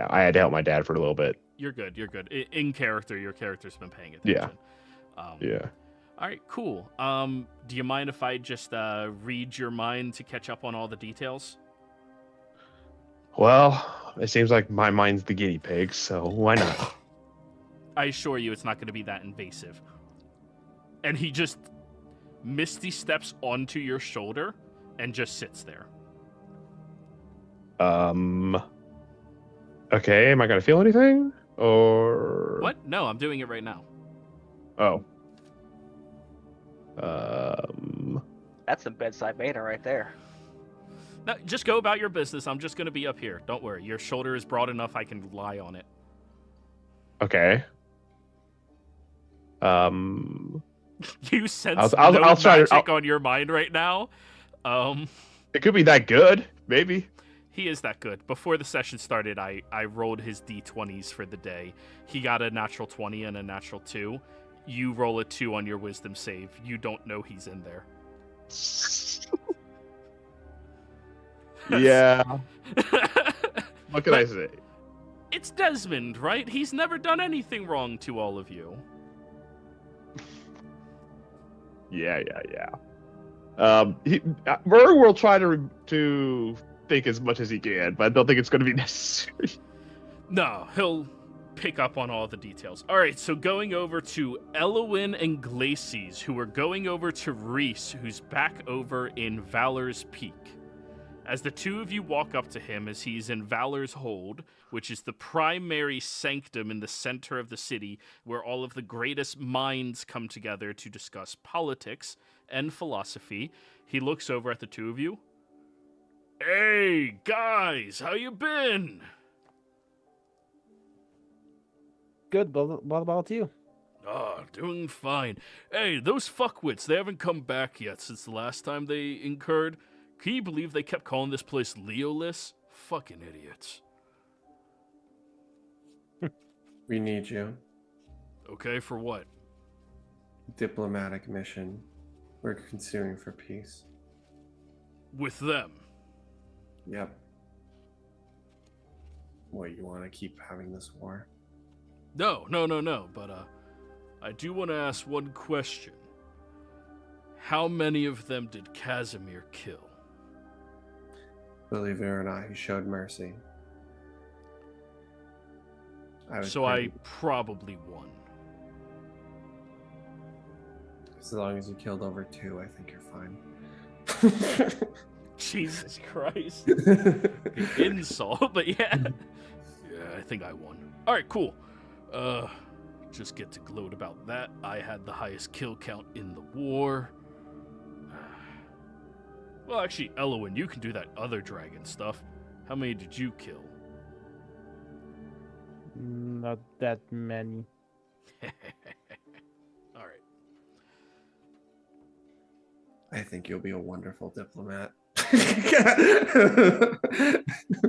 I had to help my dad for a little bit. You're good. In character, your character's been paying attention. Yeah. All right, cool. Do you mind if I just read your mind to catch up on all the details? Well, it seems like my mind's the guinea pig, so why not? I assure you it's not going to be that invasive. And he just misty steps onto your shoulder and just sits there. Okay, am I gonna feel anything? Or What? No, I'm doing it right now. Oh. That's some bedside manner right there. No, just go about your business. I'm just going to be up here. Don't worry. Your shoulder is broad enough I can lie on it. Okay. You sense I'll no try to- magic on your mind right now. It could be that good, maybe. He is that good. Before the session started, I rolled his d20s for the day. He got a natural 20 and a natural 2. You roll a 2 on your wisdom save. You don't know he's in there. Yeah. What can I say? It's Desmond, right? He's never done anything wrong to all of you. Yeah. Murray will try to think as much as he can, but I don't think it's going to be necessary. No, he'll pick up on all the details. All right, so going over to Elowin and Glacies, who are going over to Reese, who's back over in Valor's Peak. As the two of you walk up to him as he's in Valor's Hold, which is the primary sanctum in the center of the city where all of the greatest minds come together to discuss politics and philosophy, he looks over at the two of you. Hey, guys, how you been? Good, but what about you? Oh, doing fine. Hey, those fuckwits, they haven't come back yet since the last time they incurred. Can you believe they kept calling this place Leolis? Fucking idiots. We need you. Okay, for what? Diplomatic mission. We're considering for peace. With them? Yep. What, you want to keep having this war? No, but I do want to ask one question. How many of them did Casimir kill? Believe it or not, he showed mercy. I probably won. As long as you killed over 2, I think you're fine. Jesus Christ. The insult, but yeah. Yeah, I think I won. Alright, cool. Just get to gloat about that. I had the highest kill count in the war. Well, actually, Elowin, you can do that other dragon stuff. How many did you kill? Not that many. All right. I think you'll be a wonderful diplomat.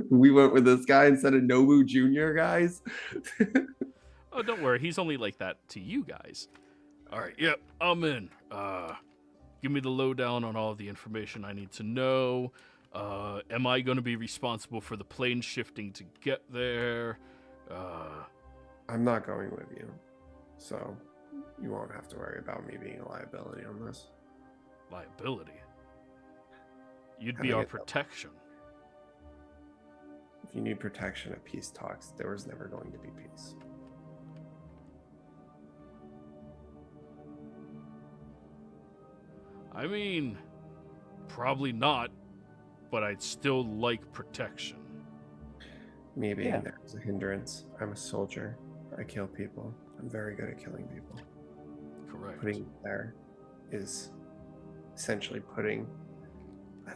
We went with this guy instead of Nobu Jr., guys. Oh, don't worry. He's only like that to you guys. All right. Yep. I'm in. Give me the lowdown on all the information I need to know. Am I going to be responsible for the plane shifting to get there? I'm not going with you, so you won't have to worry about me being a liability on this. Liability? You'd be our protection. If you need protection at peace talks, there was never going to be peace. I mean, probably not, but I'd still like protection. Me being there is a hindrance. I'm a soldier. I kill people. I'm very good at killing people. Correct. Putting you there is essentially putting a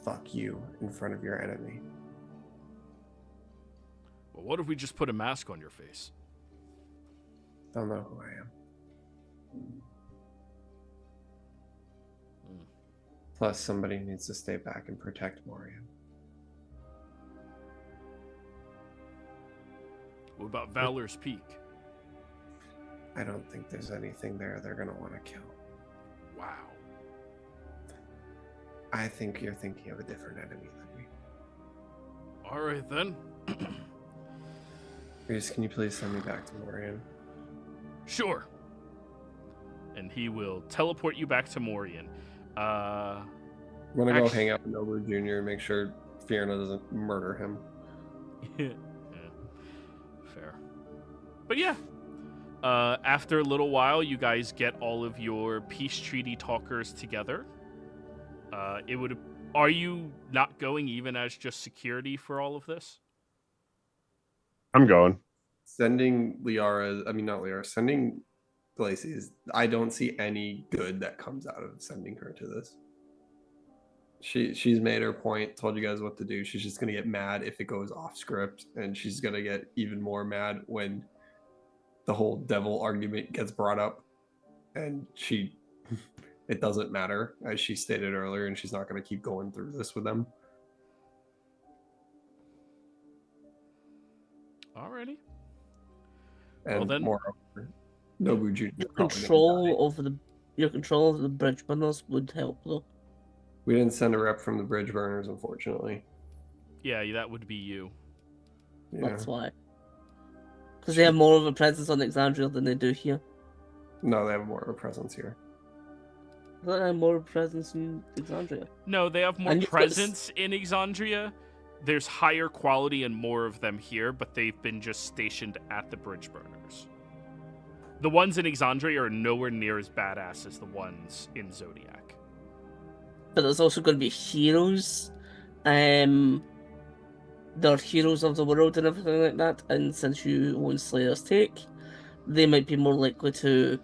fuck you in front of your enemy. Well, what if we just put a mask on your face? They'll know who I am. Plus, somebody needs to stay back and protect Morian. What about Valor's Peak? I don't think there's anything there they're going to want to kill. Wow. I think you're thinking of a different enemy than me. All right, then. Reese, can you please send me back to Morian? Sure. And he will teleport you back to Morian. I'm going to go hang out with Nobu Jr. and make sure Fiona doesn't murder him. Yeah. Fair. But yeah. After a little while, you guys get all of your peace treaty talkers together. Are you not going even as just security for all of this? I'm going. Sending sending Glacies, I don't see any good that comes out of sending her to this. She's made her point, told you guys what to do. She's just going to get mad if it goes off script, and she's going to get even more mad when the whole devil argument gets brought up, and it doesn't matter, as she stated earlier, and she's not going to keep going through this with them. Alrighty. And well, then, moreover, Nobu Jr. Your control over the bridge burners would help, though. We didn't send a rep from the bridge burners, unfortunately. Yeah, that would be you. Yeah. That's why. Because they have more of a presence on Exandria than they do here. No, they have more of a presence here. more presence in Exandria. No, they have more And you've got presence in Exandria. There's higher quality and more of them here, but they've been just stationed at the bridge burners. The ones in Exandria are nowhere near as badass as the ones in Zodiac. But there's also going to be heroes. They're heroes of the world and everything like that. And since you own Slayer's Take, they might be more likely to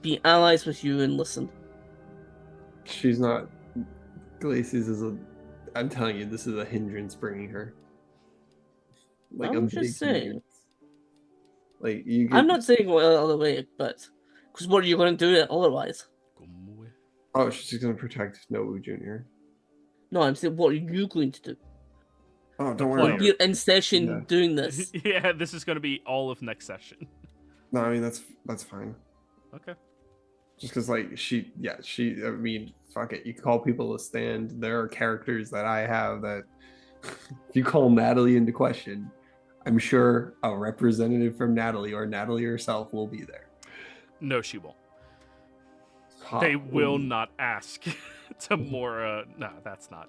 be allies with you and listen. She's not. Glacius is a. I'm telling you, this is a hindrance bringing her. Like I'm a just big saying. hindrance. Like you. I'm not saying go the other way, but because what are you going to do otherwise? Oh, she's gonna protect Nobu Jr. No, I'm saying what are you going to do? Oh, don't worry. player. about You're it. in session Yeah. doing this. Yeah, this is going to be all of next session. No, I mean that's fine. Okay. Just because, like, I mean, fuck it. You call people to stand. There are characters that I have that, if you call Natalie into question, I'm sure a representative from Natalie or Natalie herself will be there. No, she won't. Ha, They will be. not ask to more. No, that's not.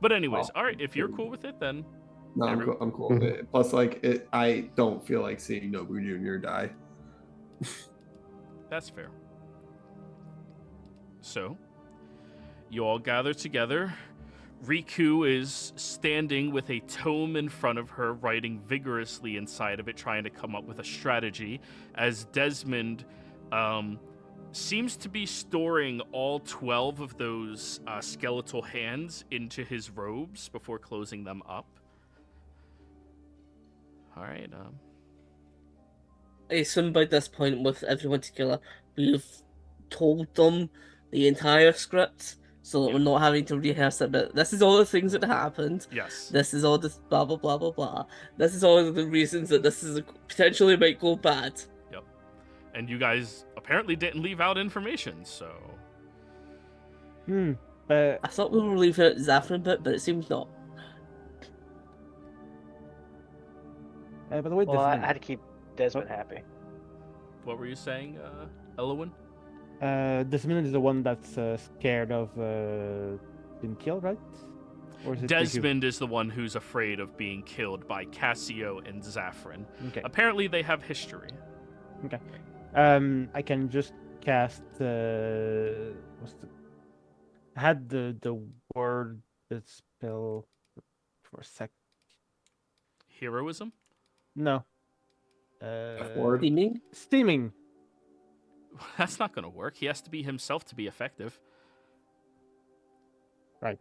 But anyways, all right. If you're cool with it, then No, I'm cool with it. Plus, like, I don't feel like seeing Nobu Jr. die. that's fair. So, you all gather together. Riku is standing with a tome in front of her, writing vigorously inside of it, trying to come up with a strategy, as Desmond seems to be storing all 12 of those skeletal hands into his robes before closing them up. All right. I assume by this point, with everyone together, we've told them the entire script, so that we're not having to rehearse it. But this is all the things that happened. Yes. This is all this blah blah blah blah blah. This is all the reasons that this is potentially might go bad. Yep. And you guys apparently didn't leave out information, so. I thought we were leaving out the Zafran bit, but it seems not. By the way, Well, I Desmond, had to keep Desmond happy. What were you saying, Elowin? Desmond is the one that's scared of being killed, right? Or is it Riku? Desmond is the one who's afraid of being killed by Cassio and Zafran. Okay. Apparently, they have history. Okay. I can just cast. I had the word, the spell for a sec. Heroism? No. Word? Steaming? Steaming. That's not going to work. He has to be himself to be effective. Right.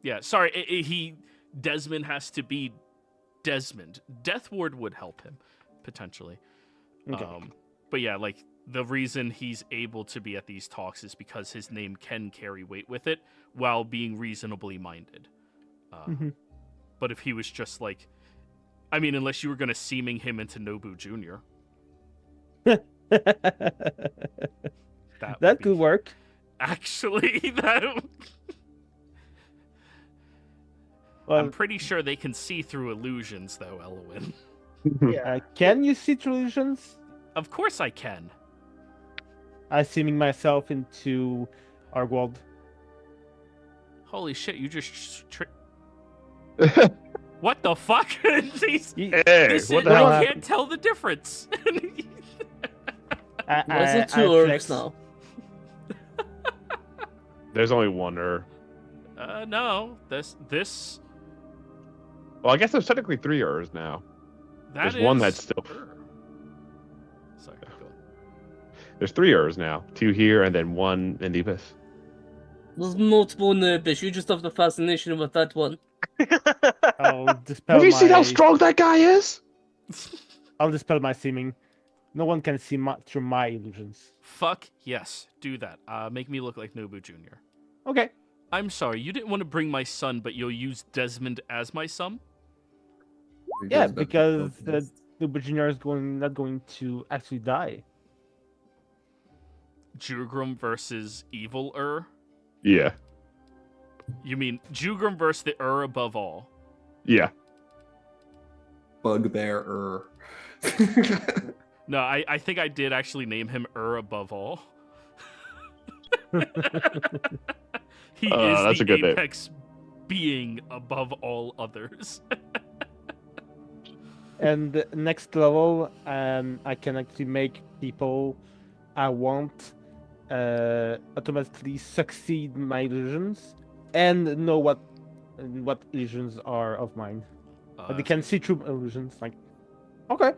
Yeah, sorry. Desmond has to be Desmond. Death Ward would help him, potentially. Okay. But yeah, like, the reason he's able to be at these talks is because his name can carry weight with it while being reasonably minded. But if he was just like, I mean, unless you were going to seeming him into Nobu Jr. That could work. Actually, that... Well, I'm pretty sure they can see through illusions, though, Elowin. Yeah. can you see through illusions? Of course I can. I seeming myself into Argwald. Holy shit, you just... What the fuck? These- Hey, this what is- the hell you happened? can't tell the difference. Was it two orcs now? There's only one No. This... Well, I guess there's technically 3 Urs now. That There's one is- that's still- Sorry, go on. There's 3 Urs now. 2 here and then 1 in the abyss. There's multiple in the abyss. You just have the fascination with that one. I'll dispel Have you seen how my- strong that guy is? I'll dispel my seeming. No one can see through my illusions. Fuck yes, do that. Make me look like Nobu Jr. Okay. I'm sorry, you didn't want to bring my son, but you'll use Desmond as my son? Yeah, because the Junior is not going to actually die. Jugrum versus Evil Yeah. You mean Jugrum versus the above all? Yeah. Bugbear. No, I think I did actually name him above all. He is that's the a good name. apex being above all others. And next level, I can actually make people I want automatically succeed my illusions and know what illusions are of mine. But they can see through illusions. Like, okay.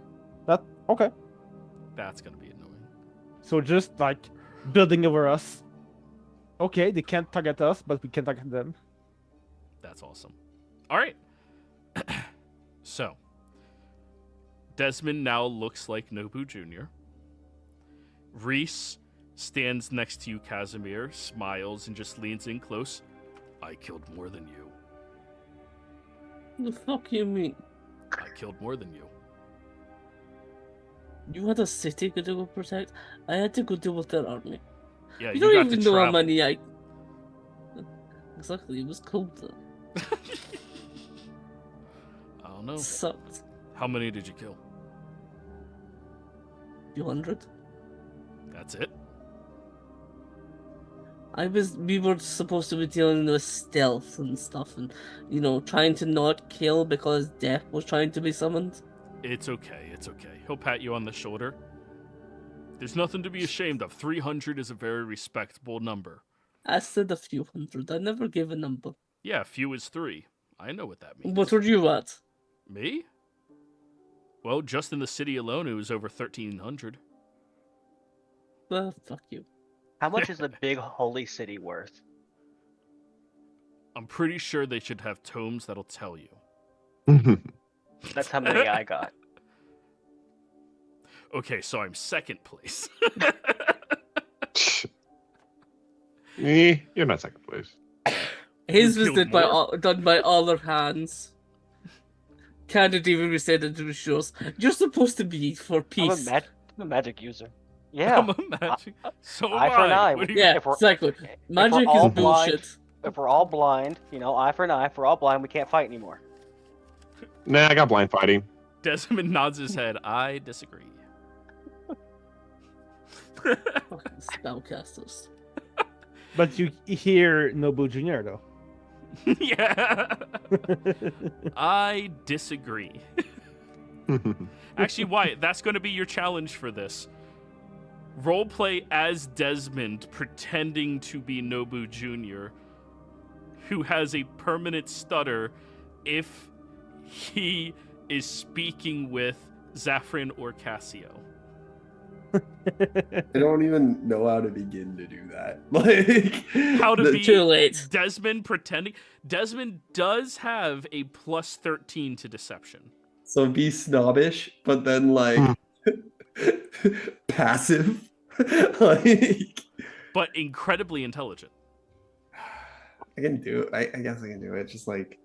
That's gonna be annoying. So just like building over us. Okay, they can't target us, but we can target them. That's awesome. All right. So, Desmond now looks like Nobu Jr. Reese stands next to you, Casimir, smiles, and just leans in close. I killed more than you. The fuck you mean? I killed more than you. You had a city to go protect? I had to go deal with that army. Yeah, You got don't to even know how travel. many I... Exactly, it was cold though. I don't know. It sucked. How many did you kill? Few hundred. That's it? We were supposed to be dealing with stealth and stuff and, trying to not kill because death was trying to be summoned. It's okay. He'll pat you on the shoulder. There's nothing to be ashamed of. 300 is a very respectable number. I said a few hundred. I never gave a number. Yeah, few is 3. I know what that means. What were you at? Me? Well, just in the city alone, it was over 1,300. Well, fuck you. How much is the big holy city worth? I'm pretty sure they should have tomes that'll tell you. That's how many I got. Okay, so I'm second place. You're not second place. His You was killed done by other hands. Can't even be said into the shows. You're supposed to be for peace. I'm a magic user. Yeah. I'm a magic. So am eye for an eye. What do you- Yeah, If we're- exactly. Magic all is blind- bullshit. If we're all blind, eye for an eye. If we're all blind, we can't fight anymore. Nah, I got blind fighting. Desmond nods his head. I disagree. Fucking spellcasters. But you hear Nobu Jr. though. Yeah. I disagree. Actually, Wyatt, that's going to be your challenge for this. Roleplay as Desmond pretending to be Nobu Jr., who has a permanent stutter if he is speaking with Zafran or Cassio. I don't even know how to begin to do that. Like How to be Too late. Desmond pretending. Desmond does have a plus 13 to deception. So be snobbish, but then like passive. Like But incredibly intelligent. I can do it. I guess I can do it. Just like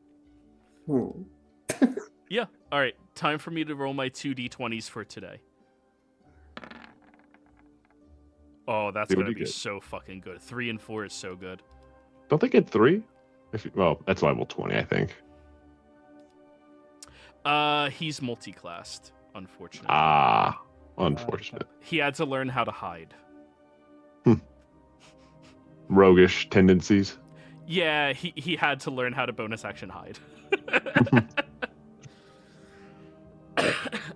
Yeah. All right. Time for me to roll my 2d20s for today. Oh, that's Dude, going to you be good. so fucking good. 3 and 4 is so good. Don't they get 3? Well, that's level 20, I think. He's multi-classed, unfortunately. Ah, unfortunate. He had to learn how to hide. Roguish tendencies. Yeah, he had to learn how to bonus action hide.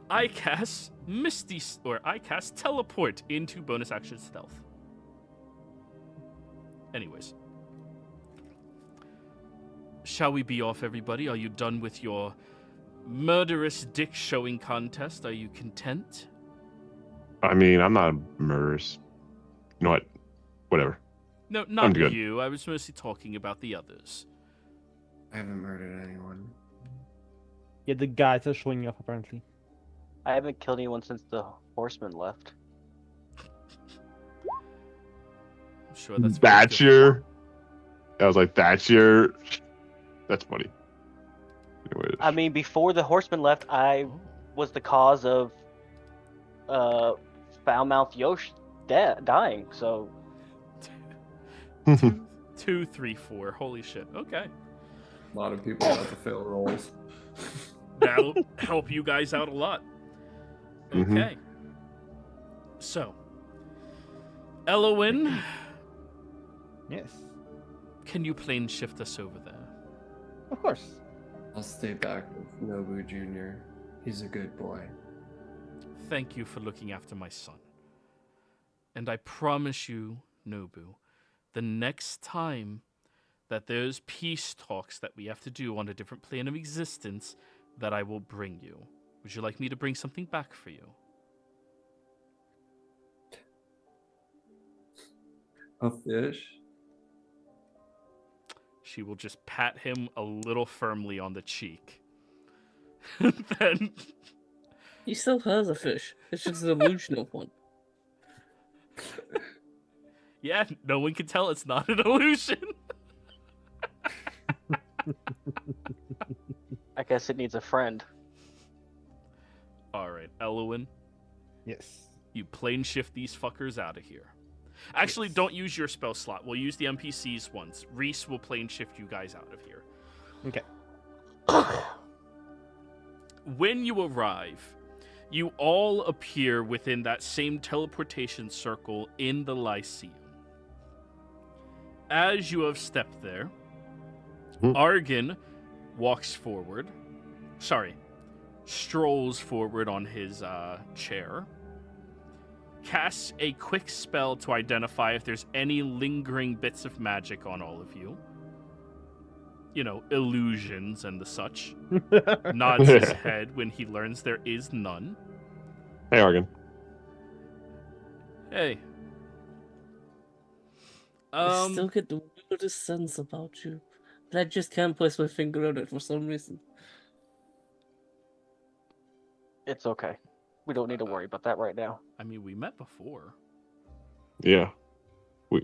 I cast I cast teleport into bonus action stealth. Anyways. Shall we be off, everybody? Are you done with your murderous dick showing contest? Are you content? I mean, I'm not murderous. You know what? Whatever. No, I'm not good. you. I was mostly talking about the others. I haven't murdered anyone. Yeah, the guys are showing up apparently. I haven't killed anyone since the horseman left. I'm sure that's very That's good. your. I was like, that's your. That's funny. Anyways. I mean, before the horseman left, I was the cause of Foulmouth Yosh dying. So 2, 3, 4. Holy shit. Okay. A lot of people have to fail rolls. That'll help you guys out a lot. Mhm. Okay. So, Elowen, Yes. Can you plane shift us over there? Of course. I'll stay back with Nobu Jr. He's a good boy. Thank you for looking after my son. And I promise you, Nobu, the next time that there's peace talks that we have to do on a different plane of existence, that I will bring you. Would you like me to bring something back for you? A fish? She will just pat him a little firmly on the cheek. Then... He still has a fish. It's just an illusion of one. Yeah, no one can tell it's not an illusion. I guess it needs a friend. All right, Elowin, Yes. you plane shift these fuckers out of here. Actually, Yes. don't use your spell slot. We'll use the NPCs ones. Reese will plane shift you guys out of here. Okay. When you arrive, you all appear within that same teleportation circle in the Lyceum. As you have stepped there, Argon walks forward. Strolls forward on his chair. Casts a quick spell to identify if there's any lingering bits of magic on all of you. You know, illusions and the such. Nods his head when he learns there is none. Hey, Argon. Hey. I still get the weirdest sense about you, but I just can't place my finger on it for some reason. It's okay. We don't need to worry about that right now. I mean, we met before. Yeah.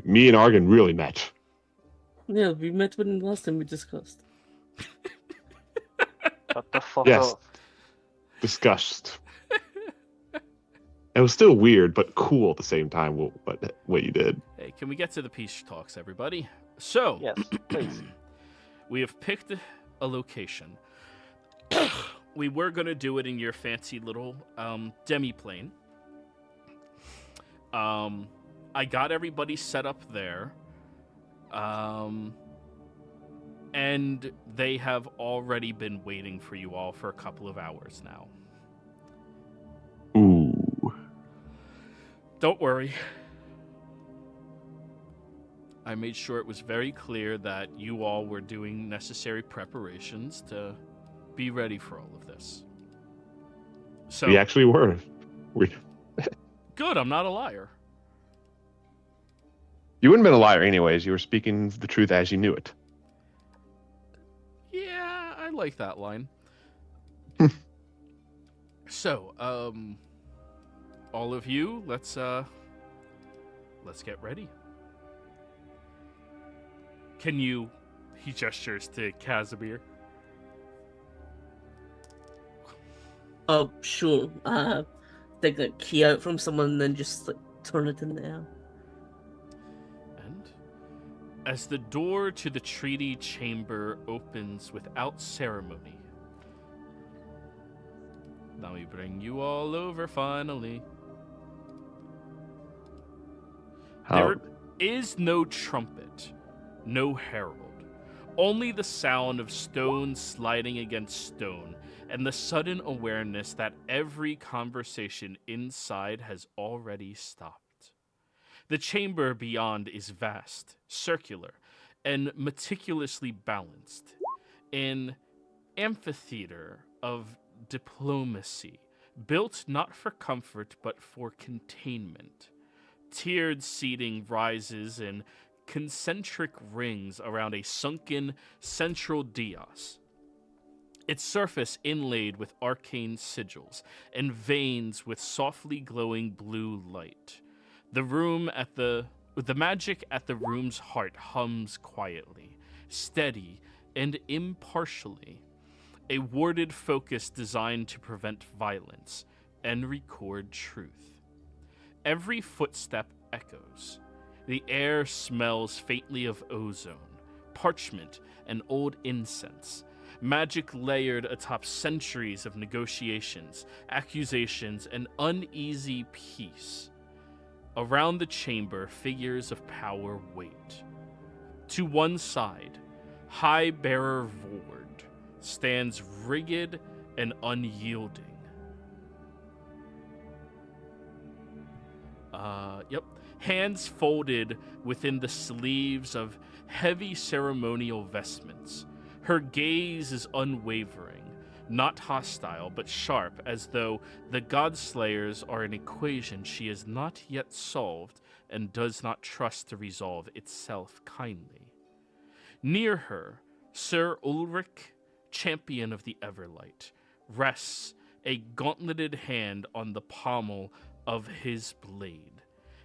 Me and Argon really met. Yeah, we met when last time we discussed. Shut the fuck Yes. up. Discussed. It was still weird, but cool at the same time. What you did. Hey, can we get to the peace talks, everybody? So, Yes, please. we have picked a location. We were going to do it in your fancy little demi-plane. I got everybody set up there. And they have already been waiting for you all for a couple of hours now. Ooh. Don't worry. I made sure it was very clear that you all were doing necessary preparations to be ready for all of this. So We actually were. good, I'm not a liar. You wouldn't have been a liar anyways. You were speaking the truth as you knew it. Yeah, I like that line. So, all of you, let's get ready. Can you... He gestures to Casimir. Oh, sure. Take the key out from someone and then just like turn it in the air. And as the door to the treaty chamber opens without ceremony, now we bring you all over finally. There is no trumpet, no herald, only the sound of stone sliding against stone and the sudden awareness that every conversation inside has already stopped. The chamber beyond is vast, circular, and meticulously balanced. An amphitheater of diplomacy, built not for comfort but for containment. Tiered seating rises in concentric rings around a sunken central dais. Its surface inlaid with arcane sigils and veins with softly glowing blue light. The magic at the room's heart hums quietly, steady, and impartially. A warded focus designed to prevent violence and record truth. Every footstep echoes. The air smells faintly of ozone, parchment, and old incense. Magic layered atop centuries of negotiations, accusations, and uneasy peace. Around the chamber, figures of power wait. To one side, High Bearer Vord stands rigid and unyielding. Hands folded within the sleeves of heavy ceremonial vestments. Her gaze is unwavering, not hostile, but sharp, as though the Godslayers are an equation she has not yet solved and does not trust to resolve itself kindly. Near her, Sir Ulrich, champion of the Everlight, rests, a gauntleted hand on the pommel of his blade.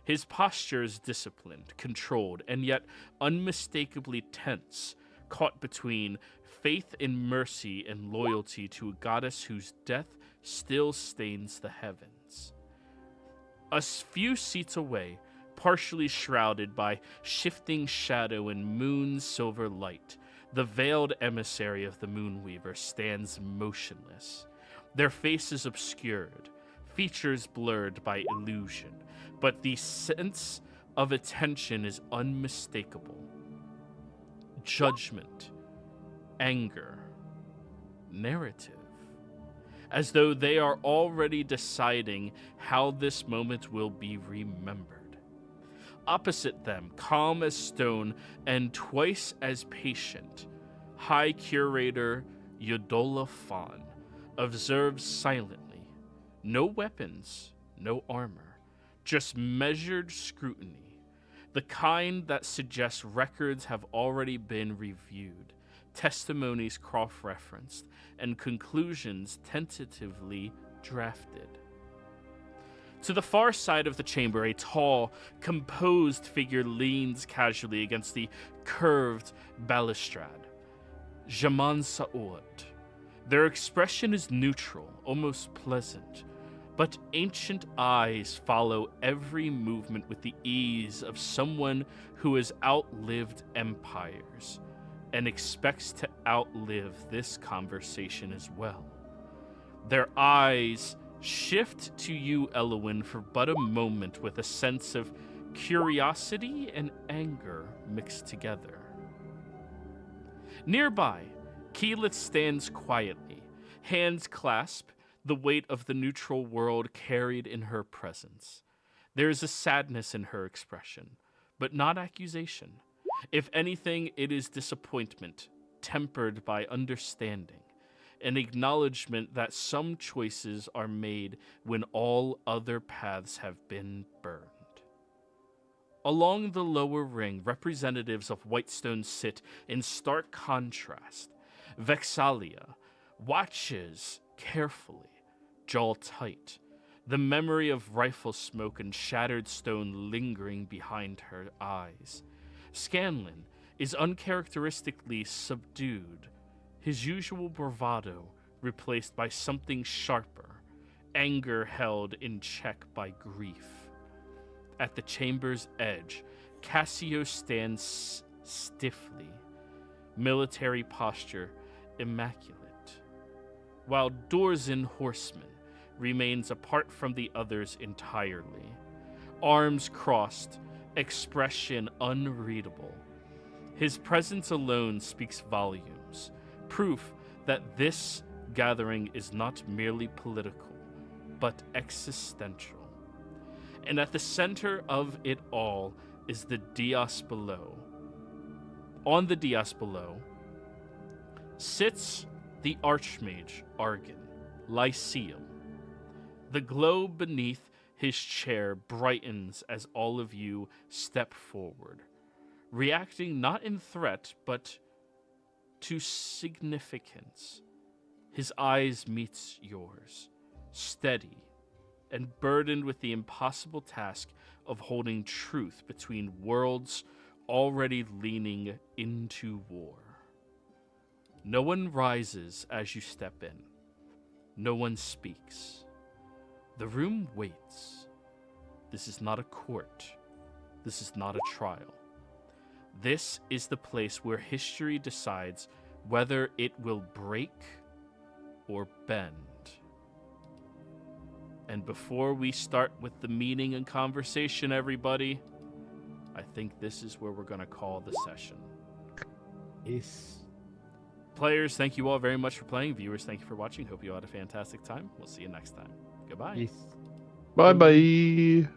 His posture is disciplined, controlled, and yet unmistakably tense, caught between faith in mercy and loyalty to a goddess whose death still stains the heavens. A few seats away, partially shrouded by shifting shadow and moon silver light, the veiled emissary of the Moonweaver stands motionless. Their faces obscured, features blurred by illusion, but the sense of attention is unmistakable. Judgment, anger, narrative, as though they are already deciding how this moment will be remembered. Opposite them, calm as stone and twice as patient, High Curator Yodola Fawn observes silently. No weapons, no armor. Just measured scrutiny, the kind that suggests records have already been reviewed, testimonies cross-referenced, and conclusions tentatively drafted. To the far side of the chamber, a tall, composed figure leans casually against the curved balustrade. Jaman Sa'ot. Their expression is neutral, almost pleasant, but ancient eyes follow every movement with the ease of someone who has outlived empires and expects to outlive this conversation as well. Their eyes shift to you, Elowin, for but a moment with a sense of curiosity and anger mixed together. Nearby, Keyleth stands quietly, hands clasped, the weight of the neutral world carried in her presence. There is a sadness in her expression, but not accusation. If anything, it is disappointment, tempered by understanding, an acknowledgement that some choices are made when all other paths have been burned. Along the lower ring, representatives of Whitestone sit in stark contrast. Vexalia watches carefully, jaw tight, the memory of rifle smoke and shattered stone lingering behind her eyes. Scanlan is uncharacteristically subdued, his usual bravado replaced by something sharper, anger held in check by grief. At the chamber's edge, Cassio stands stiffly, military posture immaculate, while Dorzin Horseman remains apart from the others entirely. Arms crossed, expression unreadable. His presence alone speaks volumes, proof that this gathering is not merely political, but existential. And at the center of it all is the dais below. On the dais below sits the Archmage Argon, Lyceum. The glow beneath his chair brightens as all of you step forward, reacting not in threat, but to significance. His eyes meets yours, steady and burdened with the impossible task of holding truth between worlds already leaning into war. No one rises as you step in. No one speaks. The room waits. This is not a court. This is not a trial. This is the place where history decides whether it will break or bend. And before we start with the meeting and conversation, everybody, I think this is where we're going to call the session. Yes. Players, thank you all very much for playing. Viewers, thank you for watching. Hope you all had a fantastic time. We'll see you next time. Goodbye. Yes. Bye bye.